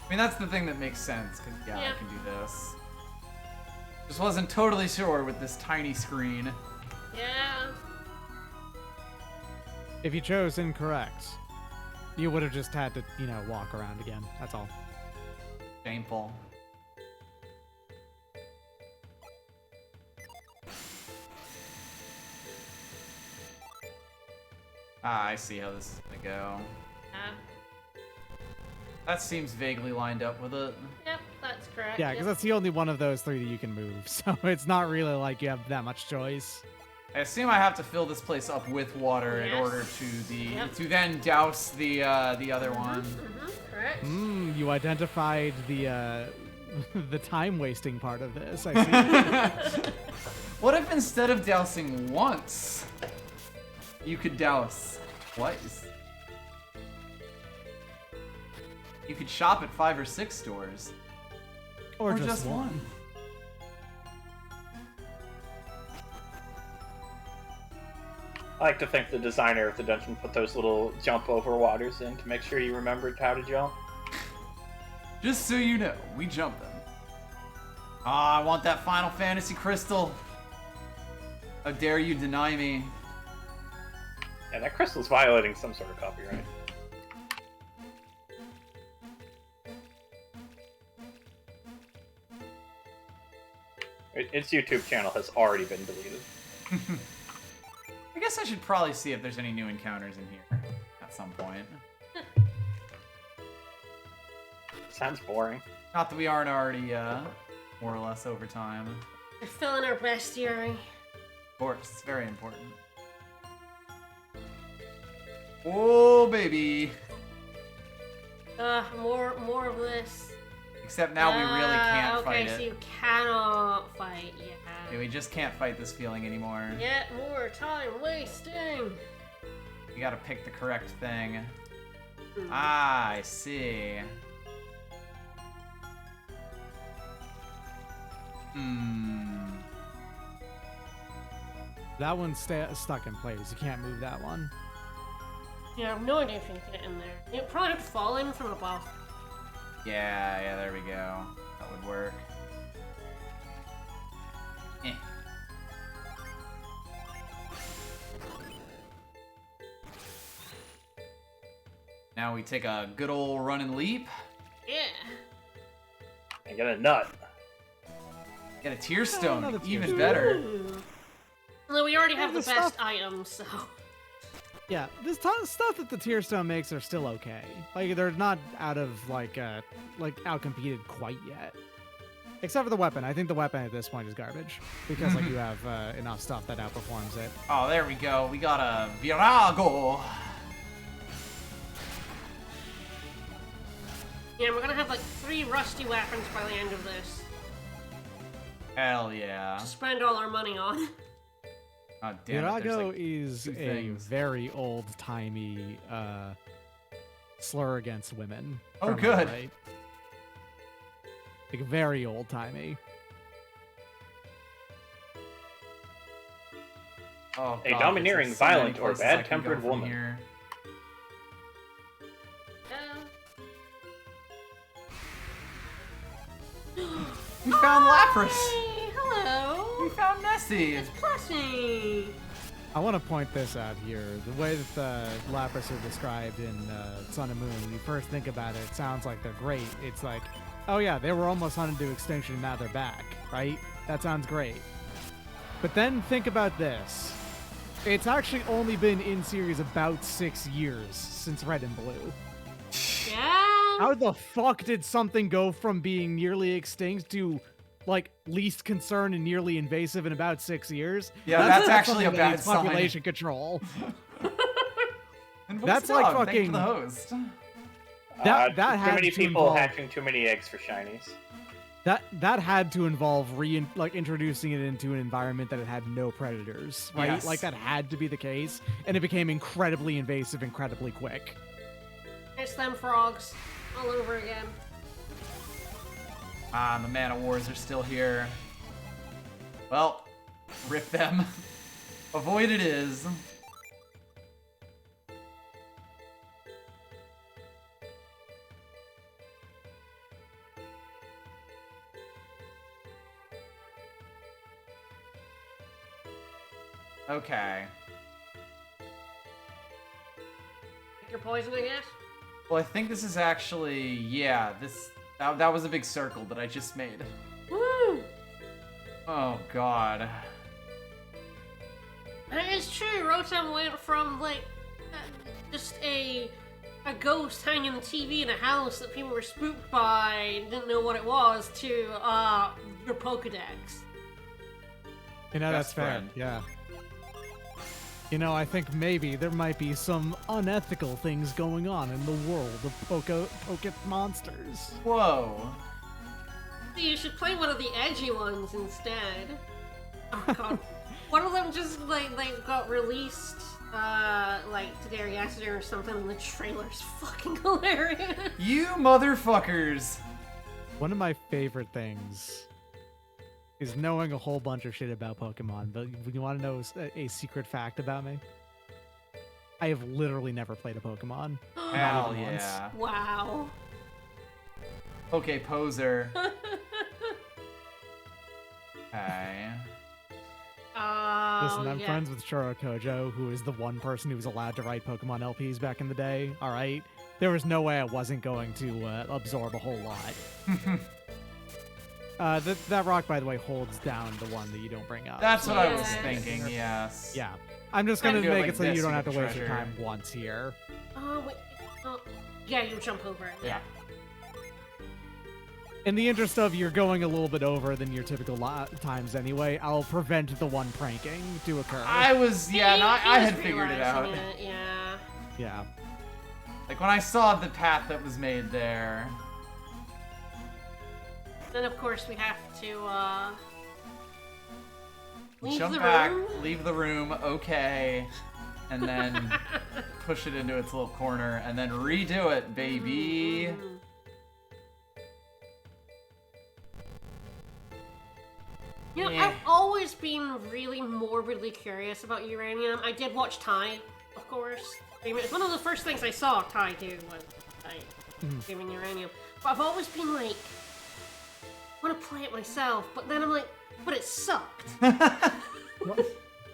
I mean, that's the thing that makes sense, because, yeah, Yeah. I can do this. Just wasn't totally sure with this tiny screen. Yeah. If you chose incorrect, you would have just had to, walk around again. That's all. Shameful. Ah, I see how this is gonna go. That seems vaguely lined up with it. Yep, that's correct. Yeah, because yep. that's the only one of those three that you can move, so it's not really like you have that much choice. I assume I have to fill this place up with water in Yes. order to then douse the other one. Correct. You identified the the time wasting part of this. I see. What if instead of dousing once, you could douse twice? You could shop at 5 or 6 stores. or just one. I like to think the designer of the dungeon put those little jump over waters in to make sure you remembered how to jump. Just so you know, we jump them. Ah, I want that Final Fantasy crystal. How dare you deny me? Yeah, that crystal's violating some sort of copyright. Its YouTube channel has already been deleted. I guess I should probably see if there's any new encounters in here at some point. Sounds boring. Not that we aren't already, more or less over time. We're filling our bestiary. Of course, it's very important. Oh, baby! More of this. Except now we really can't fight Okay, so it. you cannot fight, yeah. Yeah, we just can't fight this feeling anymore. Yet more time wasting. We gotta pick the correct thing. Ah, I see. That one's stuck in place. You can't move that one. Yeah, I have no idea if you can get in there. It probably would fall in from above. Yeah, there we go. That would work. Eh. Now we take a good old run and leap. Yeah. I get a nut. Get a tear stone, another tear even stone. better. Ooh. Well, we already have the the best stuff- items, so. Yeah, this stuff that the tier stone makes are still okay. Like they're not out of like outcompeted quite yet. Except for the weapon. I think the weapon at this point is garbage because like you have enough stuff that outperforms it. Oh, there we go. We got a Virago. Yeah, we're gonna have like 3 rusty weapons by the end of this. Hell yeah. To spend all our money on. Oh, damn it, there's, Virago like, is 2 a things. very old-timey slur against women. Oh, from good. Right. Like very old-timey. Oh, A God, domineering, there's, like, so many violent, or places I can go bad-tempered from woman. here. We found Lapras! Hey, hello. We found Nessie! It's Plushie. I want to point this out here. The way that the Lapras are described in Sun and Moon, when you first think about it, it sounds like they're great. It's like, oh yeah, they were almost hunted to extinction and now they're back, right? That sounds great. But then think about this. It's actually only been in series about 6 years since Red and Blue. Yeah. How the fuck did something go from being nearly extinct to, like, least concern and nearly invasive in about 6 years? Yeah, that's not actually a something that bad needs sign. population control. And That's voice like dog, thank you fucking- to the host. That Too had many to people involve- hatching too many eggs for shinies. That had to involve introducing it into an environment that it had no predators, right? Yes. Like that had to be the case, and it became incredibly invasive, incredibly quick. It's them frogs. All over again. Ah, and the Mana Wars are still here. Well, rip them. Avoid it is. Okay. Pick your poison, I guess. Well, I think this is actually, yeah, that was a big circle that I just made. Woo! Oh, God. That is true. Rotom went from like just a ghost hanging the TV in a house that people were spooked by, didn't know what it was, to your Pokedex. You know, that's Best fair. friend. Yeah. You know, I think maybe there might be some unethical things going on in the world of Poke monsters. Whoa. You should play one of the edgy ones instead. Oh god. One of them just like got released today or yesterday or something, and the trailer's fucking hilarious. You motherfuckers. One of my favorite things is knowing a whole bunch of shit about Pokemon, but you want to know a secret fact about me? I have literally never played a Pokemon. Hell even once. yeah. Wow. Okay, poser. Okay. Listen, I'm Yeah. friends with Shoro Kojo, who is the one person who was allowed to write Pokemon LPs back in the day, alright? There was no way I wasn't going to absorb a whole lot. That rock, by the way, holds down the one that you don't bring up. That's what I was Yes. thinking, yes. Yeah. I'm just going to Kinda go make like it so this, you don't you have to get waste your treasure. time once here. Oh wait. Oh, yeah, you jump over it. Yeah. In the interest of you're going a little bit over than your typical times anyway, I'll prevent the one pranking to occur. I was, yeah, and I was had figured it out. realizing it, yeah. Yeah. Like when I saw the path that was made there. Then of course we have to leave Jump the back, room. leave the room, okay, and then push it into its little corner, and then redo it, baby. Mhm. You know, Yeah. I've always been really morbidly curious about uranium. I did watch Ty, of course. I mean, it's one of the first things I saw Ty do was doing uranium. But I've always been like, I want to play it myself, but then I'm like, but it sucked.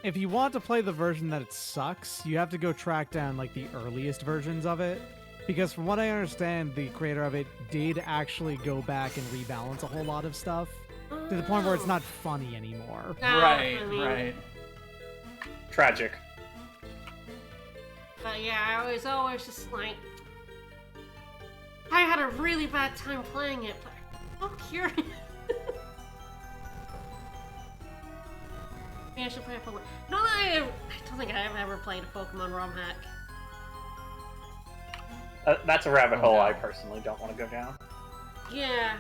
If you want to play the version that it sucks, you have to go track down like the earliest versions of it. Because from what I understand, the creator of it did actually go back and rebalance a whole lot of stuff. To the point where it's not funny anymore. Right, I mean, right. Tragic. But yeah, I was always just like, I had a really bad time playing it, but I'm curious. Maybe I should play a Pokemon. No, I don't think I've ever played a Pokemon ROM hack. That's a rabbit hole no. I personally don't want to go down. Yeah.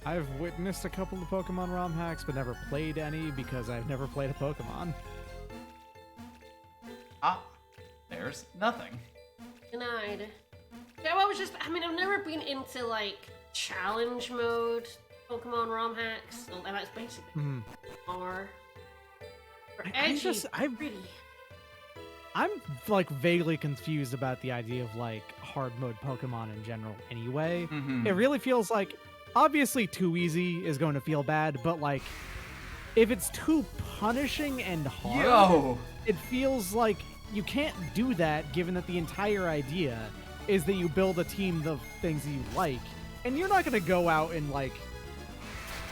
I've witnessed a couple of Pokemon ROM hacks, but never played any because I've never played a Pokemon. Ah, there's nothing. Denied. Yeah, well, I mean, I've never been into, like, challenge mode Pokemon ROM hacks, so that's basically more. For edgy, pretty. I'm like vaguely confused about the idea of like hard mode Pokemon in general anyway. Mhm. It really feels like obviously too easy is going to feel bad, but like if it's too punishing and hard, Yo! it feels like you can't do that given that the entire idea is that you build a team of things that you like, and you're not going to go out and like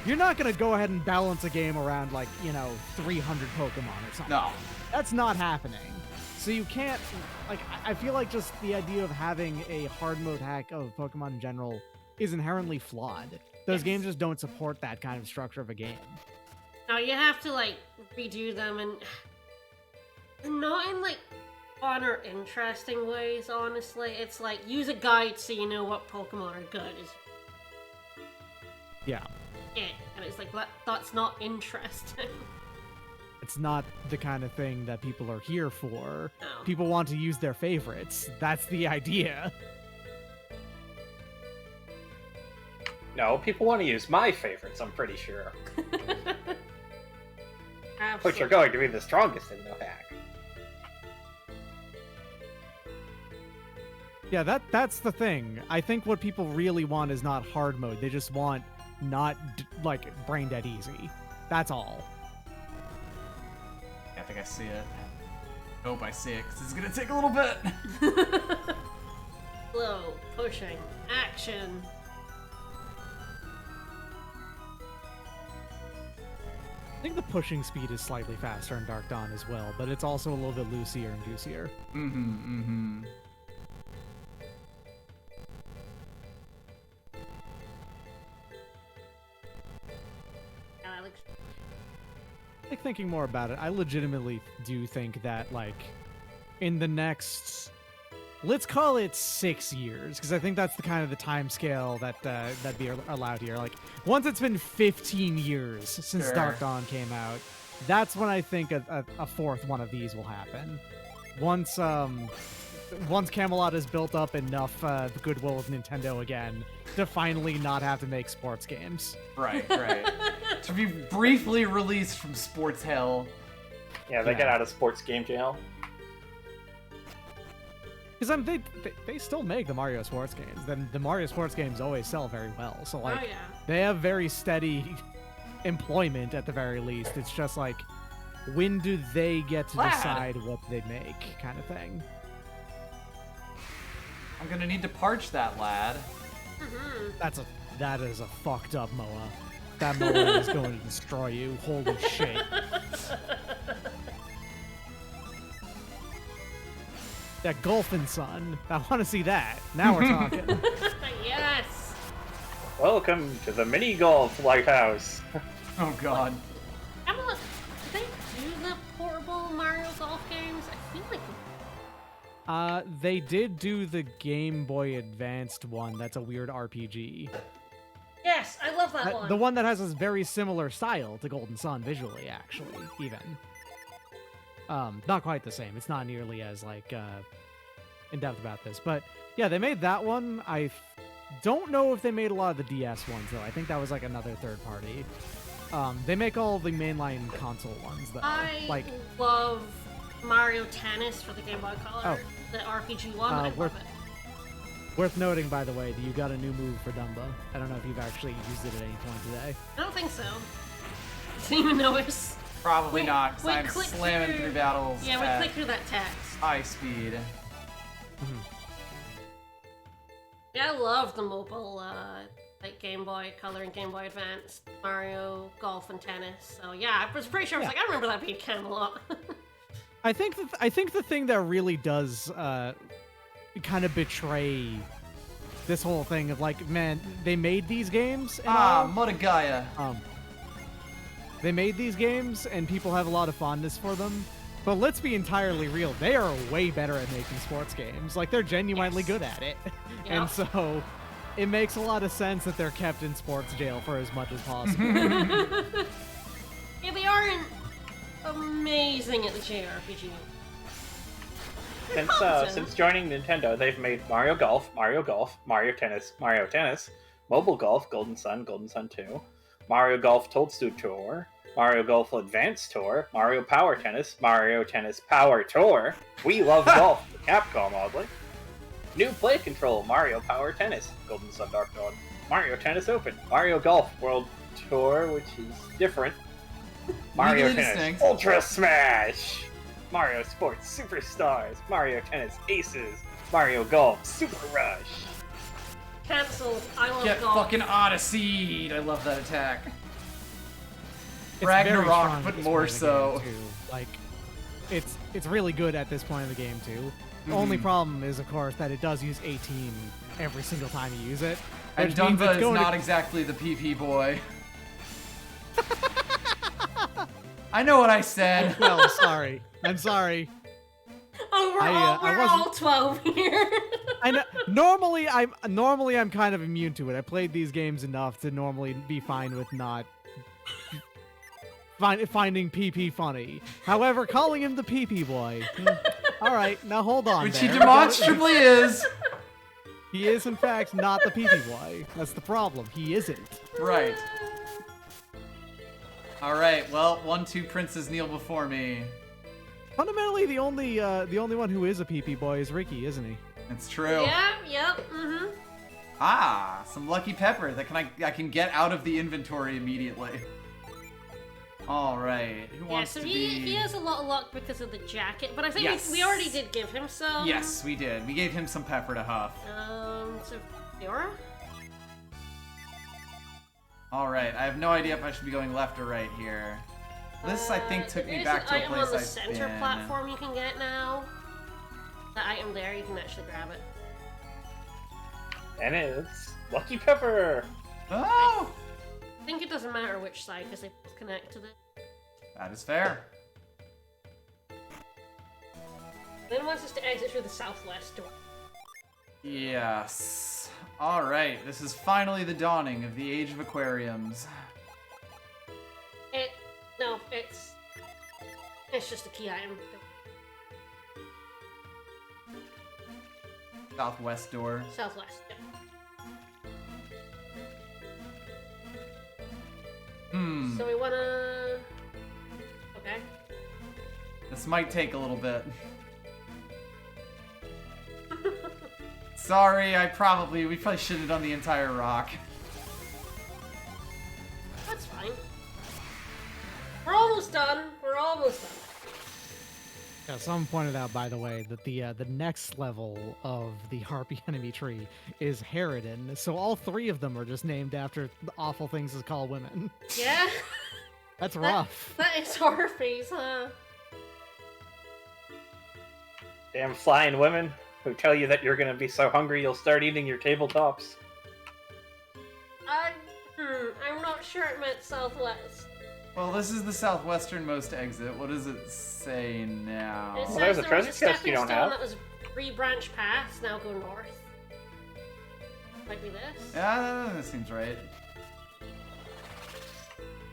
you're not going to go ahead and balance a game around like, 300 Pokemon or something. No. That's not happening. So you can't, like, I feel like just the idea of having a hard mode hack of Pokemon in general is inherently flawed. Those Yes. games just don't support that kind of structure of a game. No, you have to, like, redo them and not in, like, fun or interesting ways, honestly. It's like, use a guide so you know what Pokemon are good. Is Yeah. it. And it's like, that's not interesting. It's not the kind of thing that people are here for. No. People want to use their favorites. That's the idea. No, people want to use my favorites, I'm pretty sure. Which are Absolutely. going to be the strongest in the hack. Yeah, that's the thing. I think what people really want is not hard mode. They just want not, like, brain dead easy. That's all. I think I see it. Hope I see it, because it's gonna take a little bit. Slow, pushing, action. I think the pushing speed is slightly faster in Dark Dawn as well, but it's also a little bit loosier and goosier. Mm-hmm. Yeah, that looks... like thinking more about it, I legitimately do think that like in the next, let's call it 6 years, because I think that's the kind of the time scale that that'd be allowed here. Like once it's been 15 years since Sure. Dark Dawn came out, that's when I think a fourth one of these will happen. Once Camelot has built up enough the goodwill with Nintendo again to finally not have to make sports games. Right. To be briefly released from sports hell. Yeah, they Yeah. get out of sports game jail. Because they still make the Mario sports games. Then the Mario sports games always sell very well. So like Oh yeah. they have very steady employment at the very least. It's just like, when do they get to Lad. decide what they make, kind of thing. I'm gonna need to parch that, lad. That is a fucked up Moa. That Moa is going to destroy you. Holy shit. That Golfin Sun. I want to see that. Now we're talking. Yes. Welcome to the mini golf lighthouse. Oh god. Camelot, did they do the portable Mario Golf games? I feel like They did do the Game Boy Advanced one. That's a weird RPG. yes, I love that one. The one that has this very similar style to Golden Sun visually, actually, even. Not quite the same. It's not nearly as like in depth about this, but yeah, they made that one. Don't know if they made a lot of the DS ones though. I think that was like another third party. They make all the mainline console ones though. I Like love Mario Tennis for the Game Boy Color, the RPG one. I love it. worth noting, by the way, that you got a new move for Dumbo. I don't know if you've actually used it at any point today. I don't think so. Didn't even notice. Probably We- not, because we I'm clicked slamming through- through battles Yeah, we at clicked through that text. high speed. Yeah, I love the mobile, like Game Boy Color and Game Boy Advance, Mario, Golf, and Tennis. So yeah, I was pretty sure. I was like, I remember that being Camelot. I think the thing that really does kind of betray this whole thing of like, man, they made these games and all. Mother Gaia. They made these games and people have a lot of fondness for them. But let's be entirely real, they are way better at making sports games. Like, they're genuinely Yes. good at it. Yep. And so it makes a lot of sense that they're kept in sports jail for as much as possible. Yeah, they aren't amazing at the JRPG. Since joining Nintendo, they've made Mario Golf, Mario Tennis, Mobile Golf, Golden Sun 2, Mario Golf Toadstool Tour, Mario Golf Advanced Tour, Mario Power Tennis Power Tour. We love golf, Capcom oddly. New play control, Mario Power Tennis, Golden Sun Dark Dawn, Mario Tennis Open, Mario Golf World Tour, which is different. Mario Legally Tennis distinct. Ultra Smash, Mario Sports Superstars, Mario Tennis Aces, Mario Golf Super Rush. Cancelled. I love Get golf. fucking Odyssey. I love that attack. It's very Ragnarok, strong but at this more point in the so. game, too. Like, it's really good at this point in the game too. The only problem is, of course, that it does use 18 every single time you use it. And which means Dumba it's is going to- not exactly the PP boy. I know what I said. Well, sorry. I'm sorry. Oh, we're, I wasn't- all 12 here. I know. Normally I'm kind of immune to it. I played these games enough to normally be fine with not finding PP funny. However, calling him the PP boy. All right, now hold on. Which there. he demonstrably is. He is in fact not the PP boy. That's the problem. He isn't. Right. Alright, well, 1-2 princes kneel before me. Fundamentally, the only one who is a PP boy is Ricky, isn't he? It's true. Yep, mm-hmm. Ah, some lucky pepper that I can get out of the inventory immediately. Alright, who Yeah, wants so to he be... has a lot of luck because of the jacket, but I think Yes. we already did give him some. Yes, we did. We gave him some pepper to huff. So Fiora? Alright, I have no idea if I should be going left or right here. This, I think, took me There's back to a an item place on the I've center been. platform you can get now. The item there, you can actually grab it. And it's Lucky Pepper. Oh! I think it doesn't matter which side because they both connect to the. That is fair. Then it wants us to exit through the southwest door. Yes. Alright, this is finally the dawning of the Age of Aquariums. No, it's just a key item. Southwest door. Southwest. Yeah. So we wanna... Okay. This might take a little bit. Sorry, we probably should have done the entire rock. That's fine. We're almost done. We're almost done. Yeah, someone pointed out, by the way, that the next level of the Harpy enemy tree is Harridan, so all three of them are just named after the awful things to call women. Yeah? That's rough. That is Harpies, huh? Damn flying women who tell you that you're gonna be so hungry you'll start eating your tabletops. I'm not sure it meant southwest. Well, this is the southwesternmost exit. What does it say now? It says there's a there treasure was chest you don't stepping have. stone that was 3 branch paths, now go north. Might be this. Yeah, that seems right.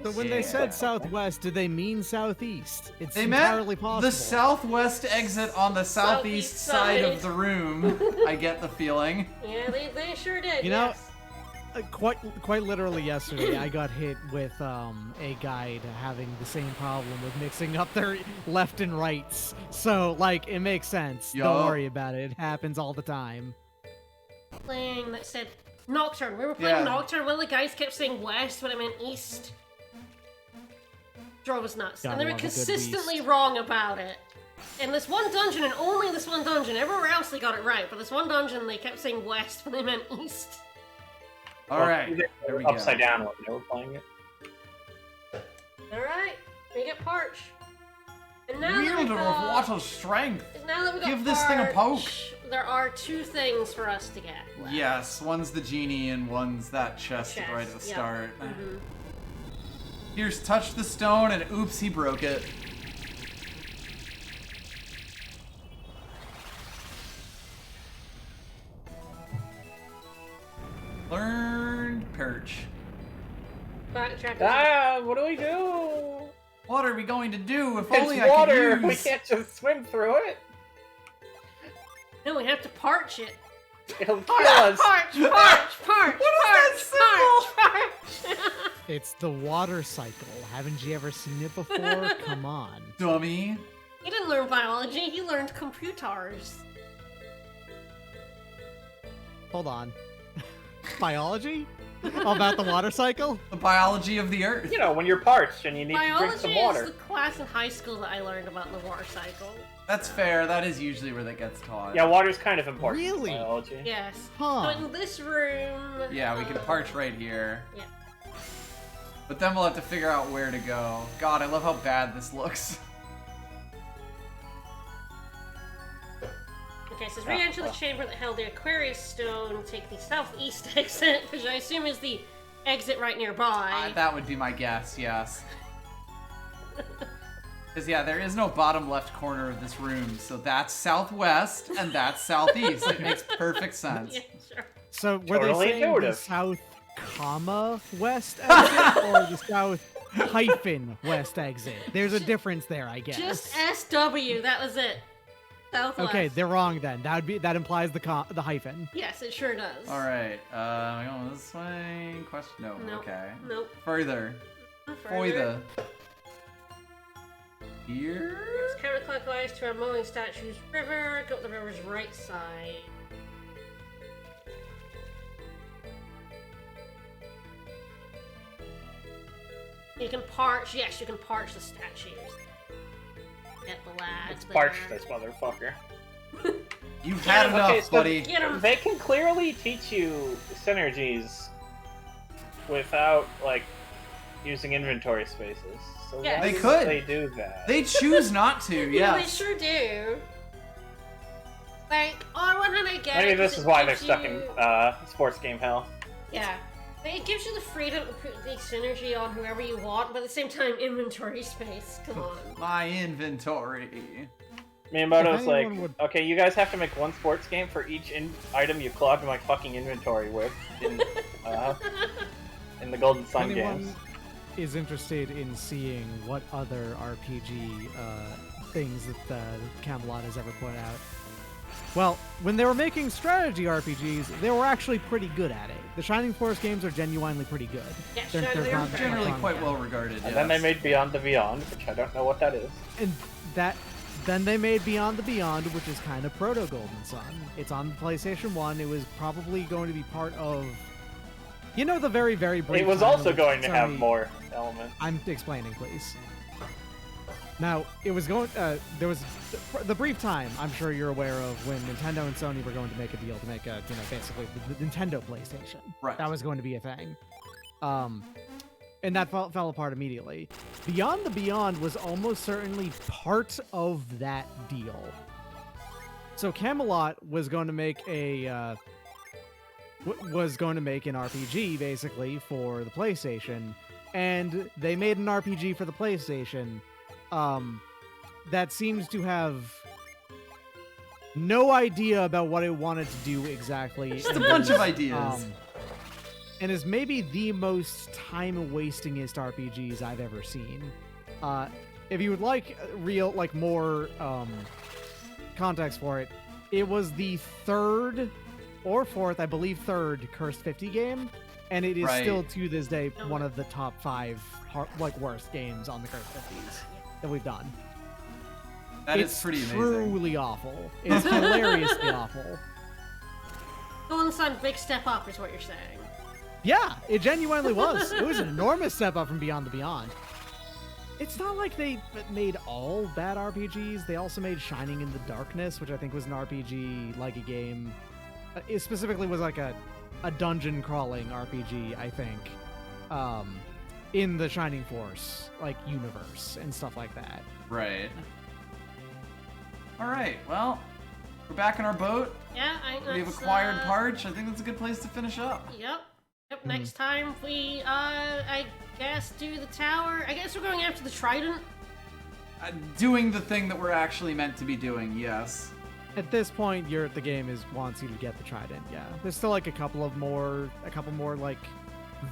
So when they said southwest, did they mean southeast? It's They entirely meant possible. the southwest exit on the southeast Southeast side side. of the room. I get the feeling. Yeah, they sure did. You know, yes. Quite literally yesterday, I got hit with a guide having the same problem with mixing up their left and rights. So, like, it makes sense. Yup. Don't worry about it. It happens all the time. Playing that said Nocturne. We were playing Yeah. Nocturne. One of the guys kept saying west when it meant east. Drove us nuts. Gotta And they were love a good consistently beast. wrong about it. In this one dungeon, and only this one dungeon, everywhere else they got it right, but this one dungeon they kept saying west when they meant east. Alright, there we go. Upside down when they were playing it. Alright, we get Parch. And now that we Wielder of got, water strength. now that we got Give this thing a poke. Parch, there are 2 things for us to get left. Yes, one's the genie and one's that chest Chest, right at the yep. start. Mhm. Pierce touched the stone and oops, he broke it. Learned perch. Backtrack. What do we do? What are we going to do? If It's only I water! could We use... can't just swim through it! No, we have to parch it. It'll kill us! Parch! What is that Parch! It's the water cycle. Haven't you ever seen it before? Come on. Dummy. He didn't learn biology, he learned computers. Hold on. Biology? All about the water cycle? The biology of the earth. You know, when you're parched and you need to drink Biology some is water. the class in high school that I learned about the water cycle. That's fair. That is usually where that gets taught. Yeah, water's kind of important in Really? biology. Yes. Huh. So in this room... Yeah, we can parch right here. Yeah. But then we'll have to figure out where to go. God, I love how bad this looks. Okay, so re-enter the chamber that held the Aquarius stone, take the southeast exit, which I assume is the exit right nearby. That would be my guess, yes. Because, yeah, there is no bottom left corner of this room, so that's southwest and that's southeast. It makes perfect sense. Yeah, sure. So were Totally they saying the intuitive. south comma west exit or the south hyphen west exit? There's a difference there, I guess. Just SW, that was it. Southwest. Okay, they're wrong then. That implies the hyphen. Yes, it sure does. Alright, going this way? Question? No, Nope. okay. Nope. Further. Further. Here? It's counterclockwise to our mowing statue's river. Go up the river's right side. You can parch. Yes, you can parch the statues. Get the lads. Let's there. parch this motherfucker. You've had enough, Okay, so buddy. Get 'em. They can clearly teach you synergies without, like, using inventory spaces. So Yes. why They would could. they do that? They choose not to, Yeah, they yes. sure do. Like, on one hand, I get Maybe it, 'cause this it is why they're gives stuck you- in sports game hell. Yeah. It gives you the freedom to put the synergy on whoever you want, but at the same time, inventory space. Come on. My inventory. Miyamoto's If like, anyone would- okay, you guys have to make one sports game for each item you clogged my fucking inventory with in the Golden Sun Anyone games. is interested in seeing what other RPG things that Camelot has ever put out. Well, when they were making strategy RPGs, they were actually pretty good at it. The Shining Force games are genuinely pretty good. Yeah, They're Shining They're not Force very generally fun quite yet. well regarded. And then they made Beyond the Beyond, which I don't know what that is. And then they made Beyond the Beyond, which is kind of proto Golden Sun. It's on the PlayStation 1. It was probably going to be part of, the very, very brief. It was time also of going to have Sony- more elements. I'm explaining, please. Now, it was going. There was the brief time. I'm sure you're aware of when Nintendo and Sony were going to make a deal to make a, basically the Nintendo PlayStation. Right. That was going to be a thing. And that fell apart immediately. Beyond the Beyond was almost certainly part of that deal. So Camelot was going to make an RPG basically for the PlayStation, and they made an RPG for the PlayStation that seems to have no idea about what it wanted to do exactly. Just a bunch of ideas. And is maybe the most time-wastingest RPGs I've ever seen. If you would like more context for it, it was the third or fourth, I believe third, Cursed 50 game, and it is Right. still to this day one of the top 5 worst games on the Cursed 50s that we've done. That It's is pretty amazing. truly awful. It's hilariously awful. Golden Sun, big step up is what you're saying. Yeah, it genuinely was. It was an enormous step up from Beyond the Beyond. It's not like they made all bad RPGs. They also made Shining in the Darkness, which I think was an RPG like a game. It specifically was like a dungeon crawling RPG, I think, in the Shining Force universe and stuff like that. Right. All right. Well, we're back in our boat. Yeah, We've acquired Parch. I think that's a good place to finish up. Yep. Next time we, I guess, do the tower. I guess we're going after the Trident. Doing the thing that we're actually meant to be doing. Yes. At this point, the game wants you to get the Trident. Yeah, there's still a couple more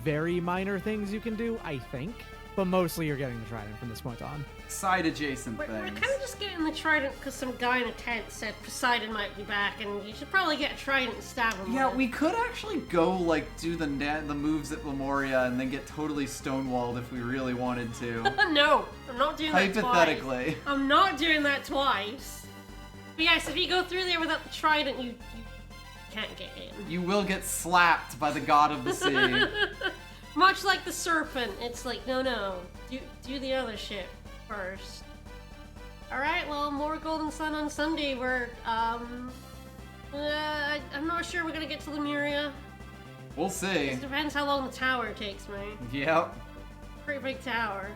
very minor things you can do, I think, but mostly you're getting the Trident from this point on. Side adjacent We're things. kind of just getting the Trident because some guy in a tent said Poseidon might be back, and you should probably get a Trident and stab him. Yeah, with it. we could actually go do the moves at Lemuria and then get totally stonewalled if we really wanted to. No, I'm not doing that twice. Hypothetically. I'm not doing that twice. But yes, if you go through there without the Trident, you can't get in. You will get slapped by the god of the sea. Much like the serpent, it's like, no, do the other shit first. Alright, well, more Golden Sun on Sunday. I'm not sure we're gonna get to Lemuria. We'll see. It depends how long the tower takes me. Yep. Pretty big tower.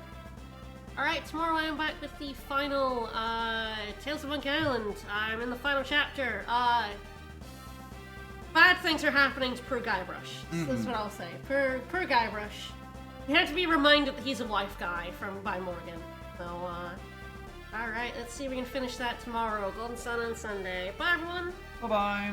Alright, tomorrow I am back with the final Tales of Monkey Island. I'm in the final chapter. Bad things are happening to poor Guybrush. That's what I'll say. Poor Guybrush. You have to be reminded that he's a wife guy by Morgan. So, alright, let's see if we can finish that tomorrow. Golden Sun on Sunday. Bye, everyone! Bye-bye.